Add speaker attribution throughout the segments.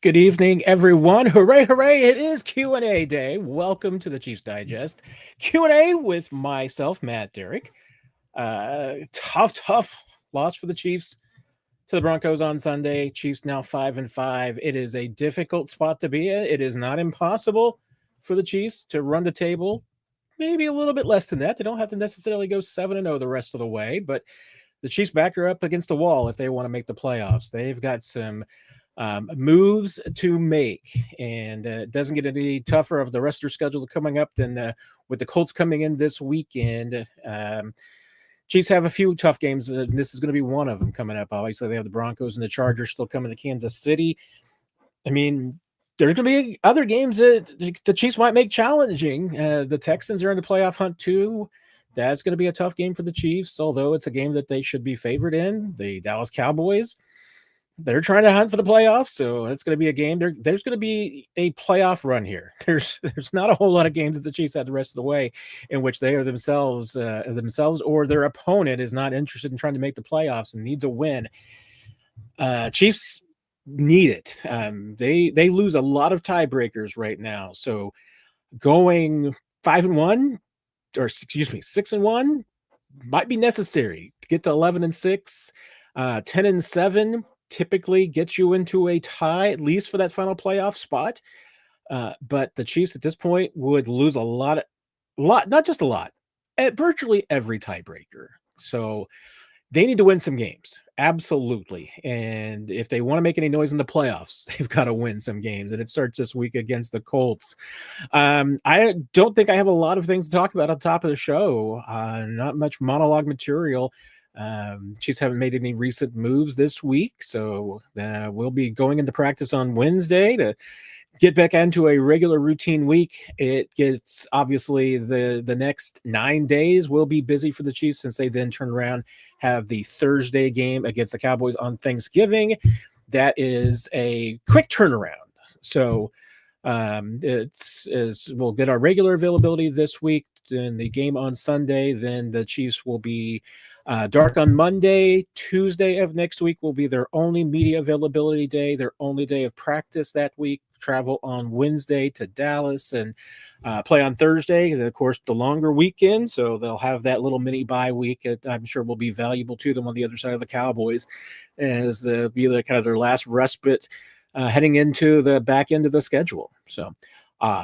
Speaker 1: Good evening, everyone. Hooray, hooray. It is Q&A day. Welcome to the Chiefs Digest. Q&A with myself, Matt Derrick. Tough loss for the Chiefs to the Broncos on Sunday. Chiefs now 5-5. It is a difficult spot to be in. It is not impossible for the Chiefs to run the table. Maybe a little bit less than that. They don't have to necessarily go 7-0 the rest of the way, but the Chiefs back are up against the wall if they want to make the playoffs. They've got some moves to make, and it doesn't get any tougher of the rest of their schedule coming up than with the Colts coming in this weekend. Chiefs have a few tough games. This is going to be one of them coming up. Obviously, they have the Broncos and the Chargers still coming to Kansas City. I mean, there's going to be other games that the Chiefs might make challenging. The Texans are in the playoff hunt too. That's going to be a tough game for the Chiefs, although it's a game that they should be favored in. The Dallas Cowboys, they're trying to hunt for the playoffs, so it's going to be a game. There's going to be a playoff run here. There's not a whole lot of games that the Chiefs have the rest of the way in which they are themselves or their opponent is not interested in trying to make the playoffs and needs a win. Chiefs need it. They lose a lot of tiebreakers right now, so going 5-1, or excuse me, 6-1 might be necessary to get to 11-6, 10-7. Typically gets you into a tie, at least for that final playoff spot. But the Chiefs at this point would lose a lot, not just a lot, at virtually every tiebreaker. So they need to win some games. Absolutely. And if they want to make any noise in the playoffs, they've got to win some games. And it starts this week against the Colts. I don't think I have a lot of things to talk about on top of the show. Not much monologue material. Chiefs haven't made any recent moves this week, so we'll be going into practice on Wednesday to get back into a regular routine week. It gets, obviously, the next 9 days will be busy for the Chiefs, since they then turn around, have the Thursday game against the Cowboys on Thanksgiving. That is a quick turnaround. So we'll get our regular availability this week, then the game on Sunday, then the Chiefs will be dark on Monday. Tuesday of next week will be their only media availability day, their only day of practice that week. Travel on Wednesday to Dallas and play on Thursday. And of course, the longer weekend, so they'll have that little mini bye week. I'm sure will be valuable to them on the other side of the Cowboys, as be kind of their last respite heading into the back end of the schedule. So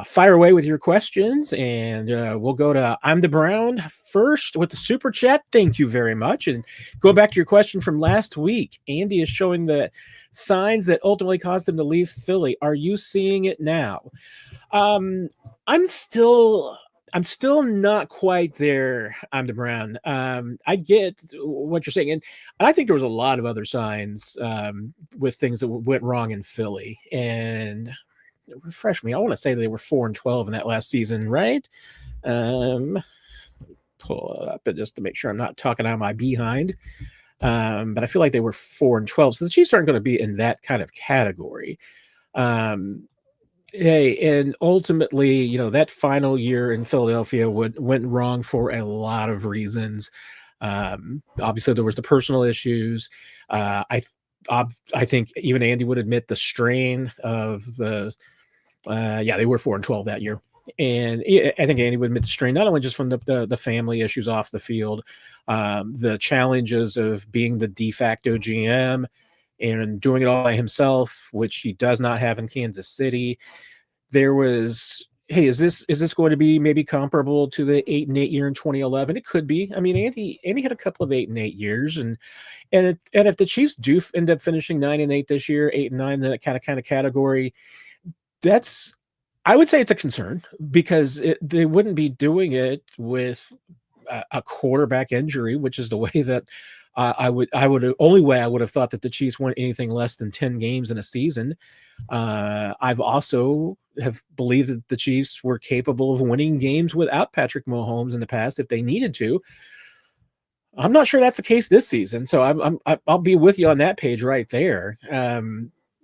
Speaker 1: fire away with your questions, and we'll go to I'm the Brown first with the super chat. Thank you very much. And going back to your question from last week, Andy is showing the signs that ultimately caused him to leave Philly. Are you seeing it now? I'm still not quite there. I'm the Brown. I get what you're saying, and I think there was a lot of other signs with things that went wrong in Philly. And refresh me, I want to say they were 4-12 in that last season, right? Pull it up just to make sure I'm not talking out of my behind. But I feel like they were 4-12, so the Chiefs aren't going to be in that kind of category. Hey, and ultimately, that final year in Philadelphia went wrong for a lot of reasons. Obviously, there was the personal issues. I think even Andy would admit the strain of the. They were 4-12 that year, and I think Andy would admit the strain not only just from the family issues off the field, the challenges of being the de facto GM and doing it all by himself, which he does not have in Kansas City. There was, hey, is this going to be maybe comparable to the 8-8 year in 2011? It could be. I mean, Andy had a couple of 8-8 years, and if the Chiefs do end up finishing 9-8 this year, 8-9, that kind of category, I would say it's a concern, because they wouldn't be doing it with a quarterback injury, which is the way that only way I would have thought that the Chiefs won anything less than 10 games in a season. I've also have believed that the Chiefs were capable of winning games without Patrick Mahomes in the past if they needed to. I'm not sure that's the case this season, so I'll be with you on that page right there.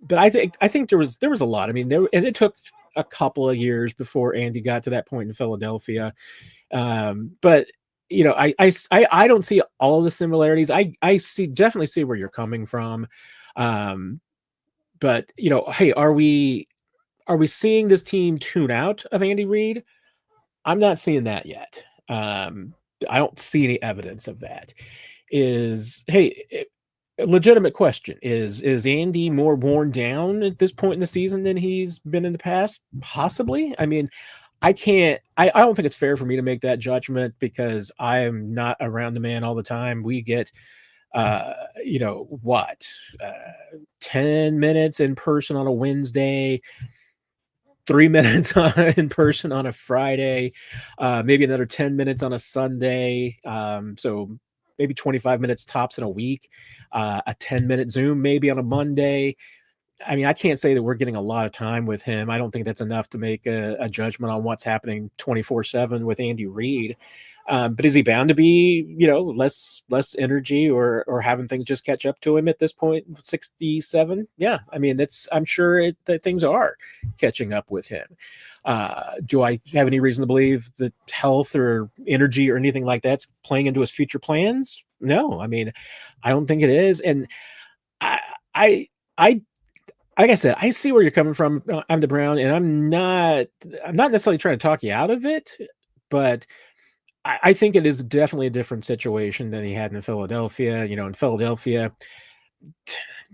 Speaker 1: But I think there was a lot. I mean, and it took a couple of years before Andy got to that point in Philadelphia. But I don't see all of the similarities. I definitely see where you're coming from. But But hey, are we seeing this team tune out of Andy Reid? I'm not seeing that yet. I don't see any evidence of that. A legitimate question is Andy more worn down at this point in the season than he's been in the past? Possibly. I mean, I don't think it's fair for me to make that judgment because I am not around the man all the time. We get what, 10 minutes in person on a Wednesday, 3 minutes in person on a Friday, maybe another 10 minutes on a Sunday. So maybe 25 minutes tops in a week, a 10-minute Zoom maybe on a Monday. I mean, I can't say that we're getting a lot of time with him. I don't think that's enough to make a judgment on what's happening 24/7 with Andy Reid. But is he bound to be, less energy or having things just catch up to him at this point, 67? Yeah, I mean, I'm sure that things are catching up with him. Do I have any reason to believe that health or energy or anything like that's playing into his future plans? No, I mean, I don't think it is. And I like I said, I see where you're coming from. I'm the Brown, and I'm not necessarily trying to talk you out of it, but I think it is definitely a different situation than he had in Philadelphia. In Philadelphia,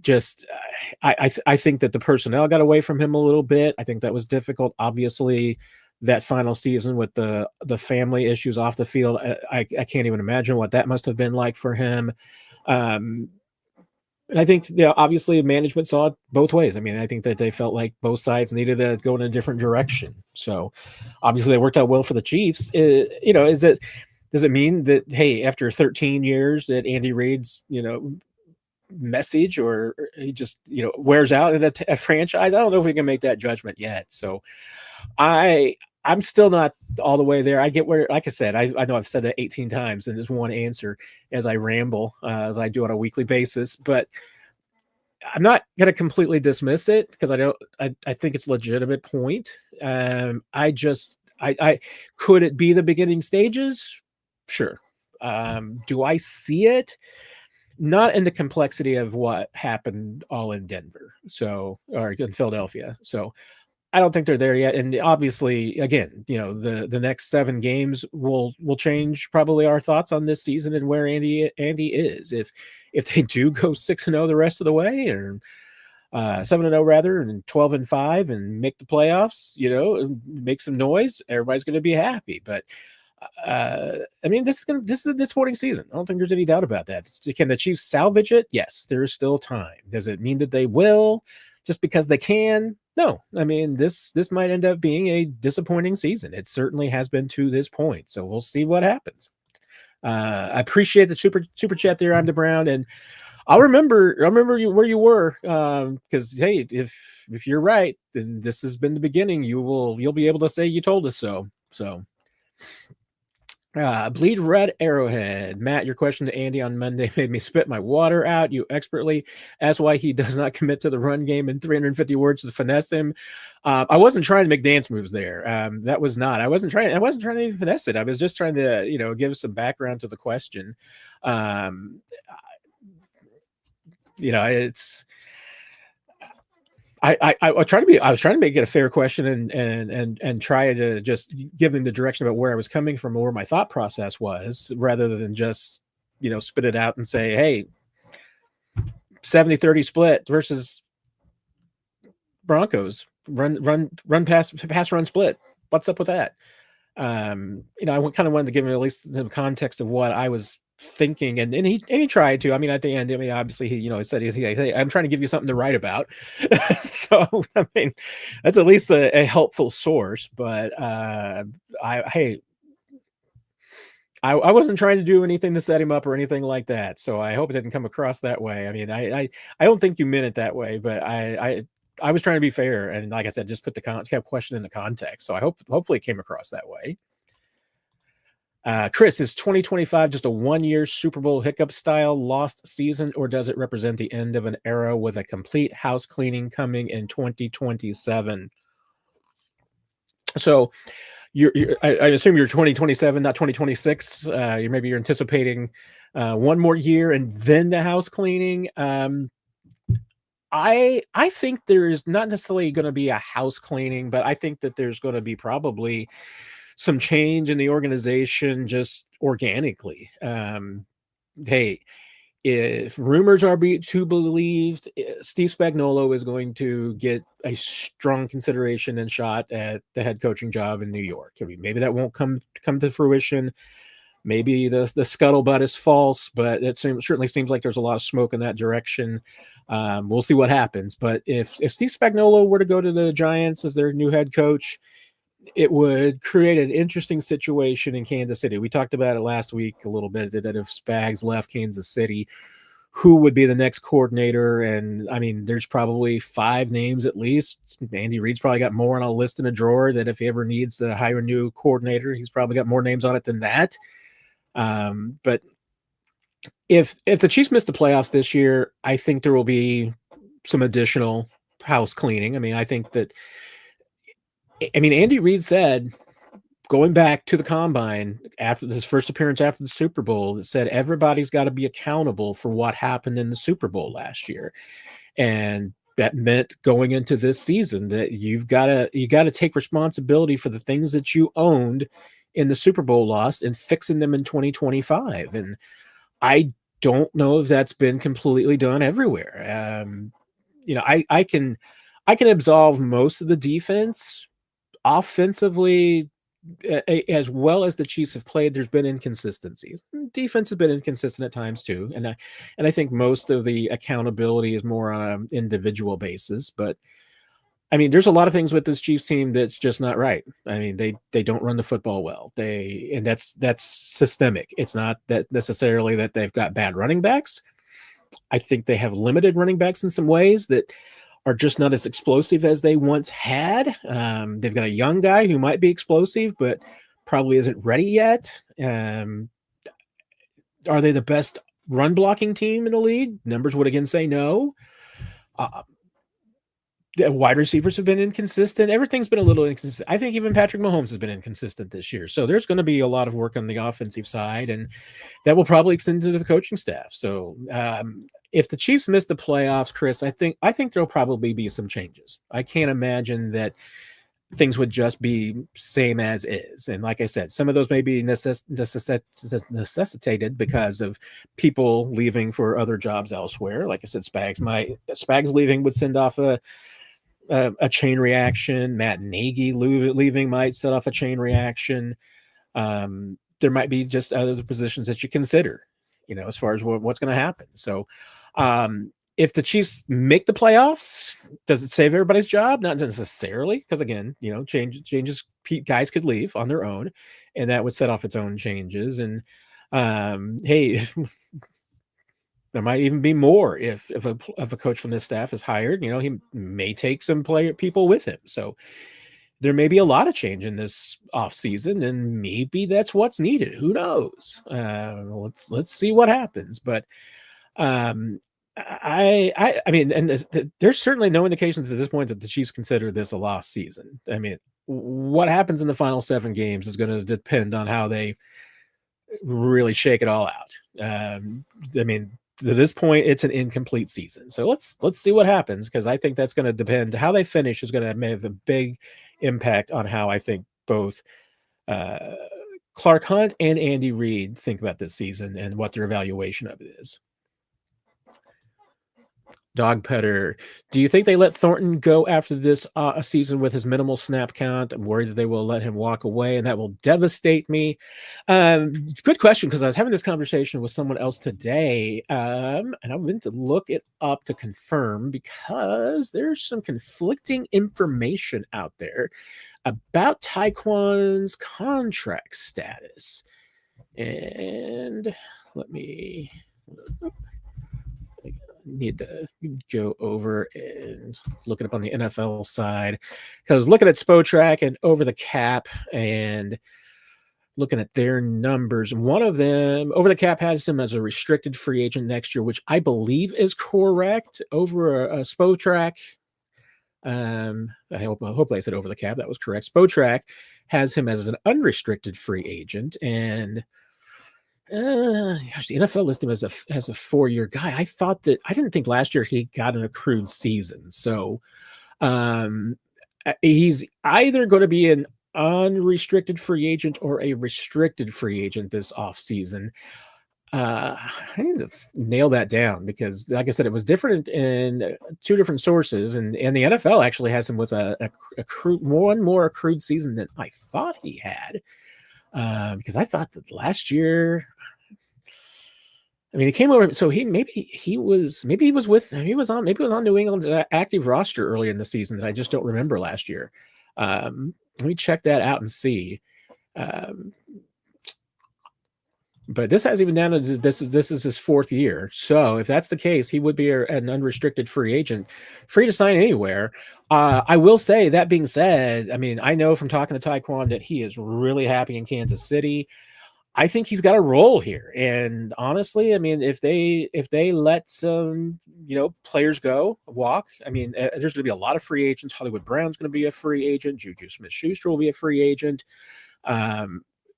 Speaker 1: just I think that the personnel got away from him a little bit. I think that was difficult. Obviously, that final season with the family issues off the field, I can't even imagine what that must have been like for him. And I think, obviously management saw it both ways. I mean, I think that they felt like both sides needed to go in a different direction. So obviously they worked out well for the Chiefs. Does it mean that, hey, after 13 years that Andy Reid's, message or he just, wears out in a franchise? I don't know if we can make that judgment yet. So I'm still not all the way there. I get where, like I said, I know I've said that 18 times in this one answer as I ramble, as I do on a weekly basis, but I'm not going to completely dismiss it because I think it's a legitimate point. I could it be the beginning stages? Sure. Do I see it? Not in the complexity of what happened all in Denver. Or in Philadelphia. So I don't think they're there yet. And obviously, again, the next 7 games will change probably our thoughts on this season and where Andy is. If they do go 6-0 the rest of the way, or 7-0 rather, and 12-5 and make the playoffs, and make some noise, everybody's going to be happy. But I mean, this is a disappointing season. I don't think there's any doubt about that. Can the Chiefs salvage it? Yes, there is still time. Does it mean that they will just because they can? No. I mean, this might end up being a disappointing season. It certainly has been to this point. So we'll see what happens. I appreciate the super chat there. I'm the Brown, and I'll remember where you were. Because hey, if you're right, then this has been the beginning. You'll be able to say you told us so. So. Bleed Red Arrowhead. Matt, your question to Andy on Monday made me spit my water out. You expertly asked why he does not commit to the run game in 350 words to finesse him. I wasn't trying to make dance moves there. That was not. I wasn't trying to even finesse it. I was just trying to, give some background to the question. It's. I was trying to make it a fair question and try to just give him the direction about where I was coming from or where my thought process was, rather than just, spit it out and say, hey, 70-30 split versus Broncos run pass run split. What's up with that? I kind of wanted to give him at least some context of what I was thinking, and he tried to. I mean, at the end, obviously he said he I'm trying to give you something to write about. So I mean, that's at least a helpful source. But I wasn't trying to do anything to set him up or anything like that. So I hope it didn't come across that way. I mean, I don't think you meant it that way, but I was trying to be fair, and like I said, just put the question in the context. So I hopefully it came across that way. Chris, is 2025 just a one-year Super Bowl hiccup style lost season, or does it represent the end of an era with a complete house cleaning coming in 2027? So I assume you're 2027, not 2026. You're anticipating one more year and then the house cleaning. I think there is not necessarily going to be a house cleaning, but I think that there's going to be probably some change in the organization just organically. Hey, if rumors are to believed, Steve Spagnuolo is going to get a strong consideration and shot at the head coaching job in New York. I mean, maybe that won't come to fruition. Maybe the scuttlebutt is false, but it certainly seems like there's a lot of smoke in that direction. We'll see what happens. But if Steve Spagnuolo were to go to the Giants as their new head coach, it would create an interesting situation in Kansas City. We talked about it last week a little bit, that if Spags left Kansas City, who would be the next coordinator? And I mean, there's probably 5 names at least. Andy Reid's probably got more on a list in a drawer that if he ever needs to hire a new coordinator, he's probably got more names on it than that. But if the Chiefs miss the playoffs this year, I think there will be some additional house cleaning. I mean, Andy Reid said, going back to the combine after his first appearance after the Super Bowl, that said everybody's got to be accountable for what happened in the Super Bowl last year. And that meant going into this season that you got to take responsibility for the things that you owned in the Super Bowl loss and fixing them in 2025. And I don't know if that's been completely done everywhere. I can absolve most of the defense. Offensively, as well as the Chiefs have played, there's been inconsistencies. Defense has been inconsistent at times too, and I think most of the accountability is more on an individual basis. But I mean, there's a lot of things with this Chiefs team that's just not right. I mean, they don't run the football well. And that's systemic. It's not that necessarily that they've got bad running backs. I think they have limited running backs in some ways that are just not as explosive as they once had. They've got a young guy who might be explosive, but probably isn't ready yet. Are they the best run blocking team in the league? Numbers would again say no. The wide receivers have been inconsistent. Everything's been a little inconsistent. I think even Patrick Mahomes has been inconsistent this year. So there's going to be a lot of work on the offensive side, and that will probably extend to the coaching staff. So if the Chiefs miss the playoffs, Chris, I think there'll probably be some changes. I can't imagine that things would just be same as is. And like I said, some of those may be necessitated because of people leaving for other jobs elsewhere. Like I said, Spags leaving would send off a chain reaction. Matt Nagy leaving might set off a chain reaction. There might be just other positions that you consider, as far as what's going to happen. So if the Chiefs make the playoffs, does it save everybody's job? Not necessarily, because again, changes, guys could leave on their own, and that would set off its own changes. And hey, there might even be more if a coach from this staff is hired. He may take some people with him. So there may be a lot of change in this offseason, and maybe that's what's needed. Who knows? Let's see what happens. But I mean, and there's certainly no indications at this point that the Chiefs consider this a lost season. I mean, what happens in the final 7 games is going to depend on how they really shake it all out. I mean, at this point, it's an incomplete season. So let's see what happens, because I think that's going to depend. How they finish is going to have a big impact on how I think both Clark Hunt and Andy Reid think about this season and what their evaluation of it is. Dog Petter, do you think they let Thornton go after this season with his minimal snap count? I'm worried that they will let him walk away, and that will devastate me. Good question, because I was having this conversation with someone else today, and I went to look it up to confirm, because there's some conflicting information out there about Tyquan's contract status. And let me... need to go over and look it up on the NFL side, because I was looking at Spotrac and Over the Cap and looking at their numbers. One of them, Over the Cap, has him as a restricted free agent next year, which I believe is correct. Over a Spotrac, hopefully I said Over the Cap, that was correct. Spotrac has him as an unrestricted free agent, and Gosh, the NFL listed him as a 4-year guy. I didn't think last year he got an accrued season. So um, he's either going to be an unrestricted free agent or a restricted free agent this offseason. I need to nail that down because, like I said, it was different in two different sources, and the NFL actually has him with a accrued one more accrued season than I thought he had. Because I thought that last year, I mean, he came over. So he was on New England's active roster early in the season that I just don't remember last year. Let me check that out and see. Um, but this has even down as this is his 4th year. So if that's the case, he would be an unrestricted free agent, free to sign anywhere. I will say, that being said, I mean, I know from talking to Taekwon that he is really happy in Kansas City. I think he's got a role here. And honestly, I mean, if they let some, players walk, I mean, there's going to be a lot of free agents. Hollywood Brown's going to be a free agent. Juju Smith-Schuster will be a free agent.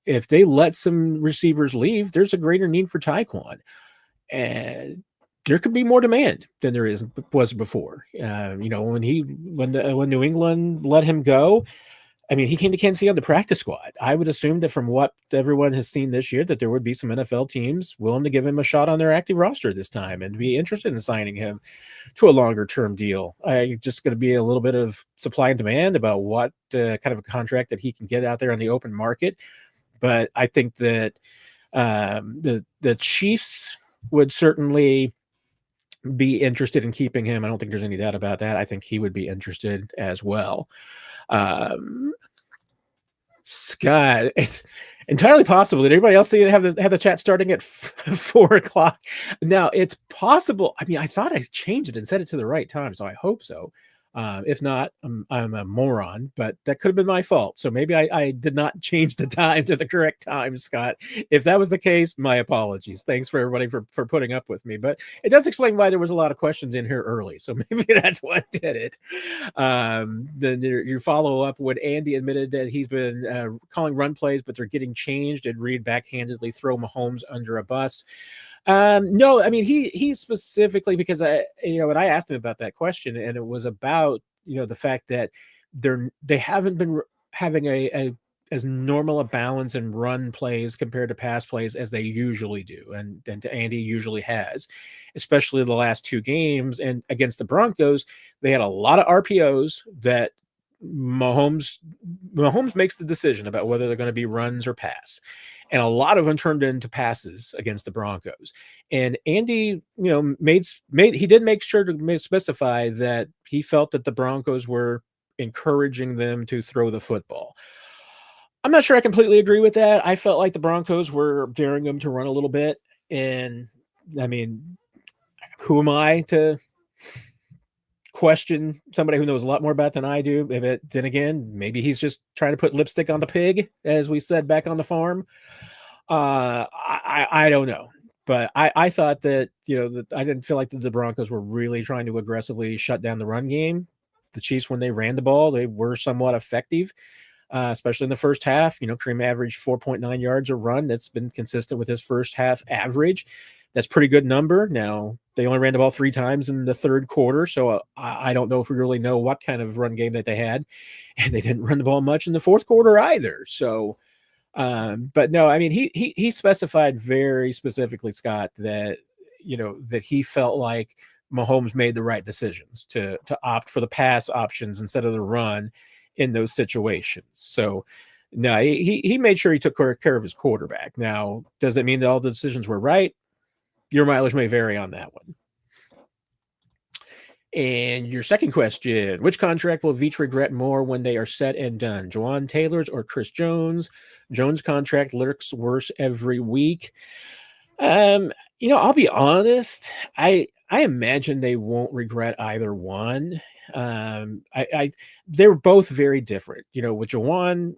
Speaker 1: If they let some receivers leave, there's a greater need for Taekwon. And there could be more demand than there was before. When New England let him go, I mean, he came to Kansas City on the practice squad. I would assume that from what everyone has seen this year, that there would be some NFL teams willing to give him a shot on their active roster this time and be interested in signing him to a longer-term deal. Just going to be a little bit of supply and demand about what kind of a contract that he can get out there on the open market. But I think that the Chiefs would certainly be interested in keeping him. I don't think there's any doubt about that. I think he would be interested as well. Scott, it's entirely possible. Did everybody else see have the chat starting at 4 o'clock? Now, it's possible. I mean, I thought I changed it and set it to the right time, so I hope so. If not, I'm a moron, but that could have been my fault. So maybe I did not change the time to the correct time, Scott. If that was the case, my apologies. Thanks for everybody for putting up with me. But it does explain why there was a lot of questions in here early. So maybe that's what did it. Then your follow-up when Andy admitted that he's been calling run plays, but they're getting changed, and Reid backhandedly throw Mahomes under a bus. No, I mean, he specifically, because when I asked him about that question, and it was about, the fact that they haven't been having a as normal a balance in run plays compared to pass plays as they usually do. And Andy usually has, especially the last 2 games. And against the Broncos, they had a lot of RPOs that Mahomes makes the decision about whether they're going to be runs or pass. And a lot of them turned into passes against the Broncos. And Andy, he did make sure to specify that he felt that the Broncos were encouraging them to throw the football. I'm not sure I completely agree with that. I felt like the Broncos were daring them to run a little bit. And I mean, who am I to question somebody who knows a lot more about than I do? But then again, maybe he's just trying to put lipstick on the pig, as we said back on the farm. I don't know. But I thought that, that I didn't feel like the Broncos were really trying to aggressively shut down the run game. The Chiefs, when they ran the ball, they were somewhat effective. Especially in the first half. Kareem averaged 4.9 yards a run. That's been consistent with his first half average. That's a pretty good number. Now, they only ran the ball 3 times in the third quarter, so I don't know if we really know what kind of run game that they had. And they didn't run the ball much in the fourth quarter either. So, but no, I mean, he specified very specifically, Scott, that, that he felt like Mahomes made the right decisions to opt for the pass options instead of the run in those situations. So no, he made sure he took care of his quarterback. Now, does that mean that all the decisions were right? Your mileage may vary on that one. And your second question, which contract will Veach regret more when they are said and done? Juwan Taylor's or Chris Jones? Jones' contract looks worse every week. I'll be honest. I imagine they won't regret either one. They're both very different. With Juwan,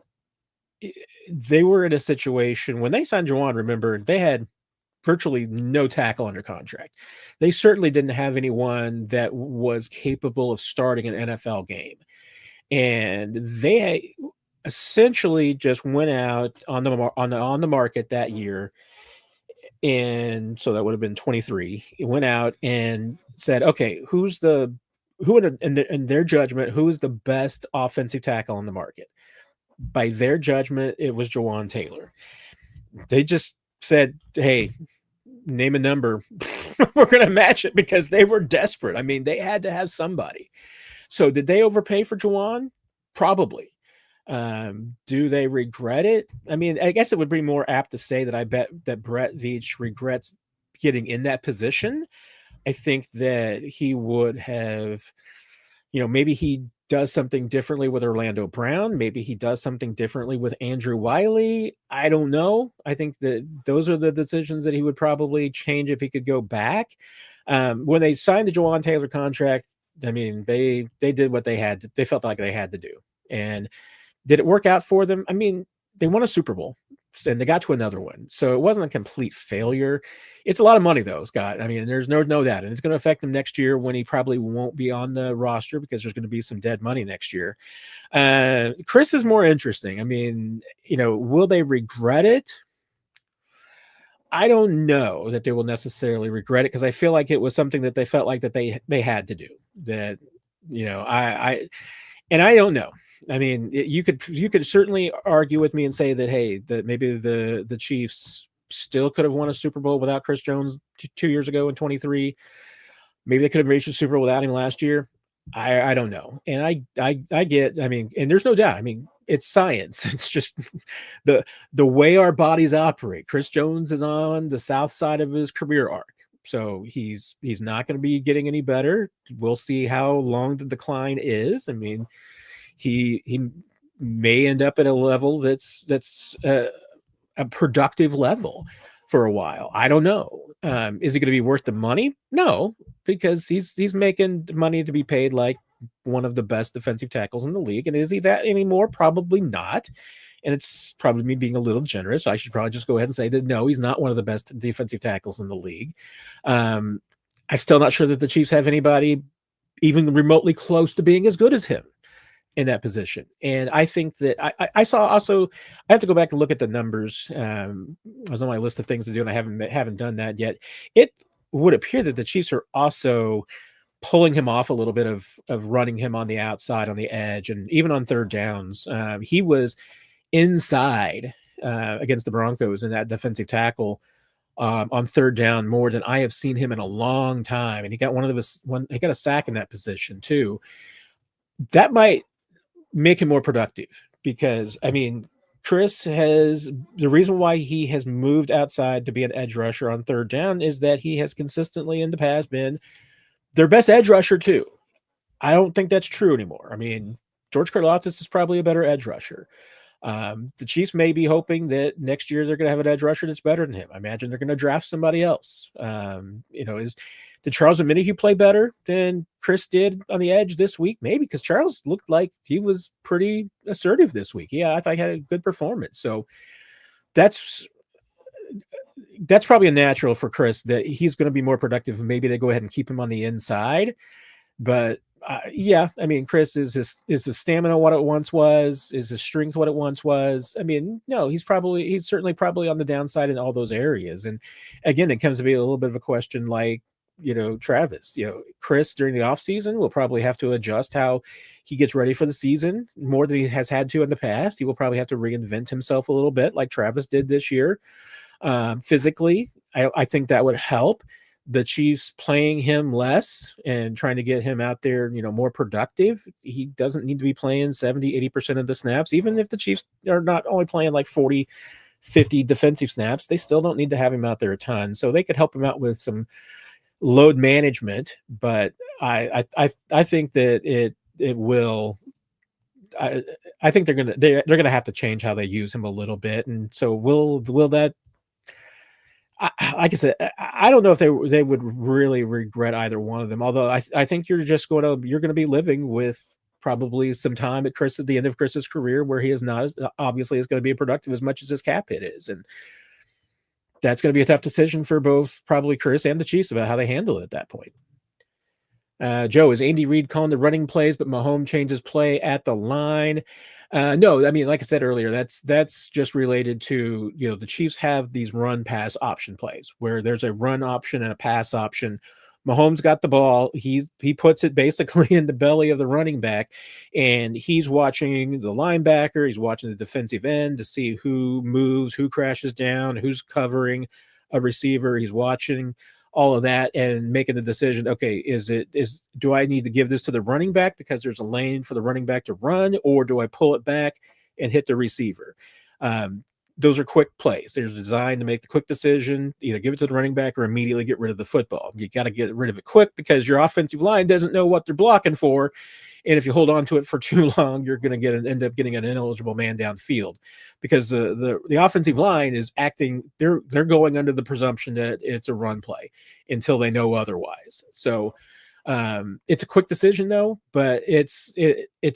Speaker 1: they were in a situation when they signed Juwan. Remember, they had virtually no tackle under contract. They certainly didn't have anyone that was capable of starting an NFL game, and they essentially just went out on the market that year And so that would have been 23. He went out and said, okay, in their judgment, who is the best offensive tackle on the market? By their judgment, it was Jawan Taylor. They just said, hey, name a number. We're going to match it, because they were desperate. I mean, they had to have somebody. So did they overpay for Jawan? Probably. Do they regret it? I mean, I guess it would be more apt to say that I bet that Brett Veach regrets getting in that position. I think that he would have, maybe he does something differently with Orlando Brown. Maybe he does something differently with Andrew Wiley. I don't know. I think that those are the decisions that he would probably change if he could go back. When they signed the Jawan Taylor contract, I mean, they did what they had. They felt like they had to do. And did it work out for them? I mean, they won a Super Bowl and they got to another one. So it wasn't a complete failure. It's a lot of money, though, Scott. I mean, there's no doubt. And it's going to affect him next year when he probably won't be on the roster, because there's going to be some dead money next year. Chris is more interesting. I mean, will they regret it? I don't know that they will necessarily regret it, because I feel like it was something that they felt like that they had to do. That, I don't know. I mean, you could certainly argue with me and say that, hey, that maybe the Chiefs still could have won a Super Bowl without Chris Jones 2 years ago in 23. Maybe they could have reached a Super Bowl without him last year. I don't know. And I get, I mean, and there's no doubt. I mean, it's science. It's just the way our bodies operate. Chris Jones is on the south side of his career arc. So he's not going to be getting any better. We'll see how long the decline is. I mean, he may end up at a level that's a productive level for a while. I don't know. Is he going to be worth the money? No, because he's making money to be paid like one of the best defensive tackles in the league. And is he that anymore? Probably not. And it's probably me being a little generous. I should probably just go ahead and say that no, he's not one of the best defensive tackles in the league. I'm still not sure that the Chiefs have anybody even remotely close to being as good as him in that position. And I think that I saw also, I have to go back and look at the numbers. I was on my list of things to do, and I haven't done that yet. It would appear that the Chiefs are also pulling him off a little bit of running him on the outside, on the edge, and even on third downs. He was inside against the Broncos in that defensive tackle on third down more than I have seen him in a long time. And he got he got a sack in that position too. That might make him more productive, because I mean, Chris has, the reason why he has moved outside to be an edge rusher on third down is that he has consistently in the past been their best edge rusher too. I don't think that's true anymore. I mean, George Karlaftis is probably a better edge rusher. The Chiefs may be hoping that next year they're going to have an edge rusher that's better than him. I imagine they're going to draft somebody else. Did Charles Omenihu play better than Chris did on the edge this week? Maybe, because Charles looked like he was pretty assertive this week. Yeah, I thought he had a good performance. So that's probably a natural for Chris, that he's going to be more productive. Maybe they go ahead and keep him on the inside. But yeah, I mean, Chris, is his stamina what it once was? Is his strength what it once was? I mean, no, he's certainly probably on the downside in all those areas. And again, it comes to be a little bit of a question like, Travis, Chris during the offseason will probably have to adjust how he gets ready for the season more than he has had to in the past. He will probably have to reinvent himself a little bit like Travis did this year. Physically, I think that would help. The Chiefs playing him less and trying to get him out there, more productive. He doesn't need to be playing 70-80% of the snaps. Even if the Chiefs are not only playing like 40-50 defensive snaps, they still don't need to have him out there a ton. So they could help him out with some load management. But I think that it will. I think they're gonna have to change how they use him a little bit. And so will that? Like I said, I don't know if they would really regret either one of them. Although I think you're going to be living with probably some time at the end of Chris's career where he is not obviously is going to be productive as much as his cap hit is, and that's going to be a tough decision for both probably Chris and the Chiefs about how they handle it at that point. Joe, is Andy Reid calling the running plays, but Mahomes changes play at the line? No, I mean, like I said earlier, that's just related to, the Chiefs have these run pass option plays where there's a run option and a pass option. Mahomes got the ball. He puts it basically in the belly of the running back, and he's watching the linebacker. He's watching the defensive end to see who moves, who crashes down, who's covering a receiver. He's watching all of that and making the decision. Okay, do I need to give this to the running back because there's a lane for the running back to run, or do I pull it back and hit the receiver? Those are quick plays. They're designed to make the quick decision, either give it to the running back or immediately get rid of the football. You got to get rid of it quick because your offensive line doesn't know what they're blocking for. And if you hold on to it for too long, you're going to end up getting an ineligible man downfield because the offensive line is acting. They're going under the presumption that it's a run play until they know otherwise. So it's a quick decision though, but it's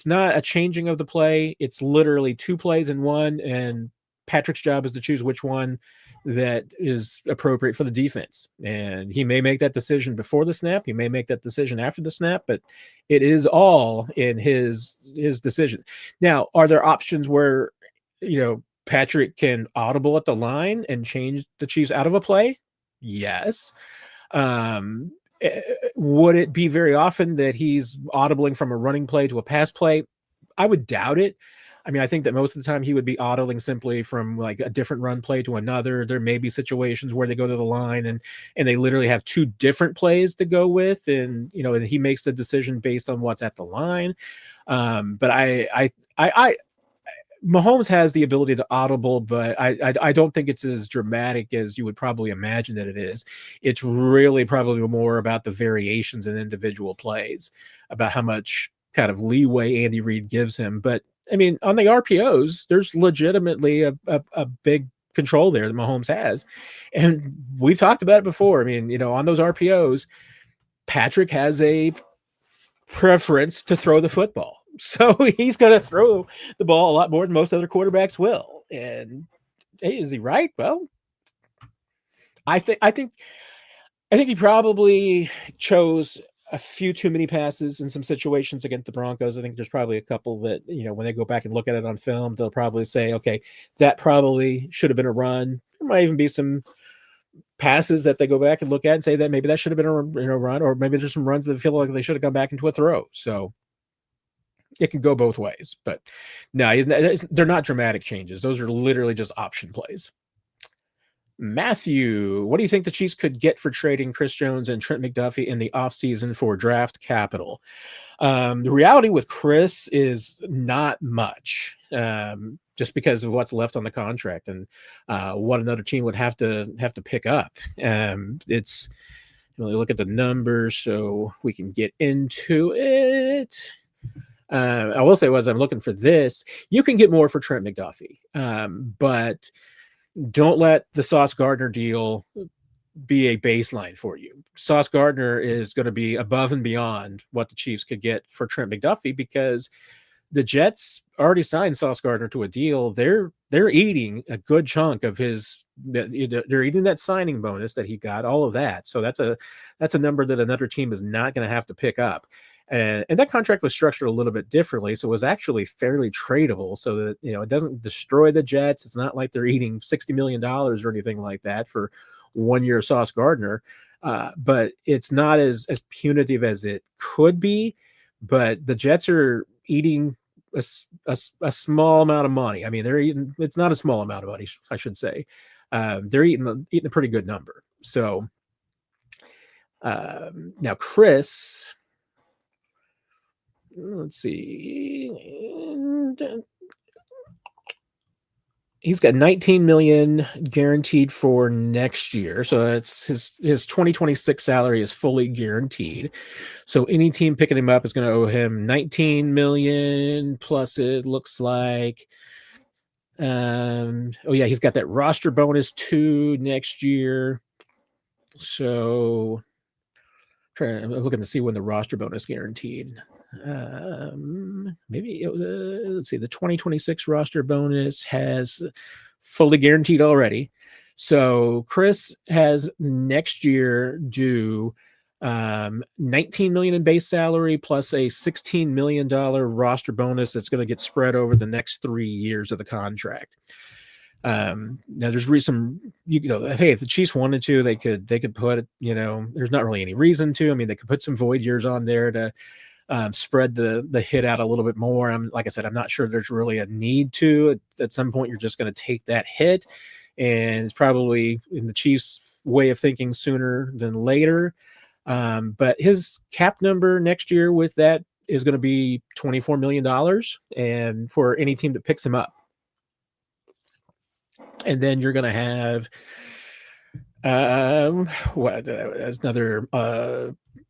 Speaker 1: not a changing of the play. It's literally two plays in one, and Patrick's job is to choose which one that is appropriate for the defense. And he may make that decision before the snap. He may make that decision after the snap, but it is all in his decision. Now, are there options where, Patrick can audible at the line and change the Chiefs out of a play? Yes. Would it be very often that he's audibling from a running play to a pass play? I would doubt it. I mean, I think that most of the time he would be audibling simply from like a different run play to another. There may be situations where they go to the line and they literally have two different plays to go with, and and he makes the decision based on what's at the line. But Mahomes has the ability to audible, but I don't think it's as dramatic as you would probably imagine that it is. It's really probably more about the variations in individual plays, about how much kind of leeway Andy Reid gives him. But I mean, on the RPOs, there's legitimately a big control there that Mahomes has. And we've talked about it before. I mean, on those RPOs, Patrick has a preference to throw the football. So he's going to throw the ball a lot more than most other quarterbacks will. And hey, is he right? Well, I think he probably chose a few too many passes in some situations against the Broncos. I think there's probably a couple that, when they go back and look at it on film, they'll probably say, okay, that probably should have been a run. There might even be some passes that they go back and look at and say that maybe that should have been a run, or maybe there's some runs that feel like they should have gone back into a throw. So it can go both ways. But no, they're not dramatic changes. Those are literally just option plays. Matthew, what do you think the Chiefs could get for trading Chris Jones and Trent McDuffie in the offseason for draft capital? The reality with Chris is not much, just because of what's left on the contract and what another team would have to pick up. It's look at the numbers so we can get into it. I will say, as I'm looking for this, you can get more for Trent McDuffie, but don't let the Sauce Gardner deal be a baseline for you. Sauce Gardner is going to be above and beyond what the Chiefs could get for Trent McDuffie because the Jets already signed Sauce Gardner to a deal. They're eating a good chunk of his. They're eating that signing bonus that he got, all of that. So that's a number that another team is not going to have to pick up. And that contract was structured a little bit differently, so it was actually fairly tradable, so that it doesn't destroy the Jets. It's not like they're eating $60 million or anything like that for 1 year of Sauce Gardner, but it's not as punitive as it could be. But the Jets are eating a small amount of money. I mean, they're eating. It's not a small amount of money, I should say. They're eating a pretty good number. So now, Chris. Let's see. He's got $19 million guaranteed for next year. So that's his 2026 salary is fully guaranteed. So any team picking him up is going to owe him $19 million plus, it looks like. He's got that roster bonus too next year. So I'm looking to see when the roster bonus guaranteed. Maybe let's see, the 2026 roster bonus has fully guaranteed already. So Chris has next year due $19 million in base salary plus a $16 million roster bonus that's going to get spread over the next 3 years of the contract. Now there's some, hey, if the Chiefs wanted to, they could put it, there's not really any reason to. I mean, they could put some void years on there to spread the hit out a little bit more. Like I said, I'm not sure there's really a need to. At some point, you're just going to take that hit, and it's probably in the Chiefs' way of thinking sooner than later. But his cap number next year with that is going to be $24 million, and for any team that picks him up. And then you're going to have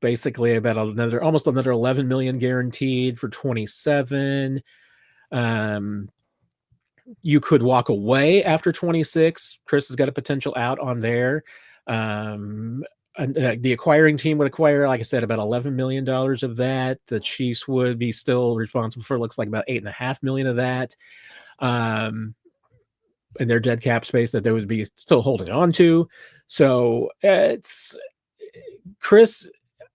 Speaker 1: basically about almost another 11 million guaranteed for 27. You could walk away after 26. Chris has got a potential out on there. The acquiring team would acquire, like I said, about $11 million of that. The Chiefs would be still responsible for, looks like, about $8.5 million of that. In their dead cap space that they would be still holding on to. So it's Chris.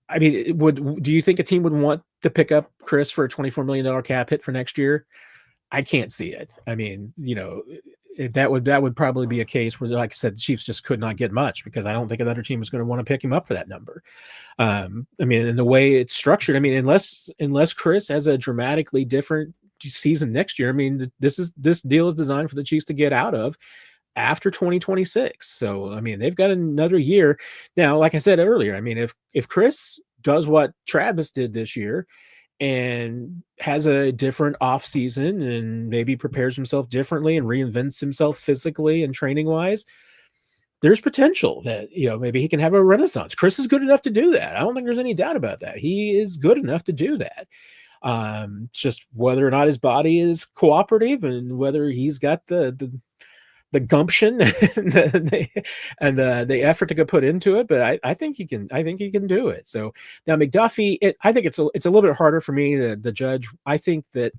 Speaker 1: I mean, do you think a team would want to pick up Chris for a $24 million cap hit for next year? I can't see it. I mean, that would probably be a case where, like I said, the Chiefs just could not get much, because I don't think another team is going to want to pick him up for that number. I mean, in the way it's structured, I mean, unless Chris has a dramatically different season next year, I mean, this deal is designed for the Chiefs to get out of after 2026. So, I mean, they've got another year. Now, like I said earlier, I mean, if Chris does what Travis did this year and has a different off season and maybe prepares himself differently and reinvents himself physically and training wise, there's potential that, maybe he can have a renaissance. Chris is good enough to do that. I don't think there's any doubt about that. He is good enough to do that. Just whether or not his body is cooperative and whether he's got the gumption and the effort to go put into it. But I think he can do it. So now McDuffie, I think it's a little bit harder for me to judge. I think that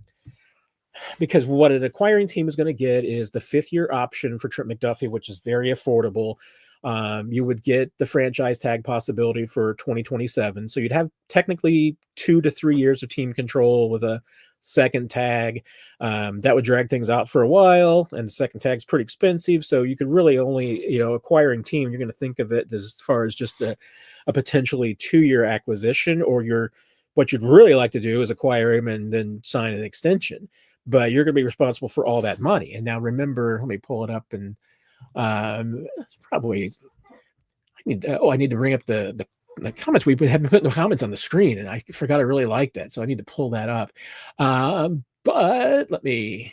Speaker 1: because what an acquiring team is going to get is the 5th-year option for Trent McDuffie, which is very affordable. You would get the franchise tag possibility for 2027. So you'd have technically 2 to 3 years of team control with a second tag. That would drag things out for a while, and the second tag's pretty expensive. So you could really only, acquiring team, you're going to think of it as far as just a potentially 2-year acquisition, or what you'd really like to do is acquire him and then sign an extension. But you're going to be responsible for all that money. And now remember, let me pull it up, and probably I need to bring up the comments. We have been putting the comments on the screen, and I forgot I really liked that, so I need to pull that up. But let me.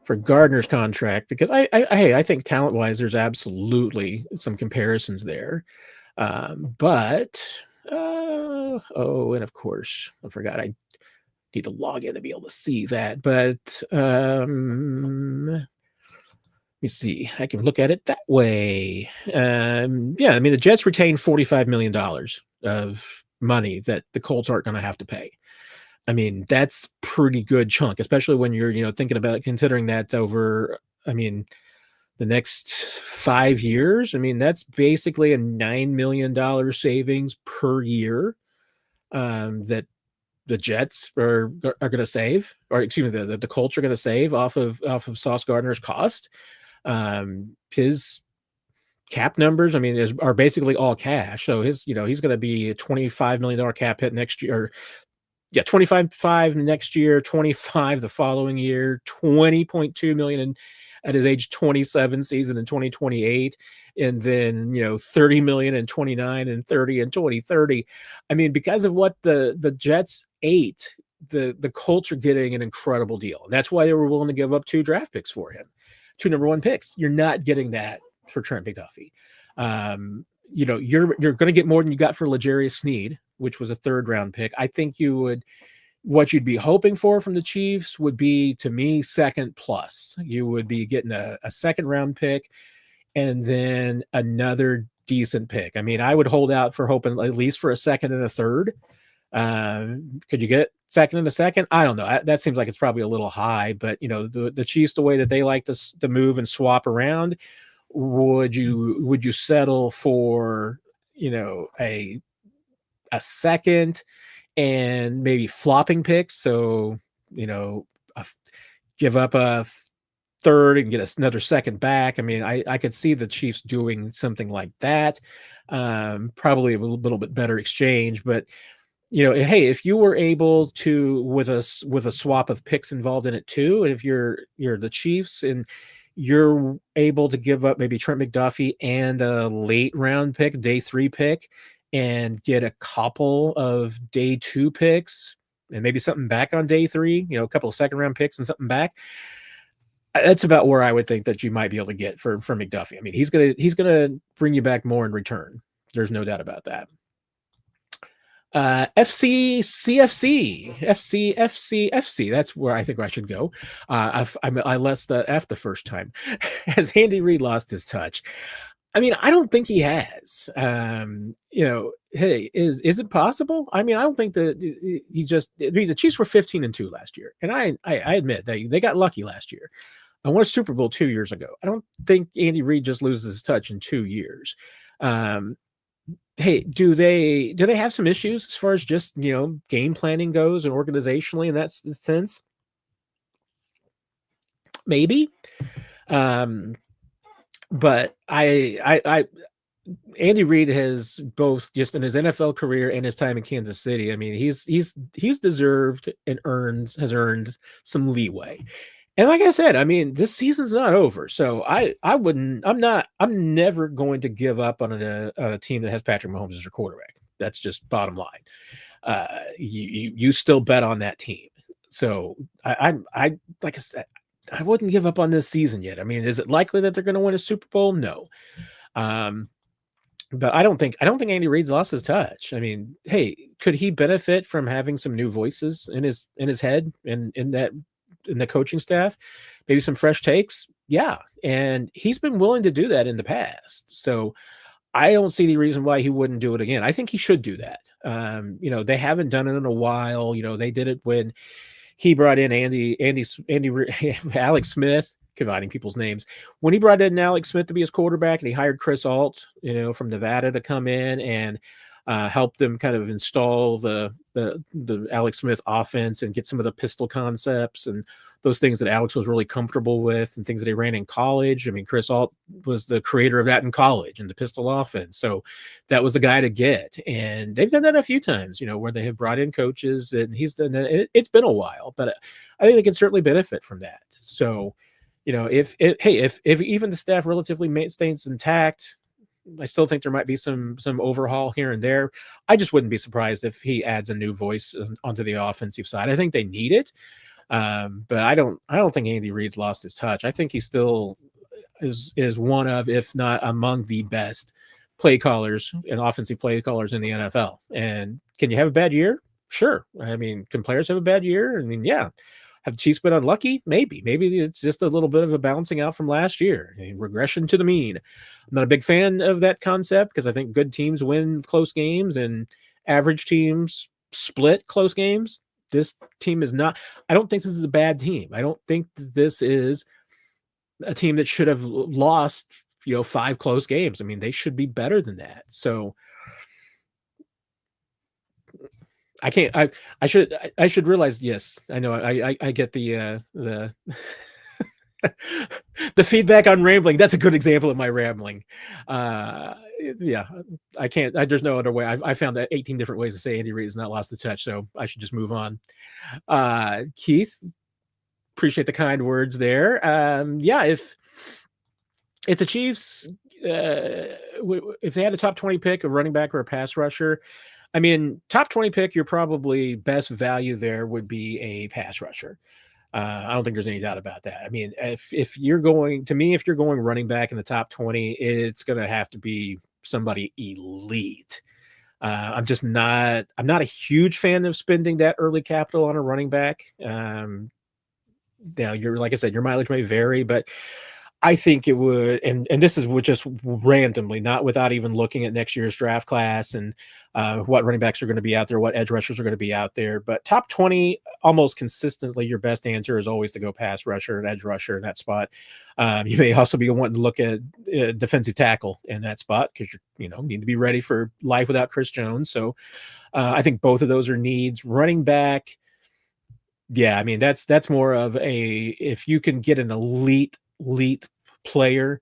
Speaker 1: For Gardner's contract, because I think talent wise, there's absolutely some comparisons there. But and of course, I forgot I need to log in to be able to see that. But let me see. I can look at it that way. I mean, the Jets retained $45 million of money that the Colts aren't going to have to pay. I mean, that's pretty good chunk, especially when you're, thinking about considering that over, the next 5 years. I mean, that's basically a $9 million savings per year that the Jets are going to save, or excuse me, the Colts are going to save off of Sauce Gardner's cost. His cap numbers, are basically all cash. So he's going to be a $25 million cap hit next year. Yeah, 25 next year, 25 the following year, 20.2 million at his age 27 season in 2028, and then 30 million in 29 and 30 in 2030. I mean, because of what the Jets ate, the Colts are getting an incredible deal. And that's why they were willing to give up 2 draft picks for him, 2 number 1 picks. You're not getting that for Trent McDuffie. You're going to get more than you got for L'Jarius Sneed, which was a 3rd round pick. I think what you'd be hoping for from the Chiefs would be, to me, second plus. You would be getting a 2nd round pick and then another decent pick. I mean, I would hold out for hoping at least for a 2nd and a 3rd. Could you get 2nd and a 2nd? I don't know. That seems like it's probably a little high, but the Chiefs, the way that they like to move and swap around, would you settle for, a second and maybe flopping picks? So, a give up a third and get another second back. I mean, I could see the Chiefs doing something like that. Probably a little bit better exchange, but hey, if you were able to with a swap of picks involved in it too, and if you're the Chiefs and you're able to give up maybe Trent McDuffie and a late round pick, day 3 pick, and get a couple of day 2 picks and maybe something back on day 3, a couple of second round picks and something back. That's about where I would think that you might be able to get for McDuffie. I mean, he's gonna bring you back more in return. There's no doubt about that. FC. That's where I think I should go. I left the F the first time. Has Andy Reid lost his touch? I mean, I don't think he has. Hey, is it possible? I mean, I don't think that the Chiefs were 15-2 last year, and I admit they got lucky last year. I won a Super Bowl 2 years ago. I don't think Andy Reid just loses his touch in 2 years. Hey, do they have some issues as far as just game planning goes and organizationally in that sense? Maybe, but I Andy Reid has both just in his NFL career and his time in Kansas City. I mean, he's deserved and has earned some leeway. And like I said, I mean, this season's not over, so I'm never going to give up on a team that has Patrick Mahomes as your quarterback. That's just bottom line. You still bet on that team. So I like I said, I wouldn't give up on this season yet. I mean, is it likely that they're going to win a Super Bowl? No. But I don't think Andy Reid's lost his touch. I mean, hey, could he benefit from having some new voices in his head and in the coaching staff, maybe some fresh takes? Yeah. And he's been willing to do that in the past. So I don't see any reason why he wouldn't do it again. I think he should do that. They haven't done it in a while. They did it when he brought in Alex Smith, combining people's names. When he brought in Alex Smith to be his quarterback and he hired Chris Alt, from Nevada to come in and help them kind of install the Alex Smith offense and get some of the pistol concepts and those things that Alex was really comfortable with and things that he ran in college. I mean, Chris Alt was the creator of that in college and the pistol offense. So that was the guy to get. And they've done that a few times, where they have brought in coaches and he's done that. It's been a while, but I think they can certainly benefit from that. So, if even the staff relatively stays intact, I still think there might be some overhaul here and there. I just wouldn't be surprised if he adds a new voice onto the offensive side. I think they need it, but I don't think Andy Reid's lost his touch. I think he still is one of, if not among the best play callers and offensive play callers in the NFL. And can you have a bad year? Sure. I mean, can players have a bad year? I mean, yeah. Have the Chiefs been unlucky? Maybe it's just a little bit of a bouncing out from last year, a regression to the mean. I'm not a big fan of that concept because I think good teams win close games and average teams split close games. This team is not. I don't think this is a bad team. I don't think this is a team that should have lost, 5 close games. I mean, they should be better than that. So I can't. I should realize. Yes, I know. I get the the feedback on rambling. That's a good example of my rambling. Yeah, I can't. There's no other way. I found that 18 different ways to say Andy Reid has not lost the touch. So I should just move on. Keith, appreciate the kind words there. Yeah, if the Chiefs, if they had a top 20 pick, a running back or a pass rusher. I mean, top 20 pick, your probably best value there would be a pass rusher. I don't think there's any doubt about that. I mean, if you're going running back in the top 20, it's going to have to be somebody elite. I'm not a huge fan of spending that early capital on a running back. Now, like I said, your mileage may vary, but I think it would, and this is just randomly, not without even looking at next year's draft class and what running backs are going to be out there, what edge rushers are going to be out there. But top 20, almost consistently your best answer is always to go pass rusher and edge rusher in that spot. You may also be wanting to look at defensive tackle in that spot because need to be ready for life without Chris Jones. So I think both of those are needs. Running back, yeah, I mean that's more of a if you can get an elite player,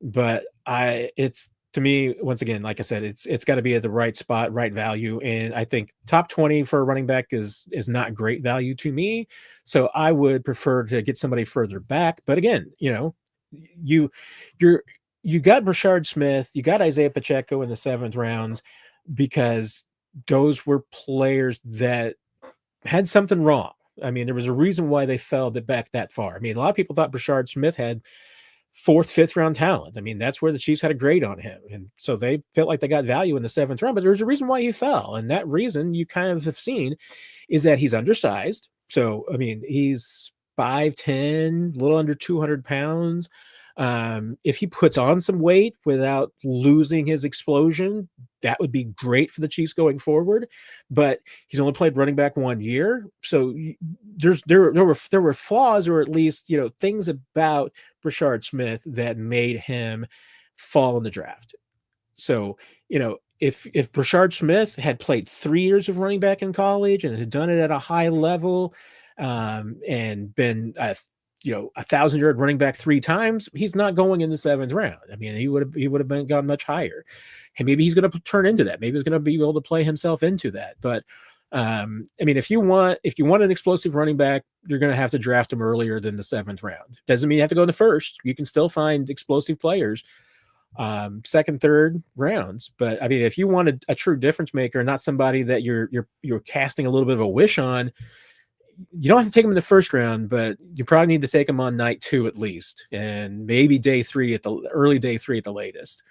Speaker 1: but it's to me once again, like I said, it's got to be at the right spot, right value, and I think top 20 for a running back is not great value to me. So I would prefer to get somebody further back. But again, you you got Brashard Smith, you got Isaiah Pacheco in the 7th rounds because those were players that had something wrong. I mean, there was a reason why they fell back that far. I mean, a lot of people thought Brashard Smith had 4th, 5th round talent. I mean, that's where the Chiefs had a grade on him. And so they felt like they got value in the 7th round, but there's a reason why he fell. And that reason you kind of have seen is that he's undersized. So, I mean, he's 5'10", a little under 200 pounds. If he puts on some weight without losing his explosion, that would be great for the Chiefs going forward. But he's only played running back 1 year, so there were flaws, or at least things about Brashard Smith that made him fall in the draft. So if Brashard Smith had played 3 years of running back in college and had done it at a high level, and been 1,000-yard running back 3 times, he's not going in the 7th round. I mean, he would have gone much higher, and maybe he's going to turn into that. Maybe he's going to be able to play himself into that. But I mean, if you want an explosive running back, you're going to have to draft him earlier than the 7th round. Doesn't mean you have to go in the 1st. You can still find explosive players 2nd, 3rd rounds. But I mean, if you want a true difference maker, not somebody that you're casting a little bit of a wish on, you don't have to take him in the 1st round, but you probably need to take him on night 2 at least, and maybe early day 3 at the latest.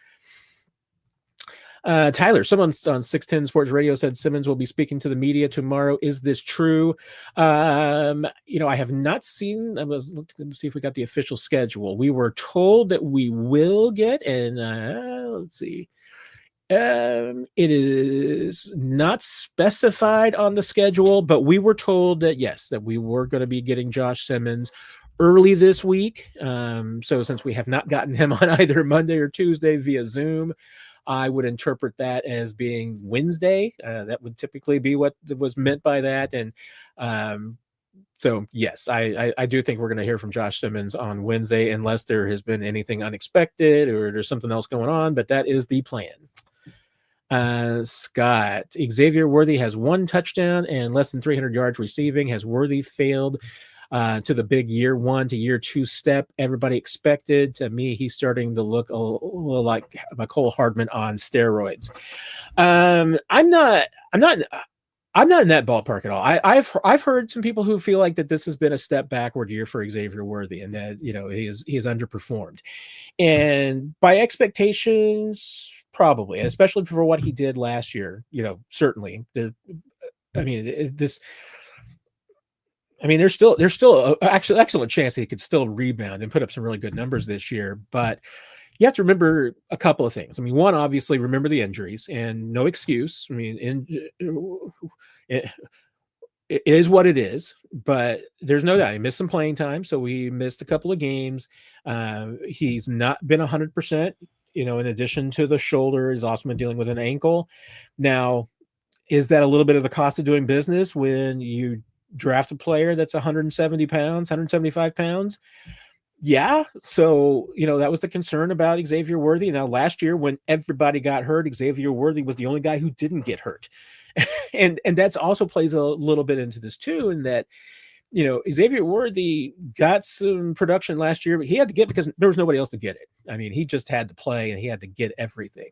Speaker 1: Tyler, someone on 610 Sports Radio said Simmons will be speaking to the media tomorrow. Is this true? I have not seen. I was looking to see if we got the official schedule. We were told that we will get, and let's see. It is not specified on the schedule, but we were told that yes, that we were going to be getting Josh Simmons early this week. So since we have not gotten him on either Monday or Tuesday via Zoom, I would interpret that as being Wednesday. That would typically be what was meant by that. And so, yes, I do think we're going to hear from Josh Simmons on Wednesday, unless there has been anything unexpected or there's something else going on. But that is the plan. Scott, Xavier Worthy has 1 touchdown and less than 300 yards receiving. Has Worthy failed to the big year 1 to year 2 step everybody expected? To me, he's starting to look a little like Cole Hardman on steroids. I'm not in that ballpark at all. I've heard some people who feel like that this has been a step backward year for Xavier Worthy, and that he has underperformed. And by expectations, probably, especially for what he did last year, certainly. There's still an excellent chance that he could still rebound and put up some really good numbers this year. But you have to remember a couple of things. I mean, one, obviously, remember the injuries, and no excuse. I mean, it is what it is, but there's no doubt he missed some playing time. So we missed a couple of games. He's not been 100%. In addition to the shoulder, he's also been dealing with an ankle. Now, is that a little bit of the cost of doing business when you draft a player that's 170 pounds, 175 pounds? Yeah. So, that was the concern about Xavier Worthy. Now, last year when everybody got hurt, Xavier Worthy was the only guy who didn't get hurt. and that's also plays a little bit into this too, in that, Xavier Worthy got some production last year, but he had to get because there was nobody else to get it. I mean, he just had to play and he had to get everything.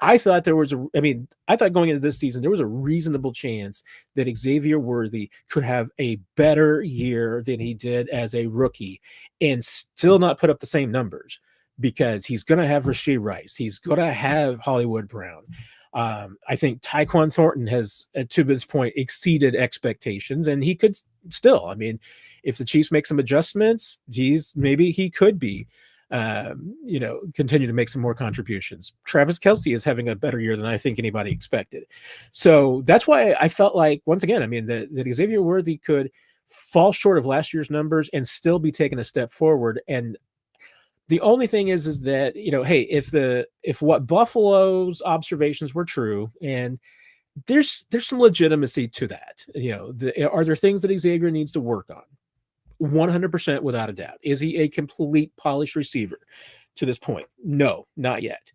Speaker 1: I thought going into this season, there was a reasonable chance that Xavier Worthy could have a better year than he did as a rookie and still not put up the same numbers, because he's going to have Rashee Rice. He's going to have Hollywood Brown. I think Tyquan Thornton has, to this point, exceeded expectations, and he could still. I mean, if the Chiefs make some adjustments, he could be continue to make some more contributions. Travis Kelce is having a better year than I think anybody expected. So that's why I felt like, once again, I mean, that Xavier Worthy could fall short of last year's numbers and still be taking a step forward. And the only thing is that, hey, if what Buffalo's observations were true, and there's some legitimacy to that, are there things that Xavier needs to work on? 100% without a doubt. Is he a complete polished receiver to this point? No, not yet.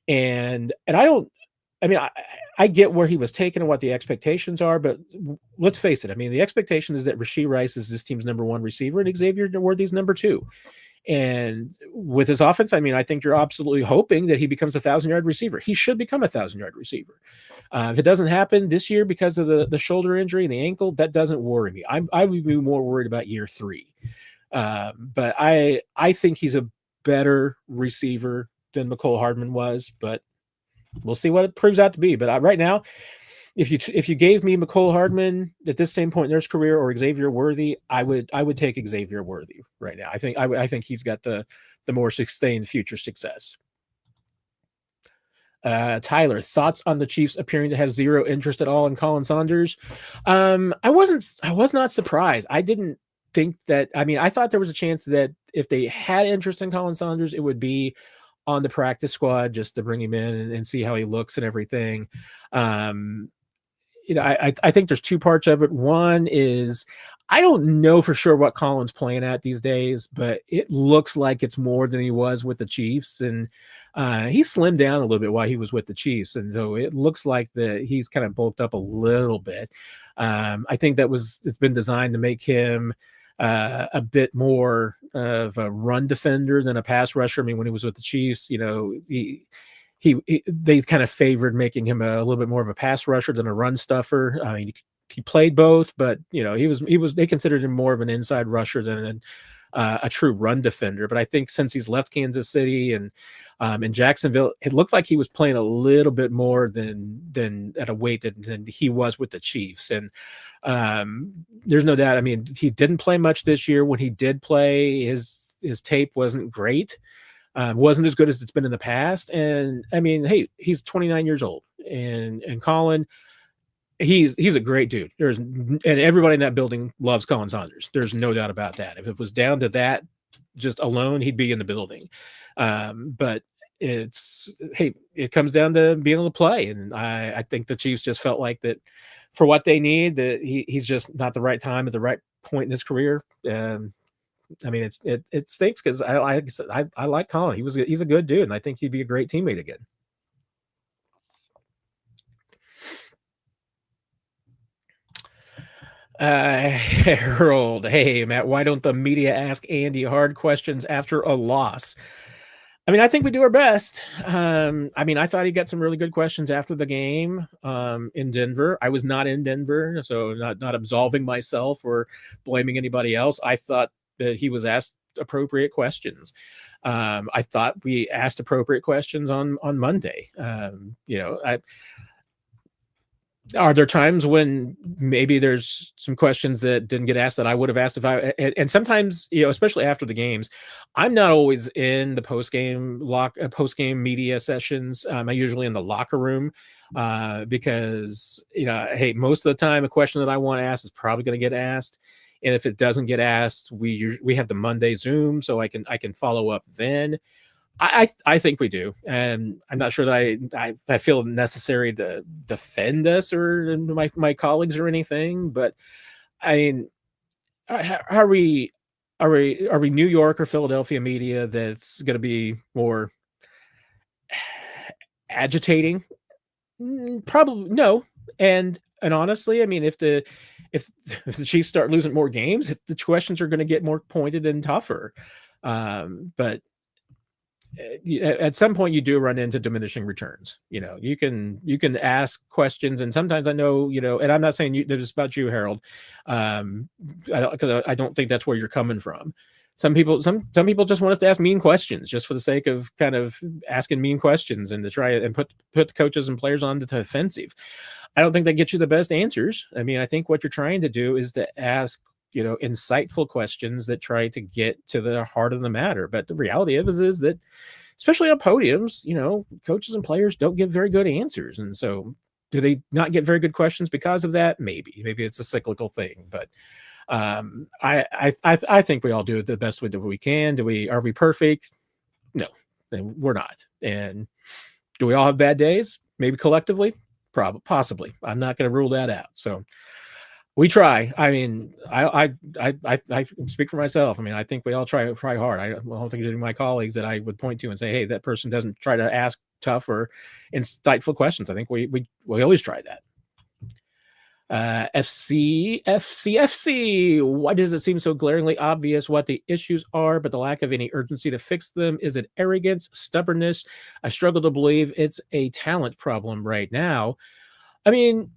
Speaker 1: And I get where he was taken and what the expectations are, but let's face it. I mean, the expectation is that Rashee Rice is this team's number one receiver and Xavier Worthy's number two. And with his offense, I mean, I think you're absolutely hoping that he becomes a 1,000-yard receiver. He should become a 1,000-yard receiver. If it doesn't happen this year because of the shoulder injury and the ankle, that doesn't worry me. I would be more worried about year 3. But I think he's a better receiver than Mecole Hardman was, but we'll see what it proves out to be. But right now, if you gave me Mecole Hardman at this same point in his career or Xavier Worthy, I would take Xavier Worthy right now. I think he's got the more sustained future success. Tyler, thoughts on the Chiefs appearing to have zero interest at all in Colin Saunders? I was not surprised. I didn't think that. I mean, I thought there was a chance that if they had interest in Colin Saunders, it would be on the practice squad just to bring him in and see how he looks and everything. I think there's two parts of it. One is I don't know for sure what Colin's playing at these days, but it looks like it's more than he was with the Chiefs. And he slimmed down a little bit while he was with the Chiefs. And so it looks like he's kind of bulked up a little bit. I think it's been designed to make him a bit more of a run defender than a pass rusher. I mean, when he was with the Chiefs, they kind of favored making him a little bit more of a pass rusher than a run stuffer. I mean, he played both, but they considered him more of an inside rusher than a true run defender. But I think since he's left Kansas City and in Jacksonville, it looked like he was playing a little bit more than at a weight than he was with the Chiefs. And there's no doubt. I mean, he didn't play much this year. When he did play, his tape wasn't great. Wasn't as good as it's been in the past. And I mean, hey, he's 29 years old, and Colin, he's a great dude. And everybody in that building loves Colin Saunders. There's no doubt about that. If it was down to that just alone, he'd be in the building. But it comes down to being able to play. And I think the Chiefs just felt like that for what they need, that he's just not the right time at the right point in his career. I mean, it stinks because I like Colin. He's a good dude, and I think he'd be a great teammate again. Harold, hey Matt, why don't the media ask Andy hard questions after a loss? I mean, I think we do our best. I mean, I thought he got some really good questions after the game in Denver. I was not in Denver, so not absolving myself or blaming anybody else. I thought that he was asked appropriate questions. I thought we asked appropriate questions on Monday. Are there times when maybe there's some questions that didn't get asked that I would have asked and sometimes, especially after the games, I'm not always in the post-game media sessions. I'm usually in the locker room because, hey, most of the time a question that I want to ask is probably going to get asked. And if it doesn't get asked, we have the Monday Zoom, so I can follow up then. I think we do, and I'm not sure that I feel necessary to defend us or my colleagues or anything. But I mean, are we New York or Philadelphia media that's going to be more agitating? Probably no. And honestly, I mean, if the Chiefs start losing more games, the questions are going to get more pointed and tougher. But at some point you do run into diminishing returns. You can ask questions, and sometimes I know, and I'm not saying this is about you, Harold. I don't think that's where you're coming from. Some people just want us to ask mean questions just for the sake of kind of asking mean questions and to try and put the coaches and players on the defensive. I don't think that gets you the best answers. I mean, I think what you're trying to do is to ask insightful questions that try to get to the heart of the matter. But the reality of it is that, especially on podiums, coaches and players don't give very good answers. And so do they not get very good questions because of that? Maybe it's a cyclical thing, but I think we all do it the best way that we can. Are we perfect? No, we're not. And do we all have bad days? Maybe collectively, possibly. I'm not going to rule that out. So we try. I mean, I speak for myself. I mean, I think we all try hard. I don't think there's any of my colleagues that I would point to and say, hey, that person doesn't try to ask tough or insightful questions. I think we always try that. FC. Why does it seem so glaringly obvious what the issues are, but the lack of any urgency to fix them? Is it arrogance, stubbornness? I struggle to believe it's a talent problem right now. I mean,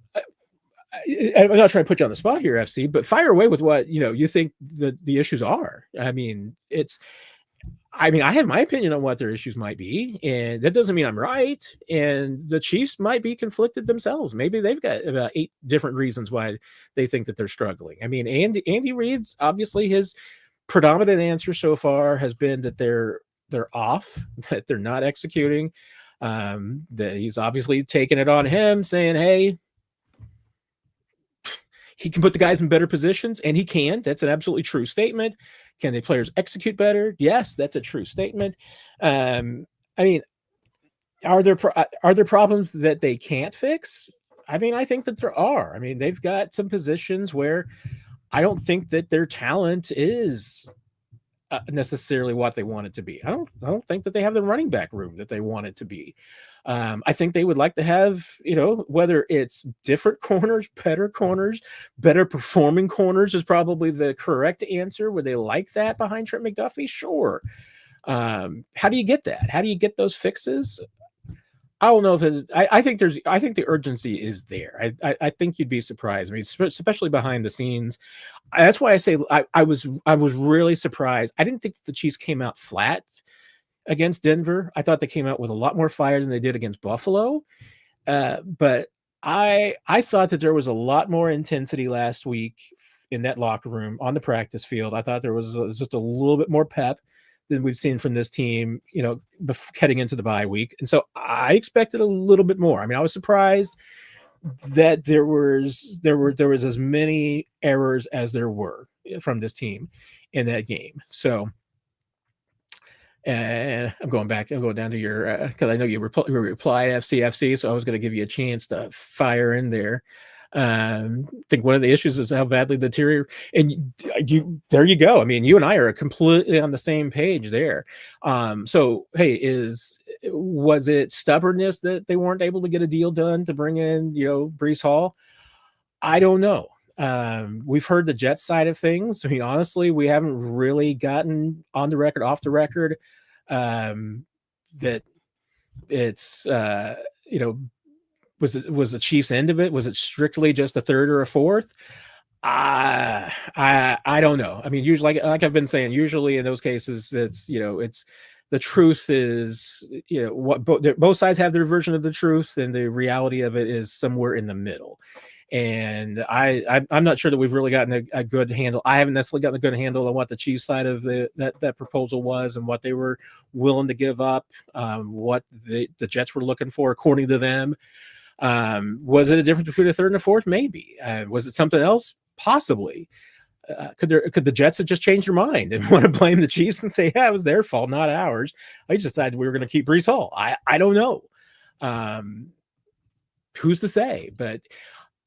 Speaker 1: I'm not trying to put you on the spot here, FC, but fire away with what you think the issues are. I mean, I have my opinion on what their issues might be, and that doesn't mean I'm right. And the Chiefs might be conflicted themselves. Maybe they've got about 8 different reasons why they think that they're struggling. I mean, Andy Reid's obviously, his predominant answer so far has been that they're off, that they're not executing. That he's obviously taken it on him, saying, hey, he can put the guys in better positions, and he can. That's an absolutely true statement. Can the players execute better? Yes, that's a true statement. I mean, are there problems that they can't fix? I mean, I think that there are. I mean, they've got some positions where I don't think that their talent is necessarily what they want it to be. I don't think that they have the running back room that they want it to be. I think they would like to have, whether it's different corners, better performing corners is probably the correct answer. Would they like that behind Trent McDuffie? Sure. How do you get that? How do you get those fixes? I don't know if I think the urgency is there. I think you'd be surprised. I mean, especially behind the scenes. That's why I say I was really surprised. I didn't think the Chiefs came out flat against Denver. I thought they came out with a lot more fire than they did against Buffalo. But I thought that there was a lot more intensity last week in that locker room on the practice field. I thought there was just a little bit more pep than we've seen from this team, heading into the bye week. And so I expected a little bit more. I mean, I was surprised that there was as many errors as there were from this team in that game. So, and I'm going down to your, because I know you replied FCFC, so I was going to give you a chance to fire in there. I think one of the issues is how badly the interior, and there you go. I mean, you and I are completely on the same page there. So hey, was it stubbornness that they weren't able to get a deal done to bring in, Breece Hall? I don't know. We've heard the Jets side of things. I mean, honestly, we haven't really gotten on the record, off the record, that it's, was the Chiefs' end of it? Was it strictly just a third or a fourth? I don't know. I mean, usually, like I've been saying, usually in those cases, it's the truth is, what both sides have their version of the truth, and the reality of it is somewhere in the middle. And I'm not sure that we've really gotten a good handle. I haven't necessarily gotten a good handle on what the Chiefs side of that proposal was and what they were willing to give up, what the Jets were looking for according to them. Was it a difference between a third and a fourth? Maybe. Was it something else? Possibly. Could the Jets have just changed their mind and want to blame the Chiefs and say, yeah, it was their fault, not ours? I just decided we were going to keep Breece Hall. I don't know. Who's to say? But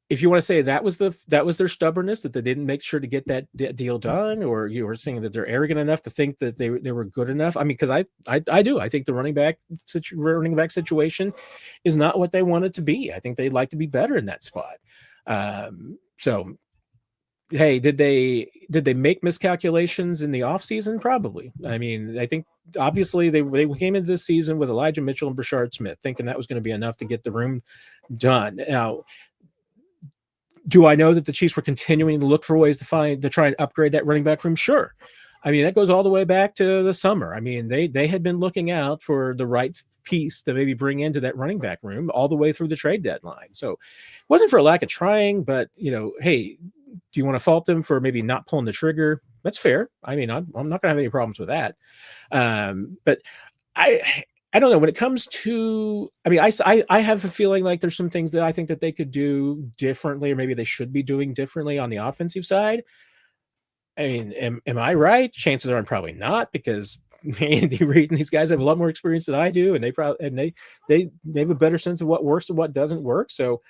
Speaker 1: if you want to say that was their stubbornness, that they didn't make sure to get that deal done, or you were saying that they're arrogant enough to think that they were good enough. I mean, because I do. I think the running back situation is not what they want it to be. I think they'd like to be better in that spot. So, hey, did they make miscalculations in the offseason? Probably. I mean, I think obviously they came into this season with Elijah Mitchell and Brashard Smith, thinking that was going to be enough to get the room done. Now, do I know that the Chiefs were continuing to look for ways to try and upgrade that running back room? Sure. I mean, that goes all the way back to the summer. I mean, they had been looking out for the right piece to maybe bring into that running back room all the way through the trade deadline. So it wasn't for a lack of trying, but hey, do you want to fault them for maybe not pulling the trigger? That's fair. I mean, I'm not going to have any problems with that. But I don't know when it comes to, I mean, I have a feeling like there's some things that I think that they could do differently, or maybe they should be doing differently on the offensive side. I mean, am I right? Chances are I'm probably not, because Andy Reid and these guys have a lot more experience than I do, and they have a better sense of what works and what doesn't work. So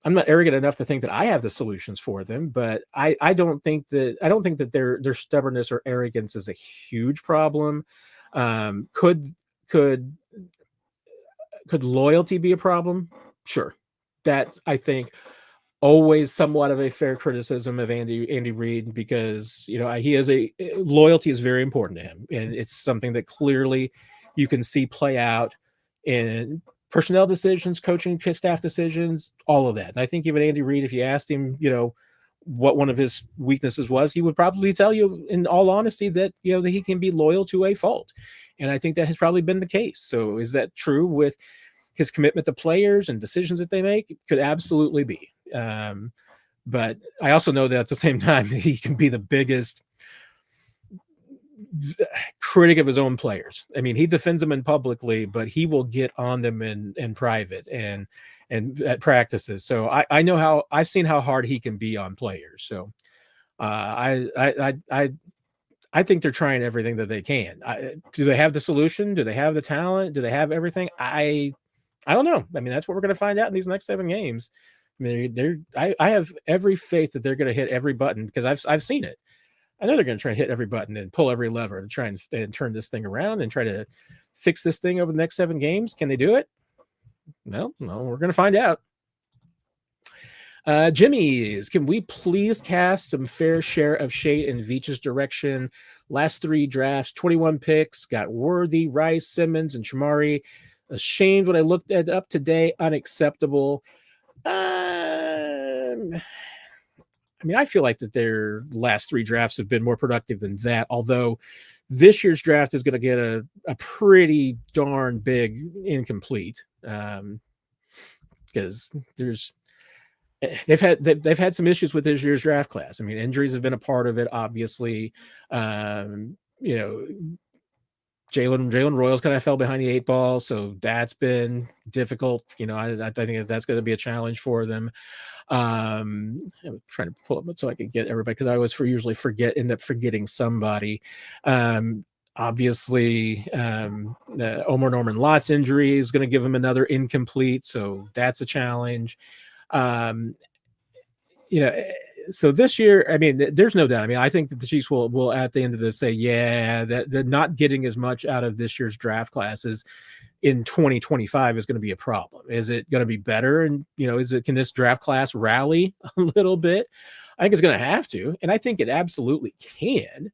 Speaker 1: I'm not arrogant enough to think that I have the solutions for them, but I don't think that their stubbornness or arrogance is a huge problem. Could could loyalty be a problem? Sure. That, I think, always somewhat of a fair criticism of Andy Reid, because he is loyalty is very important to him, and it's something that clearly you can see play out in personnel decisions, coaching staff decisions, all of that. And I think even Andy Reid, if you asked him, what one of his weaknesses was, he would probably tell you, in all honesty, that that he can be loyal to a fault. And I think that has probably been the case. So is that true with his commitment to players and decisions that they make? It could absolutely be. But I also know that at the same time, he can be the biggest critic of his own players. I mean, he defends them in publicly, but he will get on them in private and at practices. So I've seen how hard he can be on players. So I think they're trying everything that they can. Do they have the solution? Do they have the talent? Do they have everything? I don't know. I mean, that's what we're going to find out in these next 7 games. I mean, I have every faith that they're going to hit every button, because I've seen it. I know they're going to try and hit every button and pull every lever to try and turn this thing around and try to fix this thing over the next 7 games. Can they do it? No, we're going to find out. Jimmy's, can we please cast some fair share of shade in Veach's direction? Last 3 drafts, 21 picks, got Worthy, Rice, Simmons, and Shamari. Ashamed when I looked at up today. Unacceptable. I mean, I feel like that their last 3 drafts have been more productive than that, although this year's draft is going to get a pretty darn big incomplete, because they've had some issues with this year's draft class. I mean, injuries have been a part of it, obviously. Jalen Royals kind of fell behind the 8 ball, so that's been difficult. I think that's going to be a challenge for them. I'm trying to pull up so I can get everybody, because I always usually end up forgetting somebody. Obviously, the Omar Norman Lott's injury is going to give him another incomplete, so that's a challenge. So this year, I mean, there's no doubt. I mean, I think that the Chiefs will at the end of this say, yeah, that they're not getting as much out of this year's draft classes in 2025 is going to be a problem. Is it going to be better? And, can this draft class rally a little bit? I think it's going to have to, and I think it absolutely can.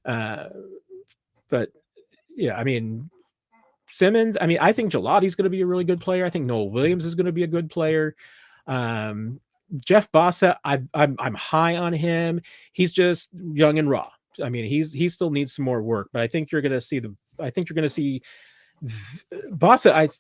Speaker 1: But yeah, I mean, Simmons, I mean, I think Gelati's going to be a really good player. I think Noel Williams is going to be a good player. Jeff Bossa, I'm high on him. He's just young and raw. I mean, he still needs some more work, but I think you're going to see Bossa.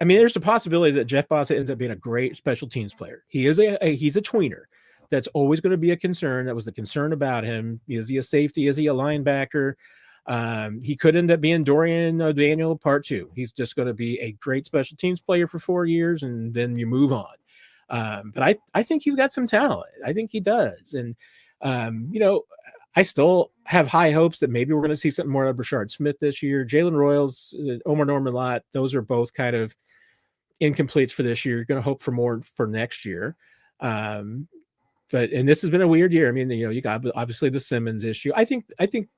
Speaker 1: I mean, there's a possibility that Jeff Bossa ends up being a great special teams player. He's a tweener. That's always going to be a concern. That was the concern about him. Is he a safety? Is he a linebacker? He could end up being Dorian O'Daniel part 2. He's just going to be a great special teams player for 4 years, and then you move on. But I think he's got some talent. I think he does. And, I still have high hopes that maybe we're going to see something more of Rashard Smith this year. Jalen Royals, Omar Norman Lott, those are both kind of incompletes for this year. You're going to hope for more for next year. And this has been a weird year. I mean, you got obviously the Simmons issue. I think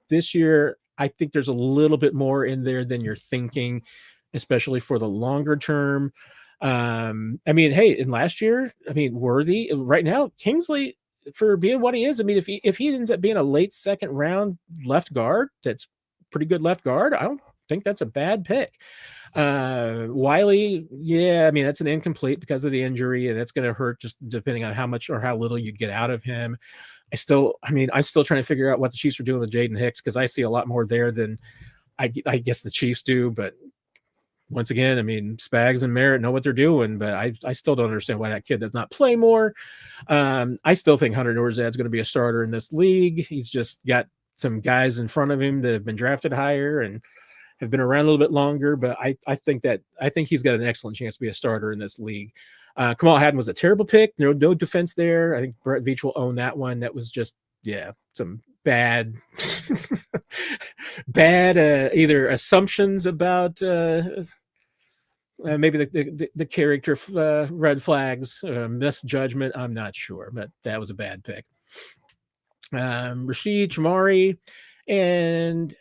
Speaker 1: this year, I think there's a little bit more in there than you're thinking, especially for the longer term. I mean, hey, in last year, I mean, Worthy right now, Kingsley, for being what he is, I mean, if he ends up being a late 2nd round left guard, that's pretty good left guard. I don't think that's a bad pick. Wiley, yeah, I mean, that's an incomplete because of the injury, and that's going to hurt just depending on how much or how little you get out of him. I'm still trying to figure out what the Chiefs are doing with Jaden Hicks, because I see a lot more there than I guess the Chiefs do, but once again, I mean, Spags and Merritt know what they're doing, but I still don't understand why that kid does not play more. I still think Hunter Norzad's going to be a starter in this league. He's just got some guys in front of him that have been drafted higher and have been around a little bit longer, but I think he's got an excellent chance to be a starter in this league. Kamal Hadden was a terrible pick. No defense there. I think Brett Veach will own that one. That was just some bad either assumptions about maybe the character red flags, misjudgment. I'm not sure, but that was a bad pick. Rashid Chamari, and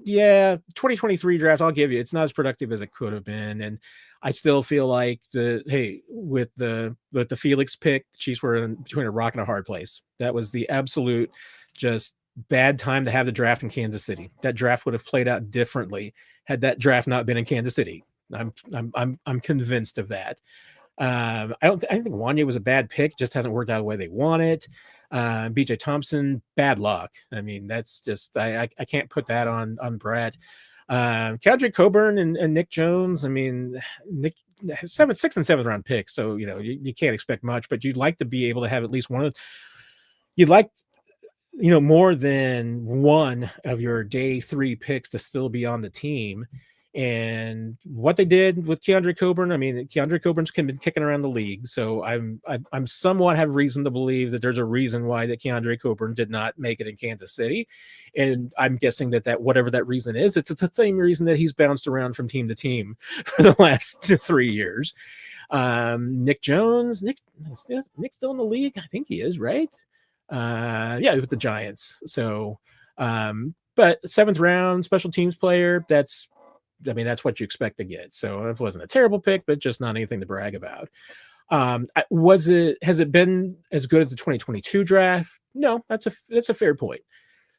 Speaker 1: 2023 draft, I'll give you, it's not as productive as it could have been, and I still feel like with the Felix pick, the Chiefs were between a rock and a hard place. That was the absolute just bad time to have the draft in Kansas City. That draft would have played out differently had that draft not been in Kansas City. I'm convinced of that. I don't think Wanya was a bad pick. Just hasn't worked out the way they want it. BJ Thompson, bad luck. I mean, that's just I can't put that on Brett. Kendrick Coburn and Nick Jones. I mean, Nick 6th and 7th round picks, so you can't expect much. But you'd like to be able to have at least one of. You'd like more than one of your day 3 picks to still be on the team. And what they did with Keandre Coburn, I mean, Keandre Coburn's been kicking around the league, so I'm somewhat have reason to believe that there's a reason why that Keandre Coburn did not make it in Kansas City, and I'm guessing that whatever that reason is, it's the same reason that he's bounced around from team to team for the last 3 years. Nick Jones, Nick's still in the league, I think he is, right? With the Giants. So, but 7th round special teams player, that's what you expect to get. So it wasn't a terrible pick, but just not anything to brag about. Has it been as good as the 2022 draft? No, that's a fair point.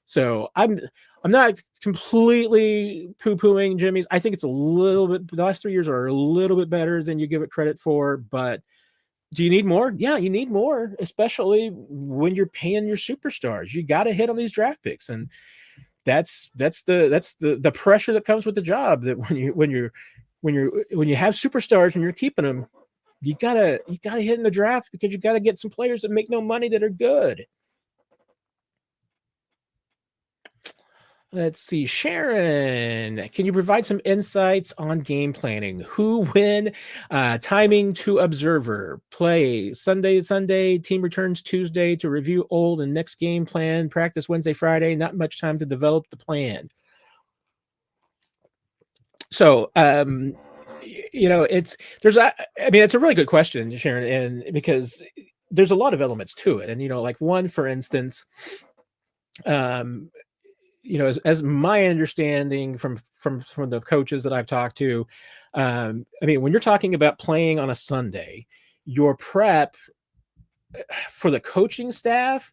Speaker 1: So I'm not completely poo-pooing Jimmy's. I think it's a little bit, the last 3 years are a little bit better than you give it credit for, but do you need more? Yeah, you need more, especially when you're paying your superstars. You got to hit on these draft picks, and that's the pressure that comes with the job. That when you have superstars and you're keeping them, you gotta hit in the draft because you got to get some players that make no money that are good. Let's see. Sharon, can you provide some insights on game planning? Who, when, timing to observer, play Sunday, team returns Tuesday to review old and next game plan, practice Wednesday, Friday, not much time to develop the plan. So, it's a really good question, Sharon, and because there's a lot of elements to it. And, like one, for instance, as my understanding from the coaches that I've talked to, when you're talking about playing on a Sunday, your prep for the coaching staff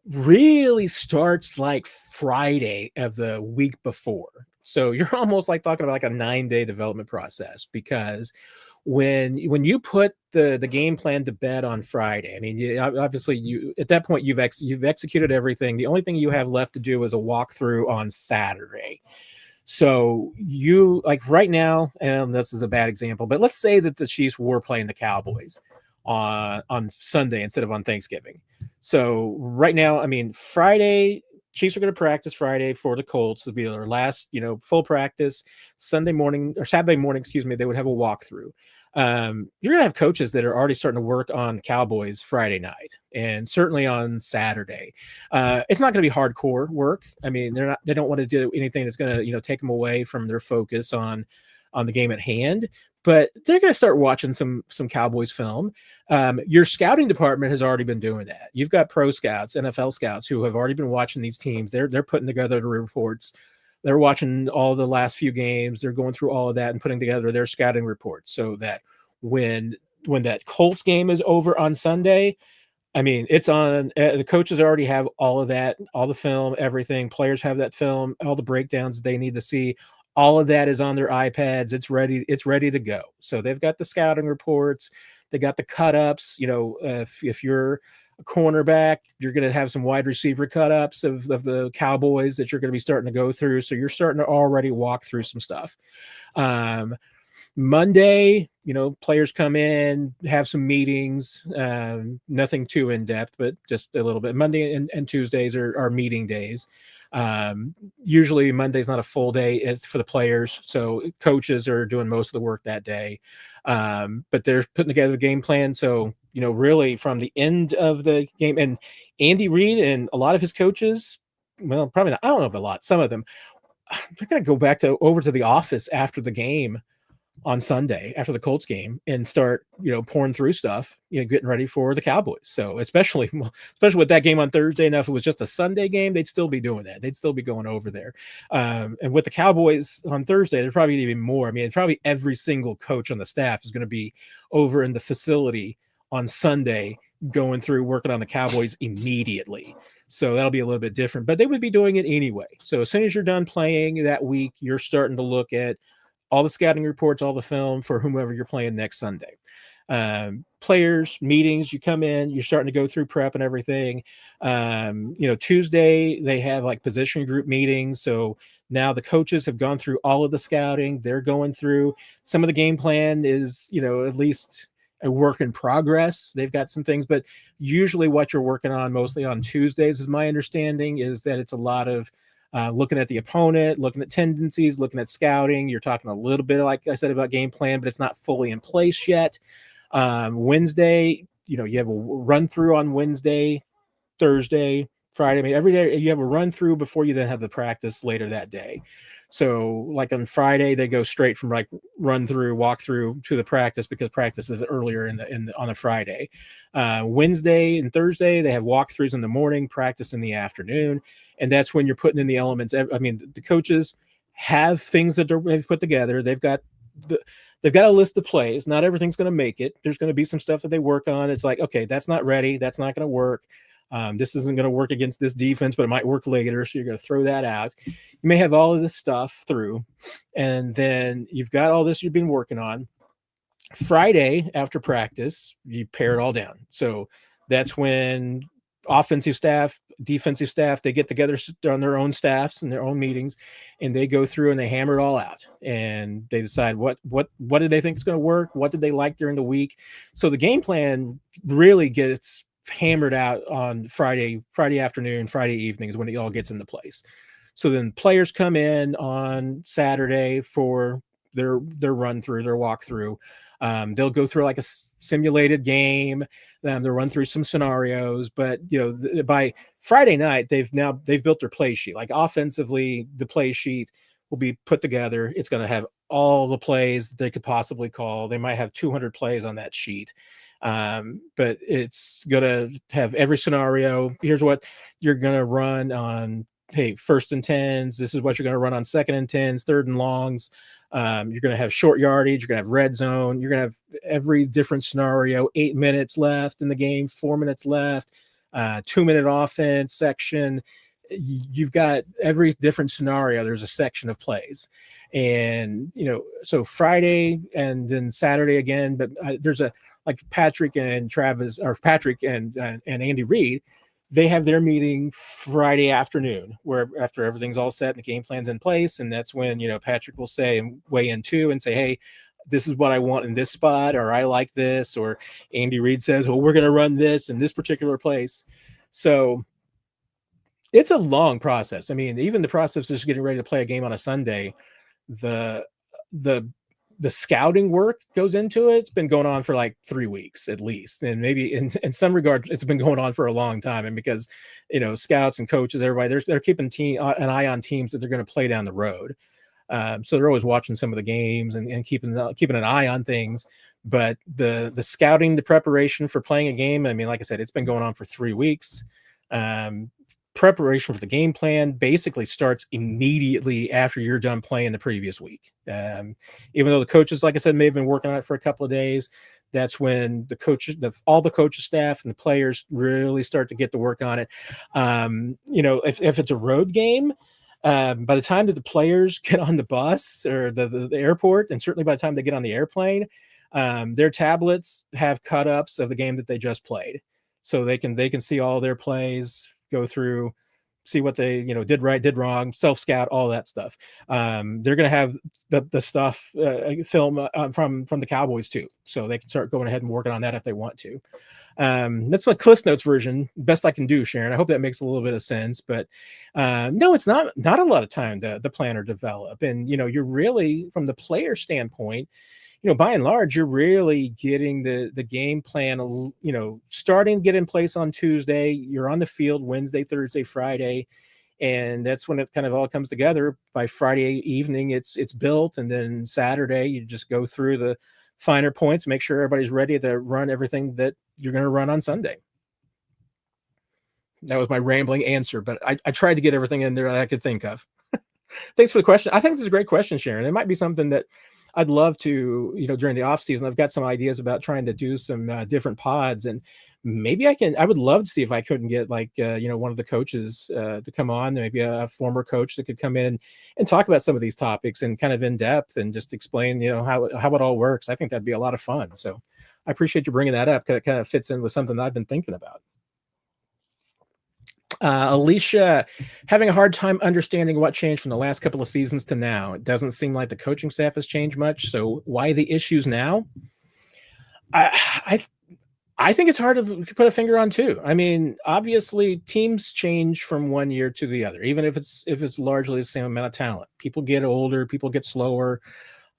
Speaker 1: really starts like Friday of the week before. So you're almost like talking about like a 9-day development process, because when you put the game plan to bed on Friday, obviously at that point you've executed everything. The only thing you have left to do is a walkthrough on Saturday. So you, like right now, and this is a bad example, but let's say that the Chiefs were playing the Cowboys on Sunday instead of on Thanksgiving. So right now, Friday, Chiefs are going to practice Friday for the Colts. It'll be their last, full practice. Saturday morning, they would have a walkthrough. You're going to have coaches that are already starting to work on Cowboys Friday night, and certainly on Saturday. It's not going to be hardcore work. They don't want to do anything that's going to, take them away from their focus on the game at hand, but they're going to start watching some Cowboys film. Your scouting department has already been doing that. You've got pro scouts, NFL scouts, who have already been watching these teams. They're putting together the reports. They're watching all the last few games. They're going through all of that and putting together their scouting reports, so that when that Colts game is over on Sunday, it's on. The coaches already have all of that, all the film, everything. Players have that film, all the breakdowns they need to see. All of that is on their iPads. It's ready to go. So they've got the scouting reports. They got the cut ups. If you're a cornerback. You're going to have some wide receiver cut-ups of the Cowboys that you're going to be starting to go through. So you're starting to already walk through some stuff. Monday, players come in, have some meetings, nothing too in-depth, but just a little bit. Monday and Tuesdays are meeting days. Usually Monday's not a full day. It's for the players. So coaches are doing most of the work that day. But they're putting together the game plan. So, really from the end of the game, and Andy Reid and a lot of his coaches, well, probably not, I don't know, but a lot, some of them, they're going to go back over to the office after the game on Sunday, after the Colts game, and start, pouring through stuff, getting ready for the Cowboys. So especially with that game on Thursday, now if it was just a Sunday game, they'd still be doing that. They'd still be going over there. And with the Cowboys on Thursday, there's probably even more. I mean, probably every single coach on the staff is going to be over in the facility on Sunday, going through, working on the Cowboys immediately. So that'll be a little bit different, but they would be doing it anyway. So as soon as you're done playing that week, you're starting to look at all the scouting reports, all the film for whomever you're playing next Sunday. Players, meetings, you come in, you're starting to go through prep and everything. Tuesday, they have like position group meetings. So now the coaches have gone through all of the scouting. They're going through some of the game plan is, at least a work in progress. They've got some things, but usually what you're working on mostly on Tuesdays, is my understanding, is that it's a lot of looking at the opponent, looking at tendencies, looking at scouting. You're talking a little bit, like I said, about game plan, but it's not fully in place yet. Wednesday, you have a run through on Wednesday, Thursday, Friday. I mean, every day you have a run through before you then have the practice later that day. So like on Friday, they go straight from like run through, walk through to the practice, because practice is earlier on a Friday. Wednesday and Thursday, they have walkthroughs in the morning, practice in the afternoon. And that's when you're putting in the elements. I mean, the coaches have things that they've put together. They've got a list of plays. Not everything's going to make it. There's going to be some stuff that they work on. It's like, okay, that's not ready. That's not going to work. This isn't going to work against this defense, but it might work later. So you're going to throw that out. You may have all of this stuff through, and then you've got all this you've been working on. Friday after practice, you pare it all down. So that's when offensive staff, defensive staff, they get together on their own staffs and their own meetings, and they go through and they hammer it all out, and they decide what do they think is going to work, what did they like during the week. So the game plan really gets hammered out on Friday afternoon, Friday evening is when it all gets into place. So then players come in on Saturday for their run through, their walkthrough. They'll go through like a simulated game. They'll run through some scenarios, but by Friday night, they've built their play sheet. Like offensively, the play sheet will be put together. It's going to have all the plays that they could possibly call. They might have 200 plays on that sheet. But it's going to have every scenario. Here's what you're going to run on, hey, 1st and 10s. This is what you're going to run on 2nd and 10s, 3rd and longs. You're going to have short yardage. You're going to have red zone. You're going to have every different scenario. 8 minutes left in the game, 4 minutes left, 2-minute offense section. You've got every different scenario. There's a section of plays, and so Friday and then Saturday again. But there's like Patrick and Andy Reid. They have their meeting Friday afternoon, where after everything's all set and the game plan's in place, and that's when Patrick will say and weigh in too and say, hey, this is what I want in this spot, or I like this, or Andy Reid says, well, we're going to run this in this particular place. So it's a long process. I mean, even the process of just getting ready to play a game on a Sunday, the scouting work goes into it. It's been going on for like 3 weeks at least. And maybe in some regards, it's been going on for a long time. And because, scouts and coaches, everybody, they're keeping an eye on teams that they're going to play down the road. So they're always watching some of the games and keeping an eye on things. But the scouting, the preparation for playing a game, I mean, like I said, it's been going on for 3 weeks. Preparation for the game plan basically starts immediately after you're done playing the previous week. Even though the coaches, like I said, may have been working on it for a couple of days, that's when the coaches, all the coaches, staff, and the players really start to get to work on it. If it's a road game, by the time that the players get on the bus or the airport, and certainly by the time they get on the airplane, their tablets have cut-ups of the game that they just played. so they can see all their plays, go through, see what they did right, did wrong, self scout, all that stuff. They're going to have the stuff film from the Cowboys too, so they can start going ahead and working on that if they want to. That's my Cliff Notes version, best I can do, Sharon. I hope that makes a little bit of sense, but no, it's not a lot of time to plan or develop. And you're really, from the player standpoint, by and large, you're really getting the game plan, starting to get in place on Tuesday. You're on the field Wednesday, Thursday, Friday, and that's when it kind of all comes together. By Friday evening, it's built, and then Saturday you just go through the finer points, make sure everybody's ready to run everything that you're going to run on Sunday. That was my rambling answer, but I tried to get everything in there that I could think of. Thanks for the question. I think this is a great question, Sharon. It might be something that I'd love to, during the off season. I've got some ideas about trying to do some different pods, and maybe I would love to see if I couldn't get like, one of the coaches to come on, maybe a former coach that could come in and talk about some of these topics and kind of in depth and just explain, how it all works. I think that'd be a lot of fun. So I appreciate you bringing that up, because it kind of fits in with something that I've been thinking about. Alicia, having a hard time understanding what changed from the last couple of seasons to now. It doesn't seem like the coaching staff has changed much. So why the issues now? I think it's hard to put a finger on too. I mean, obviously teams change from one year to the other, even if it's largely the same amount of talent. People get older, people get slower.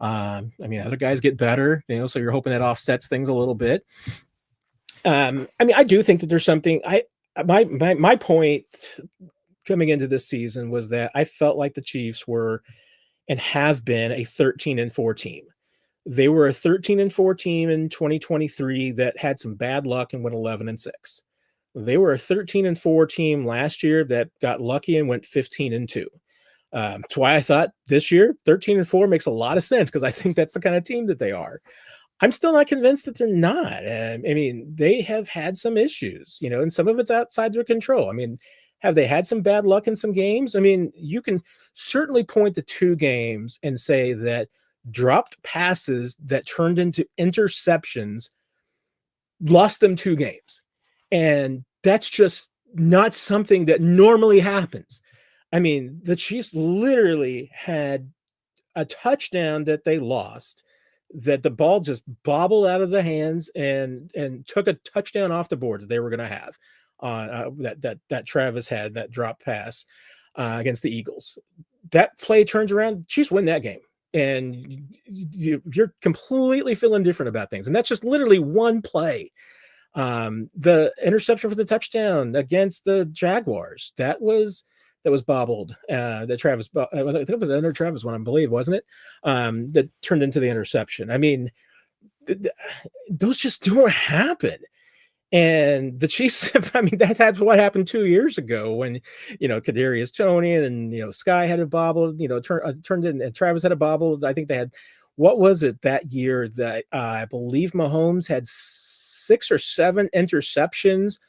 Speaker 1: Other guys get better, so you're hoping that offsets things a little bit. I do think that there's something. My point coming into this season was that I felt like the Chiefs were and have been a 13-4 team. They were a 13-4 team in 2023 that had some bad luck and went 11-6. They were a 13-4 team last year that got lucky and went 15-2. That's why I thought this year 13-4 makes a lot of sense, because I think that's the kind of team that they are. I'm still not convinced that they're not. They have had some issues, and some of it's outside their control. Have they had some bad luck in some games? You can certainly point to 2 games and say that dropped passes that turned into interceptions lost them 2 games. And that's just not something that normally happens. The Chiefs literally had a touchdown that they lost, that the ball just bobbled out of the hands and took a touchdown off the board that they were going to have. That Travis had, that drop pass against the Eagles. That play turns around, Chiefs win that game, and you're completely feeling different about things. And that's just literally one play. The interception for the touchdown against the Jaguars, that was bobbled. That Travis, I think it was another Travis one, I believe, wasn't it? That turned into the interception. Those just don't happen. And the Chiefs, that's what happened 2 years ago when, Kadarius Toney and, Sky had a bobble, turned in, and Travis had a bobble. I think they had, what was it that year that I believe Mahomes had 6 or 7 interceptions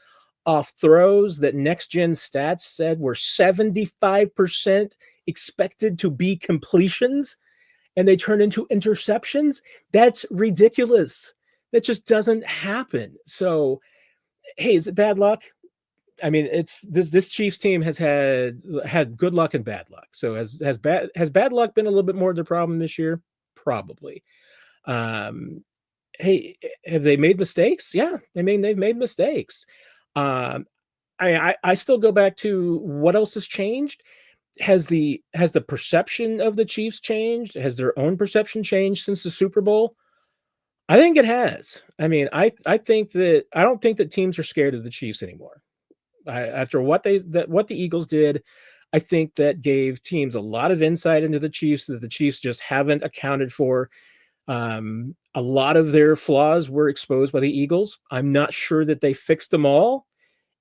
Speaker 1: off throws that Next Gen Stats said were 75% expected to be completions, and they turned into interceptions. That's ridiculous. That just doesn't happen. So, hey, is it bad luck? It's this Chiefs team has had good luck and bad luck. So has bad luck been a little bit more of the problem this year? Probably. Hey, have they made mistakes? Yeah, they've made mistakes. I still go back to what else has changed. Has the perception of the Chiefs changed? Has their own perception changed since the Super Bowl? I think it has. I think that I don't think that teams are scared of the Chiefs anymore. After what the Eagles did, I think that gave teams a lot of insight into the Chiefs that the Chiefs just haven't accounted for. A lot of their flaws were exposed by the Eagles. I'm not sure that they fixed them all,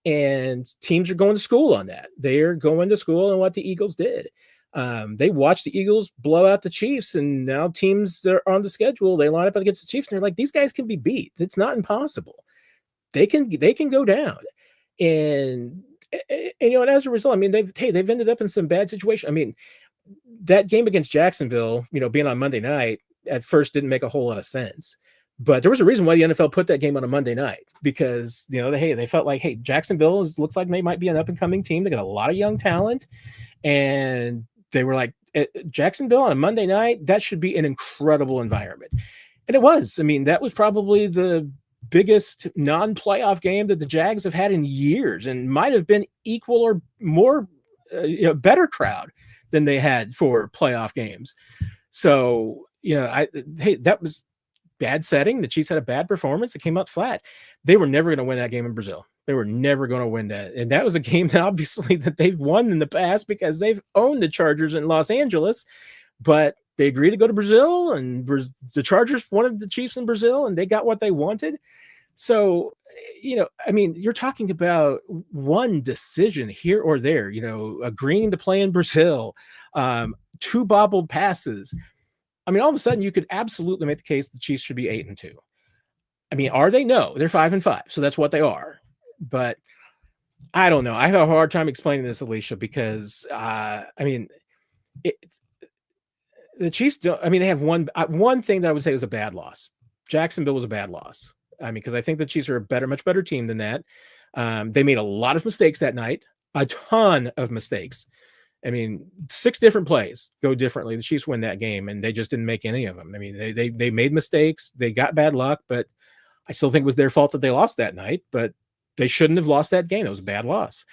Speaker 1: and teams are going to school on that. They're going to school on what the Eagles did. They watched the Eagles blow out the Chiefs, and now teams that are on the schedule, they line up against the Chiefs, and they're like, these guys can be beat. It's not impossible. They can go down. And as a result, they've ended up in some bad situations. That game against Jacksonville, being on Monday night, at first didn't make a whole lot of sense. But there was a reason why the NFL put that game on a Monday night, because they felt like, hey, Jacksonville looks like they might be an up and coming team. They got a lot of young talent, and they were like, Jacksonville on a Monday night, that should be an incredible environment. And it was. I mean, that was probably the biggest non-playoff game that the Jags have had in years, and might have been equal or more, better crowd than they had for playoff games. So, that was bad setting. The Chiefs had a bad performance. It came out flat. They were never going to win that game in Brazil. They were never going to win that. And that was a game that obviously that they've won in the past because they've owned the Chargers in Los Angeles, but they agreed to go to Brazil, and the Chargers wanted the Chiefs in Brazil, and they got what they wanted. So, you're talking about one decision here or there, agreeing to play in Brazil, 2 bobbled passes. I mean, all of a sudden you could absolutely make the case the Chiefs should be 8-2. I mean, are they? No, they're 5-5. So that's what they are. But I don't know. I have a hard time explaining this, Alicia, because the Chiefs don't. I mean, they have one thing that I would say is a bad loss. Jacksonville was a bad loss. I mean, because I think the Chiefs are a much better team than that. They made a lot of mistakes that night, a ton of mistakes. I mean, 6 different plays go differently. The Chiefs win that game, and they just didn't make any of them. I mean, they made mistakes. They got bad luck, but I still think it was their fault that they lost that night. But they shouldn't have lost that game. It was a bad loss.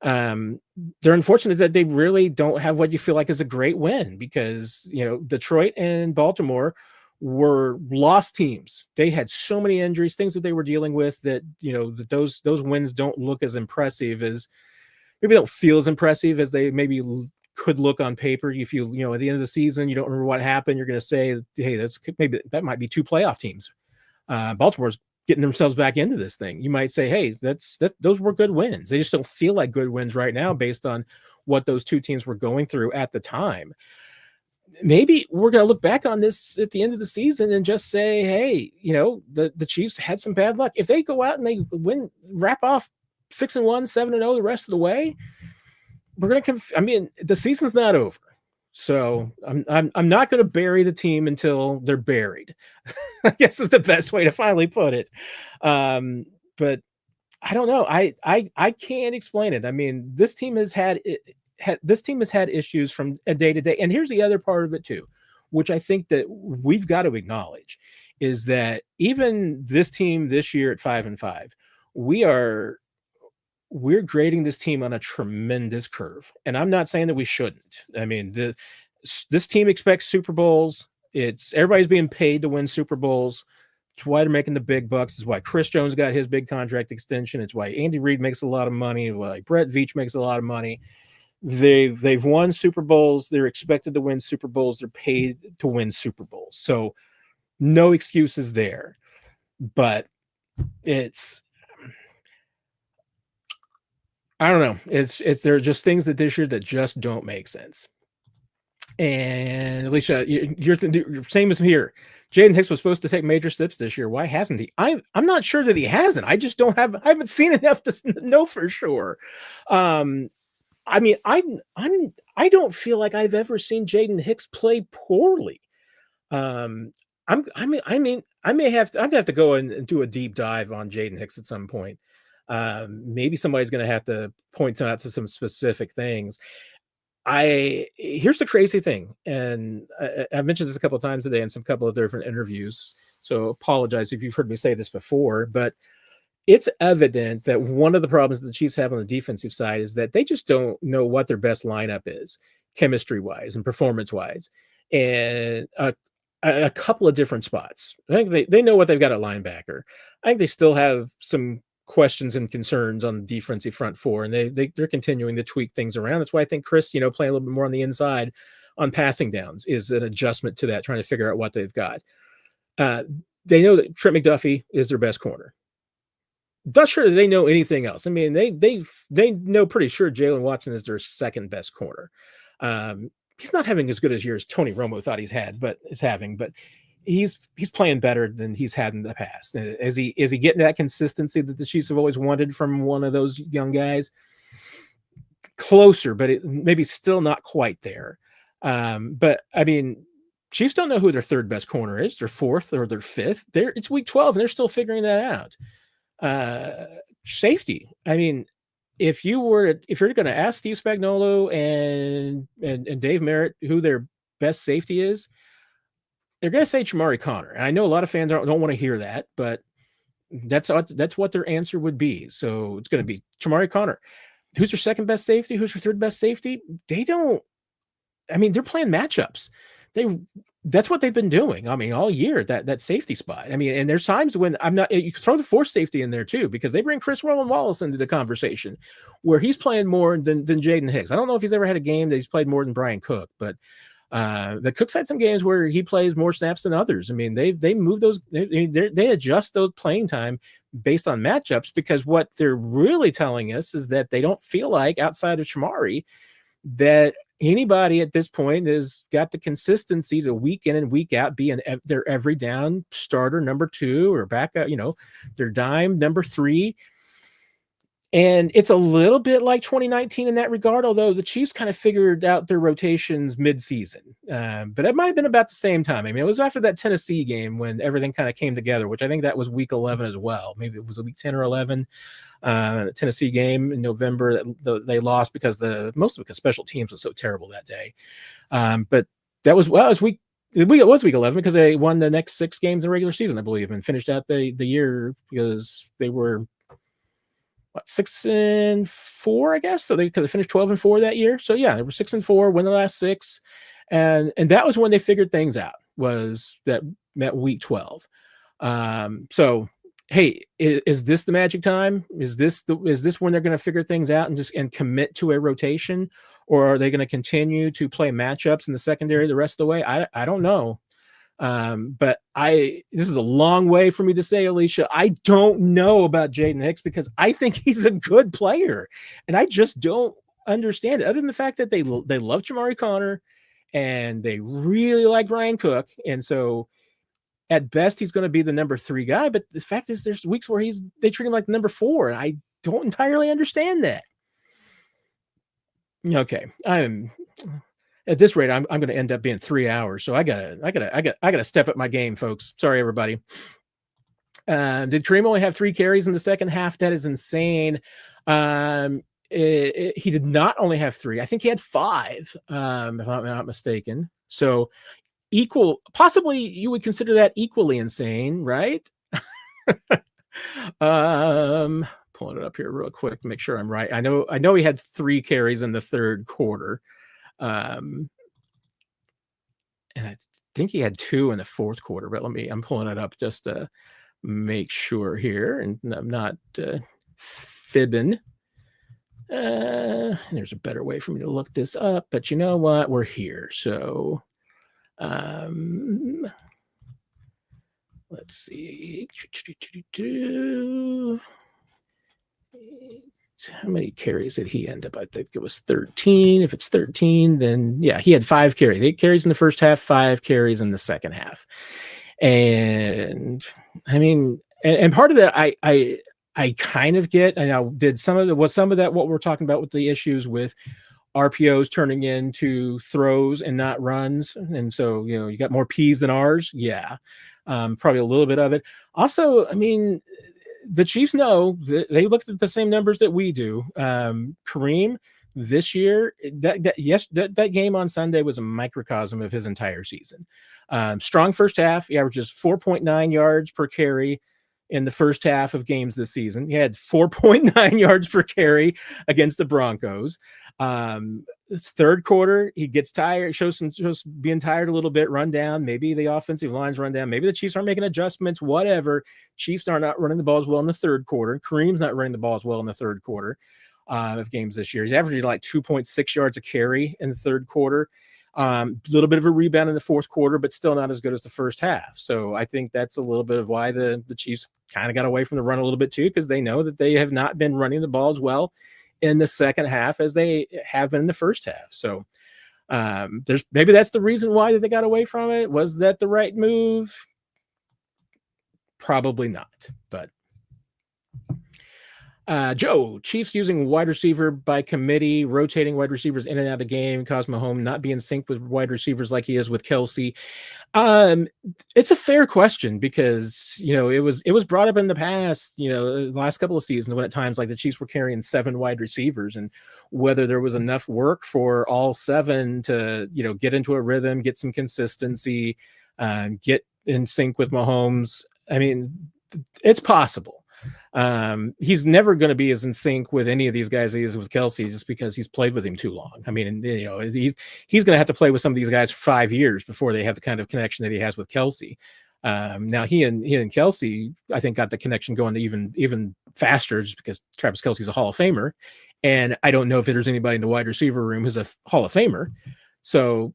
Speaker 1: They're unfortunate that they really don't have what you feel like is a great win, because Detroit and Baltimore were lost teams. They had so many injuries, things that they were dealing with, that that those wins don't look as impressive as. Maybe don't feel as impressive as they maybe could look on paper. If at the end of the season, you don't remember what happened, you're going to say, hey, that might be 2 playoff teams. Baltimore's getting themselves back into this thing. You might say, hey, those were good wins. They just don't feel like good wins right now based on what those 2 teams were going through at the time. Maybe we're going to look back on this at the end of the season and just say, hey, the Chiefs had some bad luck. If they go out and they wrap off 6-1, 7-0 the rest of the way, we're gonna. The season's not over, so I'm not going to bury the team until they're buried. I guess is the best way to finally put it. But I don't know. I can't explain it. I mean, this team has had issues from a day to day, and here's the other part of it too, which I think that we've got to acknowledge, is that even this team this year at 5-5, we're grading this team on a tremendous curve. And I'm not saying that we shouldn't. I mean, this team expects Super Bowls. Everybody's being paid to win Super Bowls. It's why they're making the big bucks. It's why Chris Jones got his big contract extension. It's why Andy Reid makes a lot of money. Why Brett Veach makes a lot of money. They've won Super Bowls. They're expected to win Super Bowls. They're paid to win Super Bowls. So no excuses there. But I don't know. There are just things that this year that just don't make sense. And Alicia, you're same as here. Jaden Hicks was supposed to take major steps this year. Why hasn't he? I'm not sure that he hasn't. I just I haven't seen enough to know for sure. I mean, I don't feel like I've ever seen Jaden Hicks play poorly. I may have to go and do a deep dive on Jaden Hicks at some point. Maybe somebody's going to have to point out to some specific things. Here's the crazy thing, and I've mentioned this a couple of times today in some couple of different interviews, so apologize if you've heard me say this before, but it's evident that one of the problems that the Chiefs have on the defensive side is that they just don't know what their best lineup is, chemistry-wise and performance-wise, and a couple of different spots. I think they know what they've got at linebacker. I think they still have some questions and concerns on the defensive front 4, and they're continuing to tweak things around. That's why I think Chris, playing a little bit more on the inside on passing downs is an adjustment to that, trying to figure out what they've got. They know that Trent McDuffie is their best corner. Not sure that they know anything else. I mean, they know pretty sure Jalen Watson is their second best corner. He's not having as good a year as Tony Romo thought he's having, but he's playing better than he's had in the past. Is he getting that consistency that the Chiefs have always wanted from one of those young guys? Closer, but maybe still not quite there. But I mean, Chiefs don't know who their third best corner is, their fourth or their fifth. It's week 12 and they're still figuring that out. Safety. I mean, if you're going to ask Steve Spagnuolo and Dave Merritt who their best safety is, they're going to say Chamari Connor. And I know a lot of fans don't want to hear that, but that's what their answer would be. So it's going to be Chamari Connor. Who's your second best safety? Who's your third best safety? They're playing matchups. That's what they've been doing. I mean, all year, that safety spot. I mean, and there's times when you can throw the fourth safety in there too, because they bring Chris Roland Wallace into the conversation where he's playing more than Jaden Hicks. I don't know if he's ever had a game that he's played more than Brian Cook, but the Cook's had some games where he plays more snaps than others. I mean, they move those, they adjust those playing time based on matchups, because what they're really telling us is that they don't feel like, outside of Chamari, that anybody at this point has got the consistency to week in and week out be their every down starter number 2 or backup, their dime number 3. And it's a little bit like 2019 in that regard, although the Chiefs kind of figured out their rotations mid-season. But it might have been about the same time. I mean, it was after that Tennessee game when everything kind of came together, which I think that was week 11 as well. Maybe it was a week 10 or 11. Tennessee game in November that they lost mostly because special teams was so terrible that day. But it was week 11 because they won the next 6 games in the regular season, I believe, and finished out the year because they were 6-4, I guess. So they could have finished 12-4 that year. So yeah, they were 6-4, win the last 6, and that was when they figured things out. Was that week 12? So hey, is this the magic time? Is this when they're going to figure things out and commit to a rotation, or are they going to continue to play matchups in the secondary the rest of the way? I don't know. But this is a long way for me to say, Alicia, I don't know about Jaden Hicks, because I think he's a good player, and I just don't understand it, other than the fact that they love Chamari Connor and they really like Brian Cook. And so at best, he's going to be the number 3 guy. But the fact is, there's weeks where they treat him like the number 4, and I don't entirely understand that. Okay, at this rate, I'm going to end up being 3 hours. So I gotta step up my game, folks. Sorry, everybody. Did Kareem only have 3 carries in the second half? That is insane. He did not only have 3. I think he had 5, if I'm not mistaken. So possibly you would consider that equally insane, right? Pulling it up here real quick to make sure I'm right. I know he had 3 carries in the third quarter. And I think he had 2 in the fourth quarter, but I'm pulling it up just to make sure here, and I'm not fibbing. There's a better way for me to look this up, but you know what? We're here. So let's see. How many carries did he end up? I think it was 13. If it's 13, then yeah, he had 5 carries, 8 carries in the first half, 5 carries in the second half. And I mean, and part of that, I kind of get. I know some of that what we're talking about with the issues with RPOs turning into throws and not runs, and so you got more P's than R's. Yeah, probably a little bit of it. Also, I mean, the Chiefs know they looked at the same numbers that we do. Kareem this year, that game on Sunday was a microcosm of his entire season. Strong first half. He averages 4.9 yards per carry in the first half of games this season. He had 4.9 yards per carry against the Broncos. Third quarter, he gets tired, shows being tired a little bit, run down. Maybe the offensive line's run down. Maybe the Chiefs aren't making adjustments, whatever. Chiefs are not running the ball as well in the third quarter. Kareem's not running the ball as well in the third quarter of games this year. He's averaging like 2.6 yards a carry in the third quarter. A little bit of a rebound in the fourth quarter, but still not as good as the first half. So I think that's a little bit of why the Chiefs kind of got away from the run a little bit too, because they know that they have not been running the ball as well in the second half as they have been in the first half. So maybe that's the reason why they got away from it. Was that the right move? Probably not. But Joe, Chiefs using wide receiver by committee, rotating wide receivers in and out of the game, caused Mahomes not be in sync with wide receivers like he is with Kelsey. It's a fair question because it was brought up in the past, the last couple of seasons when at times like the Chiefs were carrying 7 wide receivers, and whether there was enough work for all 7 to get into a rhythm, get some consistency, get in sync with Mahomes. I mean, it's possible. He's never going to be as in sync with any of these guys as he is with Kelsey, just because he's played with him too long. I mean, he's going to have to play with some of these guys for 5 years before they have the kind of connection that he has with Kelsey. Now he and Kelsey, I think, got the connection going even faster, just because Travis Kelsey's a Hall of Famer, and I don't know if there's anybody in the wide receiver room who's a Hall of Famer, so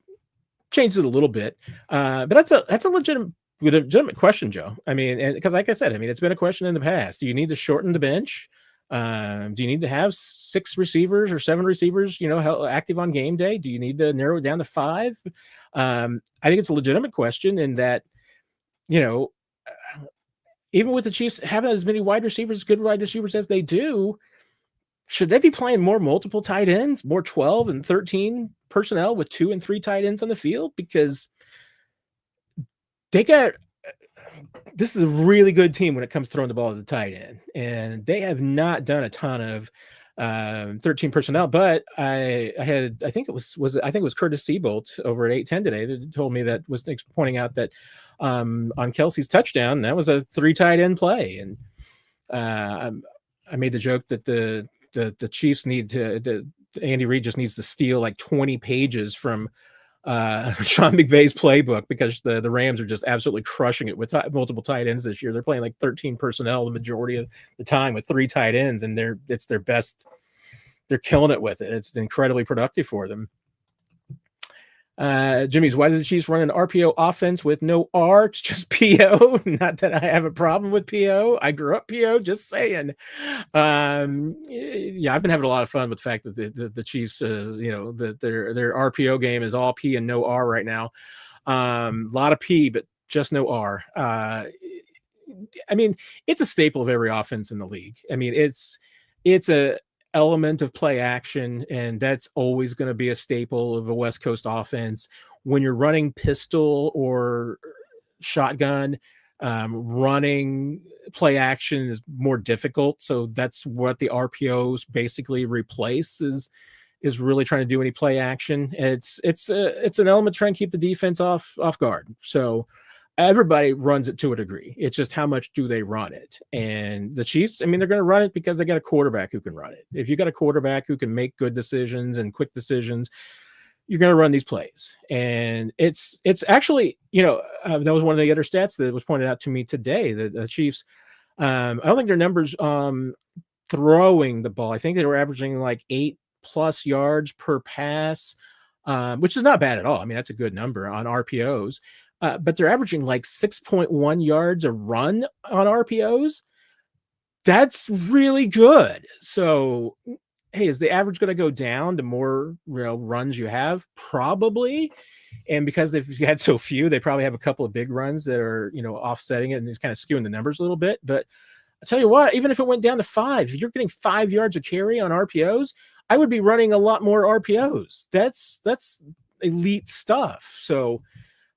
Speaker 1: changes it a little bit. But that's a legitimate question, Joe. I mean, and because like I said, I mean, it's been a question in the past. Do you need to shorten the bench? Do you need to have 6 receivers or 7 receivers, active on game day? Do you need to narrow it down to 5? I think it's a legitimate question in that, even with the Chiefs having as many good wide receivers as they do, should they be playing more multiple tight ends, more 12 and 13 personnel with 2 and 3 tight ends on the field? Because this is a really good team when it comes to throwing the ball to the tight end, and they have not done a ton of 13 personnel. But I think it was Curtis Seabolt over at 810 today that told me, that was pointing out that on Kelsey's touchdown, that was a 3 tight end play, and I made the joke that the Chiefs need to Andy Reid just needs to steal like 20 pages from Sean McVay's playbook, because the Rams are just absolutely crushing it with multiple tight ends this year. They're playing like 13 personnel the majority of the time with 3 tight ends, and it's their best. They're killing it with it. It's incredibly productive for them. Jimmy's, why did the Chiefs run an RPO offense with no R? It's just PO. Not that I have a problem with PO. I grew up PO, just saying. Yeah, I've been having a lot of fun with the fact that the Chiefs, that their RPO game is all P and no R right now. A lot of P, but just no R. I mean, it's a staple of every offense in the league. I mean, it's a element of play action, and that's always going to be a staple of a West Coast offense. When you're running pistol or shotgun, running play action is more difficult. So that's what the RPOs basically replace, is really trying to do any play action. It's an element to try and keep the defense off guard. So everybody runs it to a degree. It's just how much do they run it? And the Chiefs, I mean, they're going to run it because they got a quarterback who can run it. If you got a quarterback who can make good decisions and quick decisions, you're going to run these plays. And it's actually, that was one of the other stats that was pointed out to me today, that the Chiefs, I don't think their numbers throwing the ball, I think they were averaging like 8+ yards per pass, which is not bad at all. I mean, that's a good number on RPOs. But they're averaging like 6.1 yards a run on RPOs. That's really good. So, hey, is the average going to go down the more runs you have? Probably. And because they've had so few, they probably have a couple of big runs that are, offsetting it and just kind of skewing the numbers a little bit. But I tell you what, even if it went down to 5, if you're getting 5 yards a carry on RPOs, I would be running a lot more RPOs. That's elite stuff. So,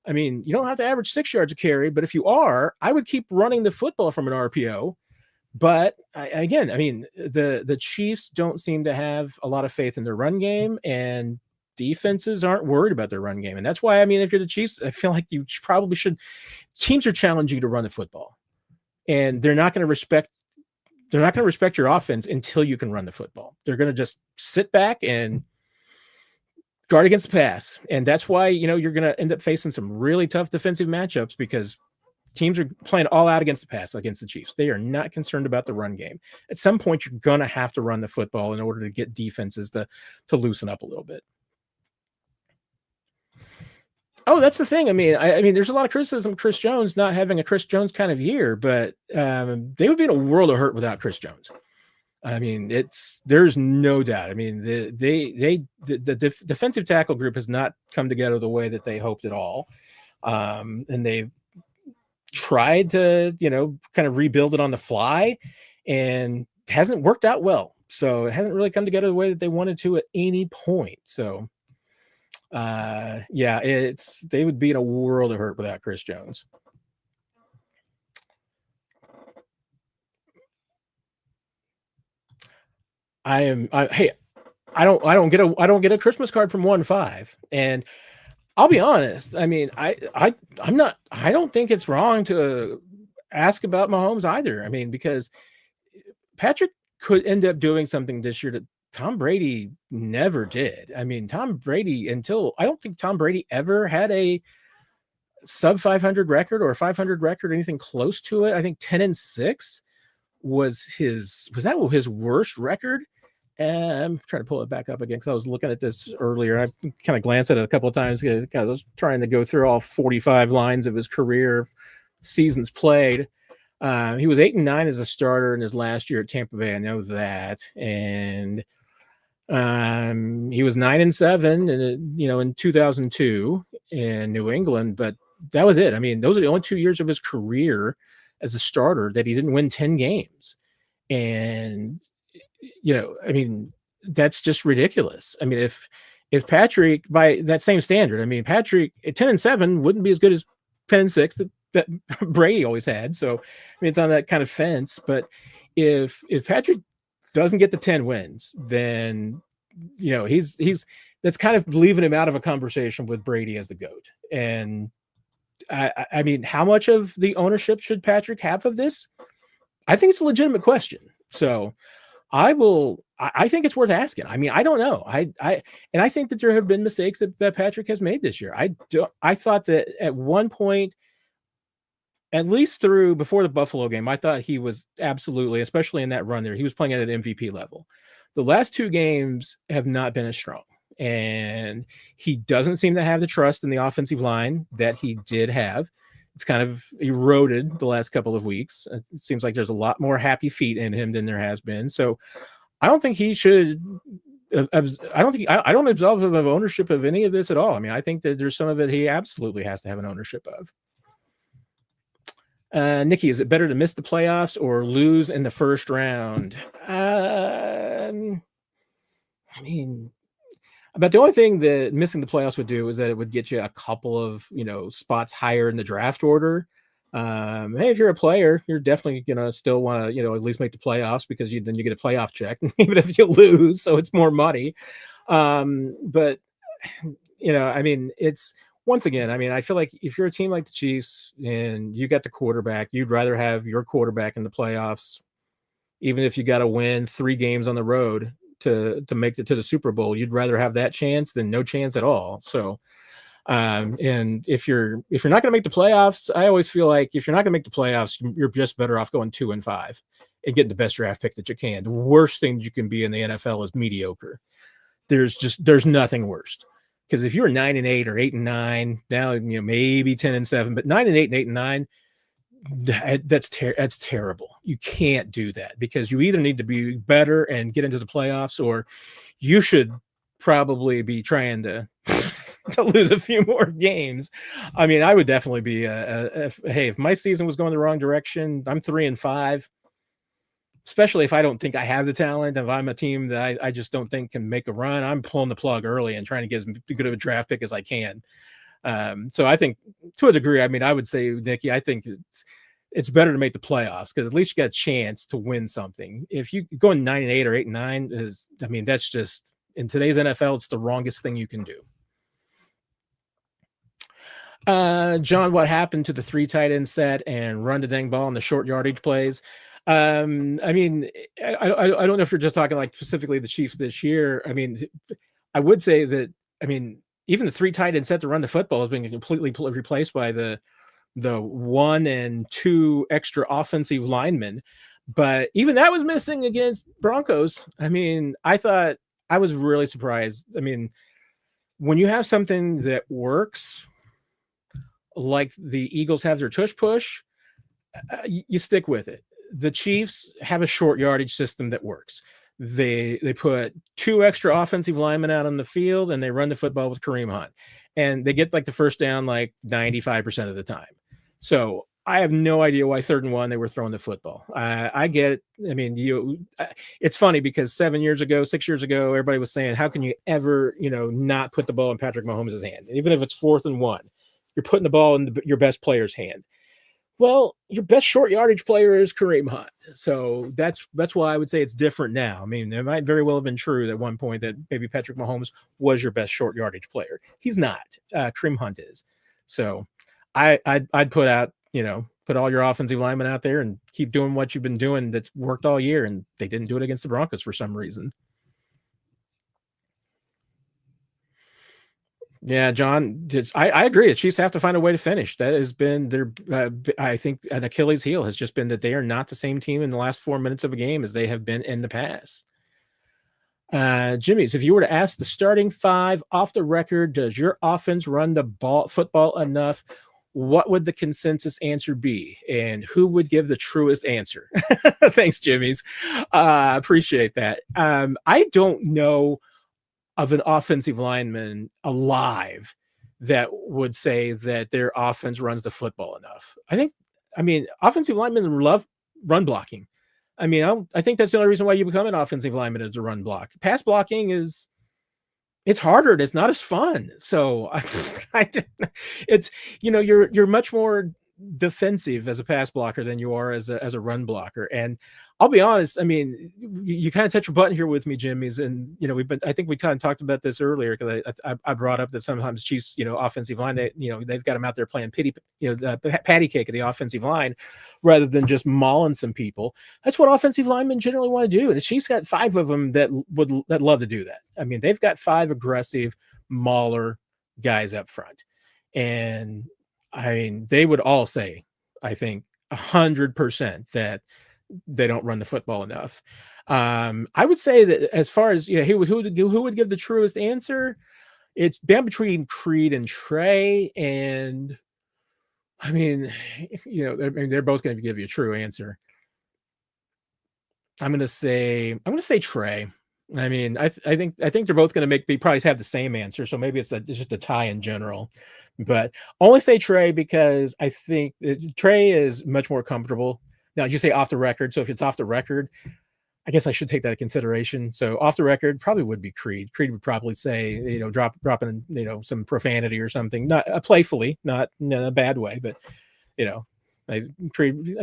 Speaker 1: I mean, you don't have to average 6 yards a carry, but if you are, I would keep running the football from an RPO. But again, I mean, the Chiefs don't seem to have a lot of faith in their run game, and defenses aren't worried about their run game. And that's why, I mean, if you're the Chiefs, I feel like you probably should. Teams are challenging you to run the football, and they're not going to respect your offense until you can run the football. They're going to just sit back and guard against the pass. And that's why, you're going to end up facing some really tough defensive matchups, because teams are playing all out against the pass against the Chiefs. They are not concerned about the run game. At some point, you're going to have to run the football in order to get defenses to loosen up a little bit. Oh, that's the thing. I mean, there's a lot of criticism of Chris Jones not having a Chris Jones kind of year, but they would be in a world of hurt without Chris Jones. I mean, there's no doubt. I mean, the defensive tackle group has not come together the way that they hoped at all. And they've tried to, kind of rebuild it on the fly. And hasn't worked out well. So it hasn't really come together the way that they wanted to at any point. So yeah, they would be in a world of hurt without Chris Jones. Hey, I don't get a Christmas card from 1-5. And I'll be honest. I mean, I don't think it's wrong to ask about Mahomes either. I mean, because Patrick could end up doing something this year that Tom Brady never did. I mean, I don't think Tom Brady ever had a sub 500 record or a 500 record, anything close to it. I think 10-6 was his worst record. And I'm trying to pull it back up again because I was looking at this earlier. I kind of glanced at it a couple of times. I was trying to go through all 45 lines of his career seasons played. He was 8-9 as a starter in his last year at Tampa Bay. I know that. And he was 9-7 in 2002 in New England, but that was it. I mean, those are the only 2 years of his career as a starter that he didn't win 10 games. And I mean, that's just ridiculous. I mean, if Patrick, by that same standard, I mean, Patrick at 10-7 wouldn't be as good as 10-6 that Brady always had. So, I mean, it's on that kind of fence. But if Patrick doesn't get the 10 wins, then he's that's kind of leaving him out of a conversation with Brady as the GOAT. And I mean, how much of the ownership should Patrick have of this? I think it's a legitimate question. So I think it's worth asking. I mean, I don't know. I think that there have been mistakes that Patrick has made this year. I thought that at one point, at least before the Buffalo game, I thought he was absolutely, especially in that run there, he was playing at an MVP level. The last 2 games have not been as strong, and he doesn't seem to have the trust in the offensive line that he did have. It's kind of eroded the last couple of weeks. It seems like there's a lot more happy feet in him than there has been. So I don't think he should. I don't absolve him of ownership of any of this at all. I mean, I think that there's some of it he absolutely has to have an ownership of. Nikki, is it better to miss the playoffs or lose in the first round? I mean, but the only thing that missing the playoffs would do is that it would get you a couple of, spots higher in the draft order. Hey, if you're a player, you're definitely going to still want to, at least make the playoffs because then you get a playoff check, even if you lose. So it's more money. But, I mean, it's once again, I mean, I feel like if you're a team like the Chiefs and you got the quarterback, you'd rather have your quarterback in the playoffs, even if you got to win 3 games on the road to make it to the Super Bowl. You'd rather have that chance than no chance at all. So, and if you're not going to make the playoffs, I always feel like if you're not going to make the playoffs, you're just better off going 2-5 and getting the best draft pick that you can. The worst thing you can be in the NFL is mediocre. There's nothing worse. Because if you're 9-8 or 8-9, now maybe 10-7, but 9-8 and 8-9, that's terrible. You can't do that because you either need to be better and get into the playoffs, or you should probably be trying to lose a few more games. I mean, I would definitely be hey, if my season was going the wrong direction, I'm 3-5. Especially if I don't think I have the talent, if I'm a team that I just don't think can make a run, I'm pulling the plug early and trying to get as good of a draft pick as I can. So I think to a degree, I mean, I would say, Nikki, I think it's better to make the playoffs because at least you got a chance to win something. If you going 9-8 or 8-9, I mean, that's just in today's NFL, it's the wrongest thing you can do. John, what happened to the 3 tight end set and run the dang ball in the short yardage plays? I mean, I don't know if you're just talking like specifically the Chiefs this year. I mean, I would say that, I mean, even the 3 tight end set to run the football has been completely replaced by the 1 and 2 extra offensive linemen. But even that was missing against Broncos. I mean, I was really surprised. I mean, when you have something that works, like the Eagles have their tush push, you stick with it. The Chiefs have a short yardage system that works. They put 2 extra offensive linemen out on the field and they run the football with Kareem Hunt, and they get like the first down like 95% of the time. So I have no idea why 3rd and 1 they were throwing the football. I get it. I mean, it's funny because 6 years ago, everybody was saying, how can you ever, not put the ball in Patrick Mahomes' hand? Even if it's 4th and 1, you're putting the ball in your best player's hand. Well, your best short yardage player is Kareem Hunt. So that's why I would say it's different now. I mean, it might very well have been true at one point that maybe Patrick Mahomes was your best short yardage player. He's not. Kareem Hunt is. So I'd put out, put all your offensive linemen out there and keep doing what you've been doing that's worked all year, and they didn't do it against the Broncos for some reason. Yeah, John, I agree. The Chiefs have to find a way to finish. That has been their, I think, an Achilles heel has just been that they are not the same team in the last 4 minutes of a game as they have been in the past. Jimmy's, if you were to ask the starting 5 off the record, does your offense run the football enough? What would the consensus answer be? And who would give the truest answer? Thanks, Jimmy's. Appreciate that. I don't know of an offensive lineman alive that would say that their offense runs the football enough. I mean, offensive linemen love run blocking. I mean, I think that's the only reason why you become an offensive lineman is to run block. Pass blocking it's harder. It's not as fun. So it's, you're much more defensive as a pass blocker than you are as a run blocker. And I'll be honest, I mean, you kind of touch a button here with me, Jimmy's, and I think we kind of talked about this earlier because I brought up that sometimes Chiefs, offensive line, they've got them out there playing patty cake at the offensive line rather than just mauling some people. That's what offensive linemen generally want to do, and the Chiefs got 5 of them that love to do that. I mean, they've got 5 aggressive mauler guys up front, and I mean, they would all say, I think, 100% that they don't run the football enough. I would say that as far as who would give the truest answer, it's down between Creed and Trey, and I mean, they're both going to give you a true answer. I'm going to say Trey. I mean, I think they're both going to probably have the same answer, so maybe it's just a tie in general. But only say Trey because I think Trey is much more comfortable. Now, you say off the record, so if it's off the record, I guess I should take that into consideration. So off the record probably would be Creed. Creed would probably say, dropping, some profanity or something, not playfully, not in a bad way, but I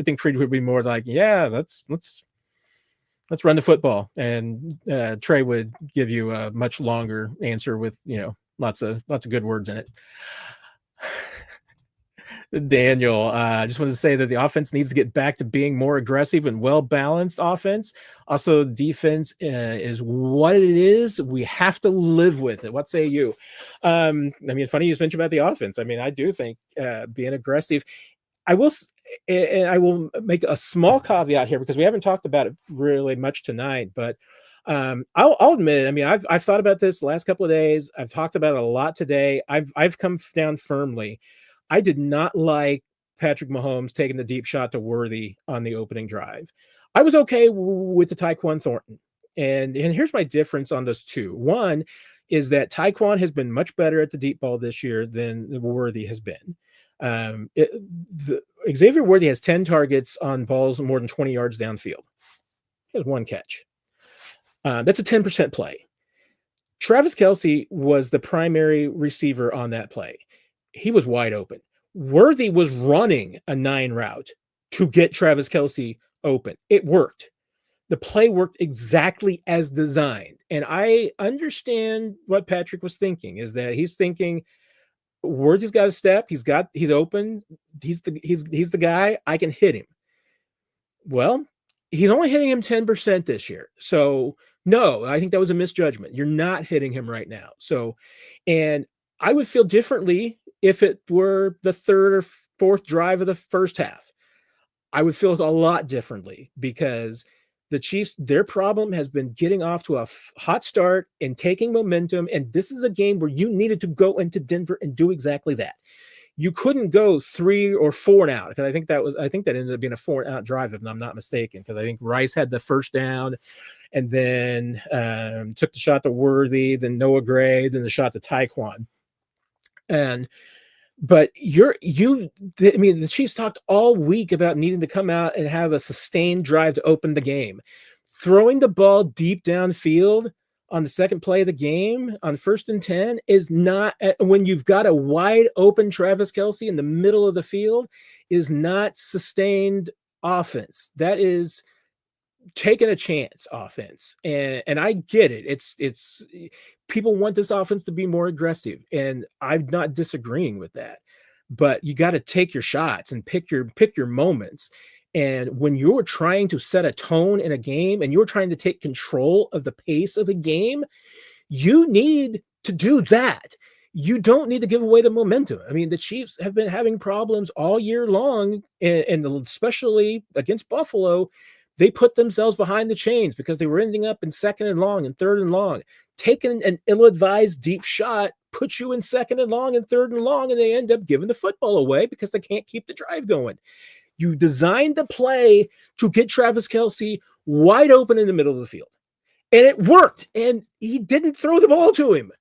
Speaker 1: think Creed would be more like, yeah, let's run the football. And Trey would give you a much longer answer with, lots of good words in it. Daniel, I just wanted to say that the offense needs to get back to being more aggressive and well-balanced offense. Also, defense is what it is. We have to live with it. What say you? I mean, funny you mentioned about the offense. I mean, I do think being aggressive. I will make a small caveat here because we haven't talked about it really much tonight, but I'll admit, I mean, I've thought about this the last couple of days. I've talked about it a lot today. I've come down firmly. I did not like Patrick Mahomes taking the deep shot to Worthy on the opening drive. I was okay with the Tyquan Thornton. And here's my difference on those two. One is that Tyquan has been much better at the deep ball this year than Worthy has been. Xavier Worthy has 10 targets on balls more than 20 yards downfield. He has 1 catch. That's a 10% play. Travis Kelce was the primary receiver on that play. He was wide open. Worthy was running a 9 route to get Travis Kelce open. It worked. The play worked exactly as designed. And I understand what Patrick was thinking, is that he's thinking, Worthy's got a step. He's open. He's the guy. I can hit him. Well, he's only hitting him 10% this year. So no, I think that was a misjudgment. You're not hitting him right now. So, and I would feel differently if it were the 3rd or 4th drive of the first half. I would feel a lot differently because the Chiefs, their problem has been getting off to a hot start and taking momentum. And this is a game where you needed to go into Denver and do exactly that. You couldn't go 3 or 4 and out because I think that ended up being a 4 and out drive, if I'm not mistaken, because I think Rice had the first down and then took the shot to Worthy, then Noah Gray, then the shot to Tyquan. And But the Chiefs talked all week about needing to come out and have a sustained drive to open the game. Throwing the ball deep downfield on the second play of the game on 1st and 10 is not, when you've got a wide open Travis Kelce in the middle of the field, is not sustained offense. That is taking a chance offense. And I get it. It's people want this offense to be more aggressive, and I'm not disagreeing with that. But you got to take your shots and pick your moments. And when you're trying to set a tone in a game and you're trying to take control of the pace of a game, you need to do that. You don't need to give away the momentum. I mean, the Chiefs have been having problems all year long, and especially against Buffalo. They put themselves behind the chains because they were ending up in 2nd and long and 3rd and long. Taking an ill-advised deep shot puts you in 2nd and long and 3rd and long, and they end up giving the football away because they can't keep the drive going. You designed the play to get Travis Kelce wide open in the middle of the field, and it worked, and he didn't throw the ball to him.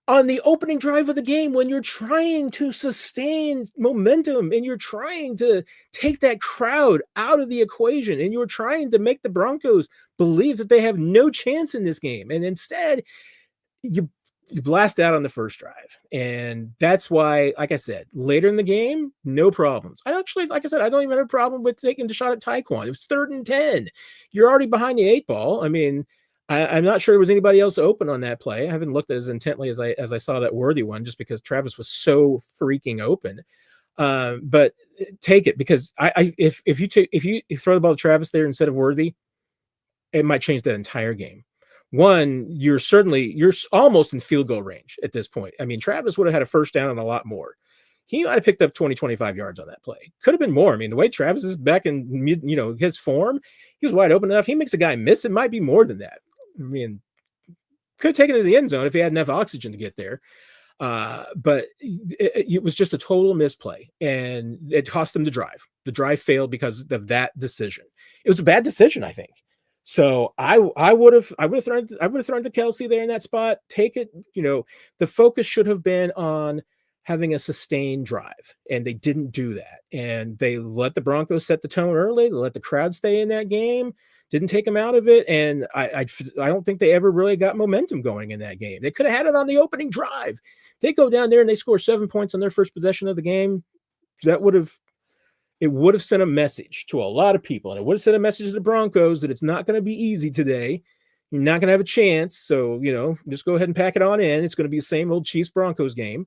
Speaker 1: On the opening drive of the game, when you're trying to sustain momentum and you're trying to take that crowd out of the equation and you're trying to make the Broncos believe that they have no chance in this game, and instead you blast out on the first drive. And that's why, like I said, later in the game, no problems. I actually, like I said, I don't even have a problem with taking the shot at Tyquan. It was 3rd and 10. You're already behind the 8 ball. I mean, I'm not sure there was anybody else open on that play. I haven't looked at as intently as I saw that Worthy one, just because Travis was so freaking open. But take it, because if you throw the ball to Travis there instead of Worthy, it might change that entire game. One, you're almost in field goal range at this point. I mean, Travis would have had a first down and a lot more. He might have picked up 20, 25 yards on that play. Could have been more. I mean, the way Travis is back in his form, he was wide open enough. He makes a guy miss. It might be more than that. I mean, could have taken it to the end zone if he had enough oxygen to get there. But it was just a total misplay, and it cost them the drive. The drive failed because of that decision. It was a bad decision, I think. So I would have thrown to Kelce there in that spot. Take it. The focus should have been on having a sustained drive, and they didn't do that. And they let the Broncos set the tone early. They let the crowd stay in that game. Didn't take them out of it, and I don't think they ever really got momentum going in that game. They could have had it on the opening drive. They go down there and they score 7 points on their first possession of the game. It would have sent a message to a lot of people, and it would have sent a message to the Broncos that it's not going to be easy today. You're not going to have a chance, so just go ahead and pack it on in. It's going to be the same old Chiefs Broncos game.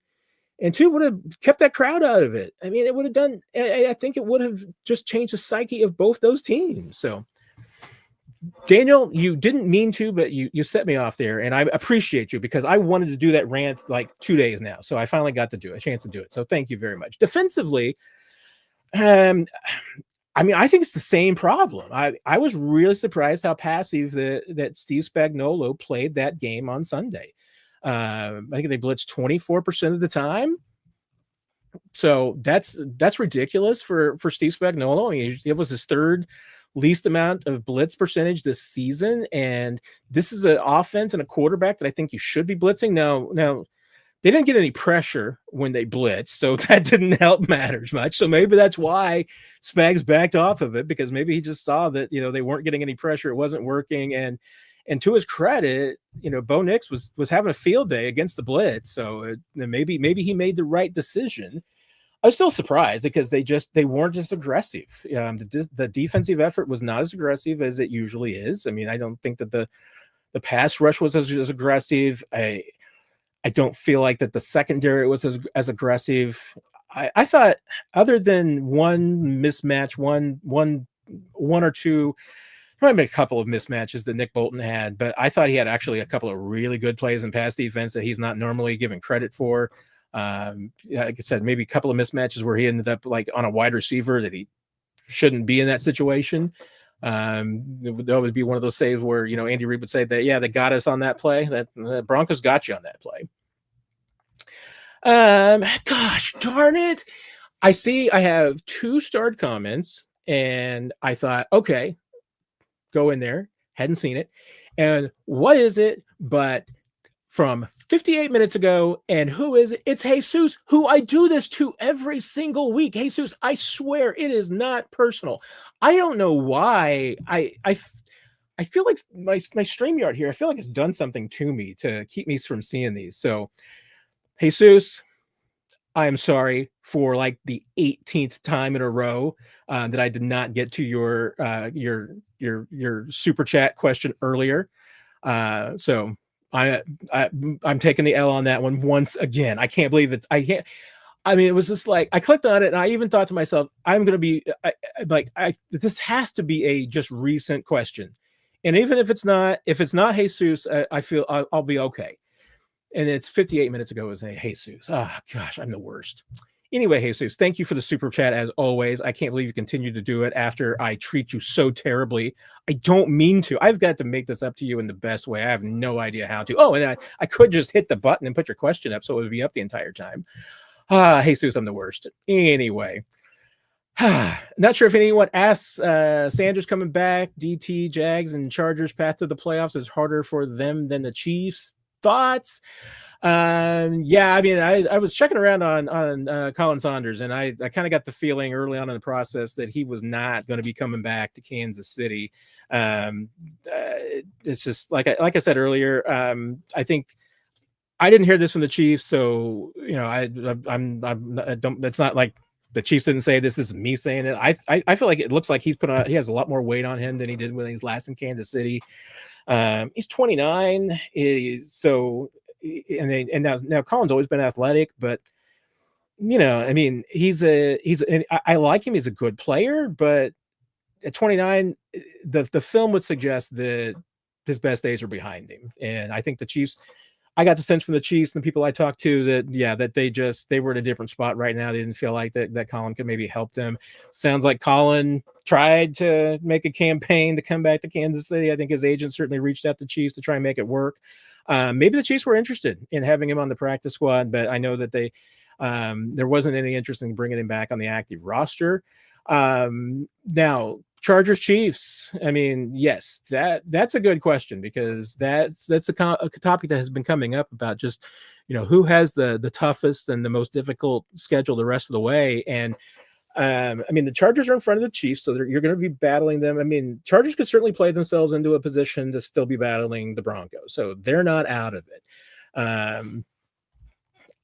Speaker 1: And 2, would have kept that crowd out of it. I mean, it would have done. I think it would have just changed the psyche of both those teams. So, Daniel, you didn't mean to, but you set me off there, and I appreciate you, because I wanted to do that rant like 2 days now. So I finally got to do a chance to do it. So thank you very much. Defensively, I mean, I think it's the same problem. I was really surprised how passive that Steve Spagnuolo played that game on Sunday. I think they blitzed 24% of the time. So that's ridiculous for Steve Spagnuolo. I mean, it was his 3rd least amount of blitz percentage this season, and this is an offense and a quarterback that I think you should be blitzing. Now they didn't get any pressure when they blitzed, so that didn't help matters much. So maybe that's why Spags backed off of it, because maybe he just saw that they weren't getting any pressure, it wasn't working, and to his credit, Bo Nix was having a field day against the blitz, so maybe he made the right decision. I was still surprised because they weren't as aggressive. The defensive effort was not as aggressive as it usually is. I mean, I don't think that the pass rush was as aggressive. I don't feel like that the secondary was as aggressive. I thought, other than one mismatch, one or two, there might have been a couple of mismatches that Nick Bolton had, but I thought he had actually a couple of really good plays in pass defense that he's not normally given credit for. Like I said, maybe a couple of mismatches where he ended up like on a wide receiver that he shouldn't be in that situation. That would be one of those saves where, Andy Reid would say that, yeah, they got us on that play. That the Broncos got you on that play. Gosh darn it. I see I have 2 starred comments, and I thought, okay, go in there. Hadn't seen it. And what is it but from 58 minutes ago. And who is it? It's Jesus, who I do this to every single week. Jesus, I swear it is not personal. I don't know why. I feel like my StreamYard here, I feel like it's done something to me to keep me from seeing these. So, Jesus, I am sorry for like the 18th time in a row that I did not get to your super chat question earlier. So I'm taking the L on that one once again. I can't believe it's I can't. I mean, it was just like I clicked on it, and I even thought to myself, "I'm going to be this has to be a just recent question." And even if it's not Jesus, I feel I'll be okay. And it's 58 minutes ago. It was a Jesus. Oh gosh, I'm the worst. Anyway, Jesus, thank you for the super chat as always. I can't believe you continue to do it after I treat you so terribly. I don't mean to. I've got to make this up to you in the best way. I have no idea how to. Oh, and I could just hit the button and put your question up so it would be up the entire time. Jesus, I'm the worst. Anyway, not sure if anyone asks. Sanders coming back. DT, Jags, and Chargers path to the playoffs is harder for them than the Chiefs. Thoughts? Yeah, I mean, I was checking around on Colin Saunders, and I kind of got the feeling early on in the process that he was not going to be coming back to Kansas City. It's just like I said earlier. I think I didn't hear this from the Chiefs, so you know, I don't. It's not like the Chiefs didn't say this. This is me saying it. I feel like it looks like he has a lot more weight on him than he did when he was last in Kansas City. He's 29, and now Colin's always been athletic, but you know, I mean, I like him. He's a good player, but at 29, the film would suggest that his best days are behind him, and I think the Chiefs. I got the sense from the Chiefs and the people I talked to that they were in a different spot right now. They didn't feel like that Colin could maybe help them. Sounds like Colin tried to make a campaign to come back to Kansas City. I think his agent certainly reached out to Chiefs to try and make it work. Maybe the Chiefs were interested in having him on the practice squad, but I know that there wasn't any interest in bringing him back on the active roster. Now, Chargers Chiefs. I mean, yes, that's a good question because that's a topic that has been coming up about just, you know, who has the toughest and the most difficult schedule the rest of the way. And I mean, the Chargers are in front of the Chiefs, so you're going to be battling them. I mean, Chargers could certainly play themselves into a position to still be battling the Broncos, so they're not out of it. And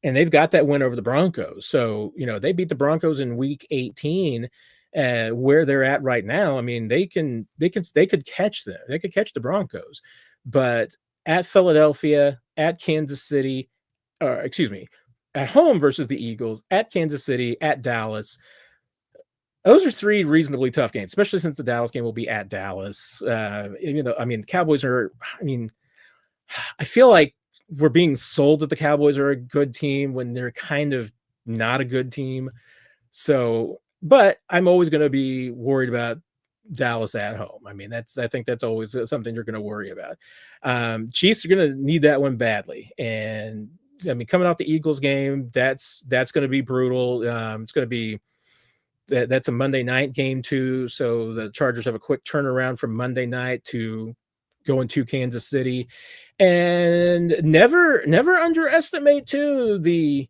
Speaker 1: they've got that win over the Broncos. So, you know, they beat the Broncos in week 18. Where they're at right now, I mean, they could catch them. They could catch the Broncos, but at Philadelphia, at Kansas City, or excuse me, at home versus the Eagles, at Kansas City, at Dallas. Those are three reasonably tough games, especially since the Dallas game will be at Dallas. You know, I mean, the Cowboys are. I mean, I feel like we're being sold that the Cowboys are a good team when they're kind of not a good team. So, but I'm always going to be worried about Dallas at home. I mean, I think that's always something you're going to worry about. Chiefs are going to need that one badly. And I mean, coming off the Eagles game, that's going to be brutal. It's going to be, that's a Monday night game too. So the Chargers have a quick turnaround from Monday night to going to Kansas City, and never underestimate too the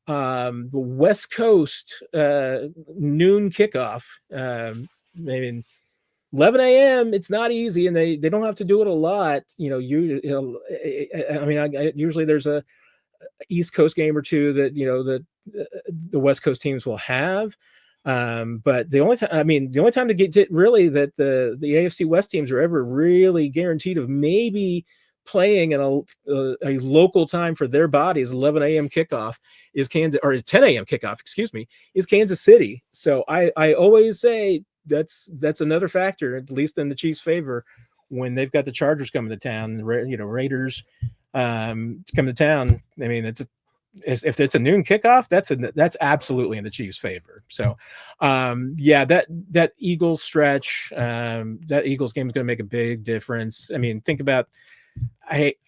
Speaker 1: West Coast noon kickoff. Maybe 11 a.m. It's not easy, and they don't have to do it a lot. You know, I mean, usually there's a East Coast game or two that, you know, the West Coast teams will have. But the only time to get really that the AFC West teams are ever really guaranteed of maybe playing in a local time for their bodies, 11 a.m. kickoff is Kansas, or 10 a.m. kickoff, excuse me, is Kansas City. So I always say that's another factor, at least in the Chiefs' favor, when they've got the Chargers coming to town, you know, Raiders come to town. I mean, if it's a noon kickoff, that's absolutely in the Chiefs' favor. So, yeah, that Eagles stretch, that Eagles game is going to make a big difference. I mean, think about,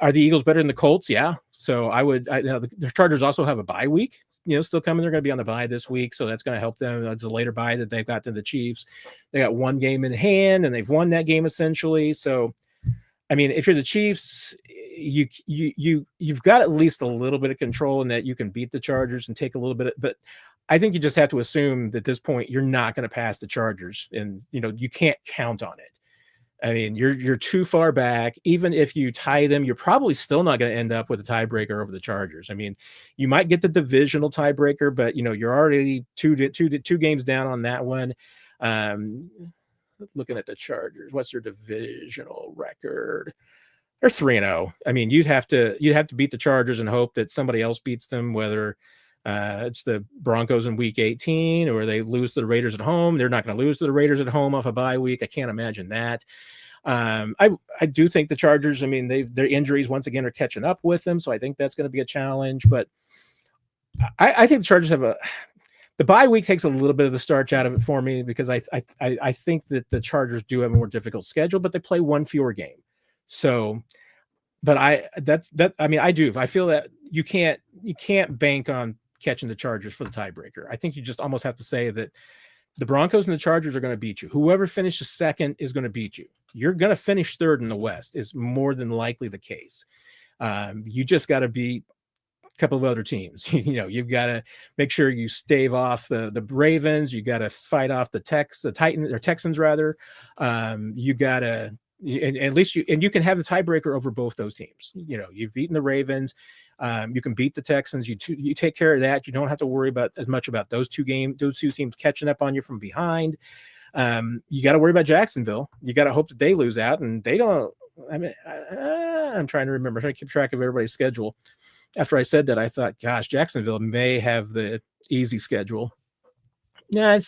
Speaker 1: are the Eagles better than the Colts? Yeah. So the Chargers also have a bye week, you know, still coming. They're going to be on the bye this week, so that's going to help them. It's a later bye that they've got to the Chiefs. They got one game in hand, and they've won that game essentially. So, I mean, if you're the Chiefs, you've got at least a little bit of control in that you can beat the Chargers and take a little bit but I think you just have to assume that at this point you're not going to pass the Chargers, and you can't count on it. I mean, you're too far back. Even if you tie them, you're probably still not going to end up with a tiebreaker over the Chargers. I mean, you might get the divisional tiebreaker, but you're already two games down on that one. Looking at the Chargers, what's their divisional record? They're 3-0. I mean, you'd have to beat the Chargers and hope that somebody else beats them, whether it's the Broncos in week 18 or they lose to the Raiders at home. They're not going to lose to the Raiders at home off a bye week. I can't imagine that. I do think the Chargers, I mean, their injuries once again are catching up with them, so I think that's going to be a challenge. But I think the Chargers have the bye week takes a little bit of the starch out of it for me, because I think that the Chargers do have a more difficult schedule, but they play one fewer game. So, but I do. I feel that you can't bank on catching the Chargers for the tiebreaker. I think you just almost have to say that the Broncos and the Chargers are going to beat you. Whoever finishes second is going to beat you. You're going to finish third in the West is more than likely the case. You just got to beat a couple of other teams. You've got to make sure you stave off the Ravens. You got to fight off the Texans rather. You got to, at least you can have the tiebreaker over both those teams. You've beaten the Ravens. You can beat the Texans. You take care of that. You don't have to worry about as much about those two teams catching up on you from behind. You got to worry about Jacksonville. You got to hope that they lose out, and they don't. I mean, I'm trying to remember. I'm trying to keep track of everybody's schedule. After I said that, I thought, gosh, Jacksonville may have the easy schedule. Yeah,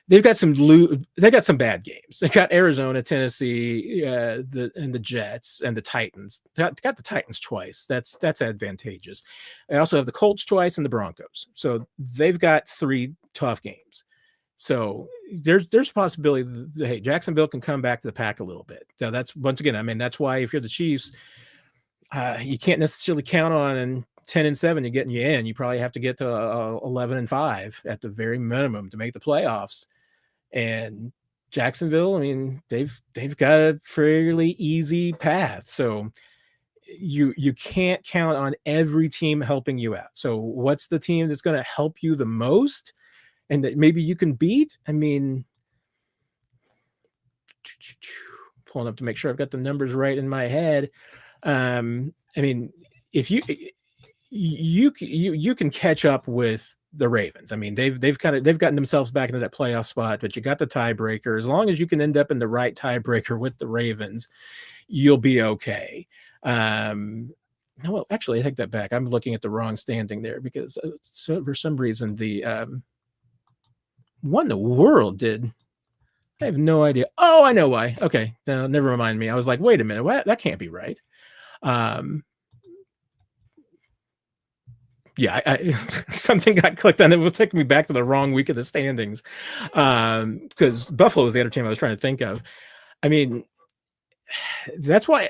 Speaker 1: they've got some bad games. They got Arizona, Tennessee, and the Jets and the Titans. Got the Titans twice. That's advantageous. They also have the Colts twice and the Broncos. So they've got 3 tough games. So there's a possibility that, hey, Jacksonville can come back to the pack a little bit. Now that's, once again, I mean, that's why if you're the Chiefs, you can't necessarily count on 10-7 to getting you in. You probably have to get to 11-5 at the very minimum to make the playoffs. And Jacksonville, I mean, they've got a fairly easy path. So you can't count on every team helping you out. So what's the team that's going to help you the most and that maybe you can beat? I mean, pulling up to make sure I've got the numbers right in my head. I mean, if you can catch up with the Ravens. I mean, they've gotten themselves back into that playoff spot, but you got the tiebreaker. As long as you can end up in the right tiebreaker with the Ravens, you'll be okay. No, well, actually, I take that back. I'm looking at the wrong standing there, because for some reason what in the world did. I have no idea. Oh, I know why. Okay, no, never remind me. I was like, wait a minute, what? That can't be right. Yeah, something got clicked on. It was taking me back to the wrong week of the standings, because Buffalo was the other team I was trying to think of. I mean, that's why.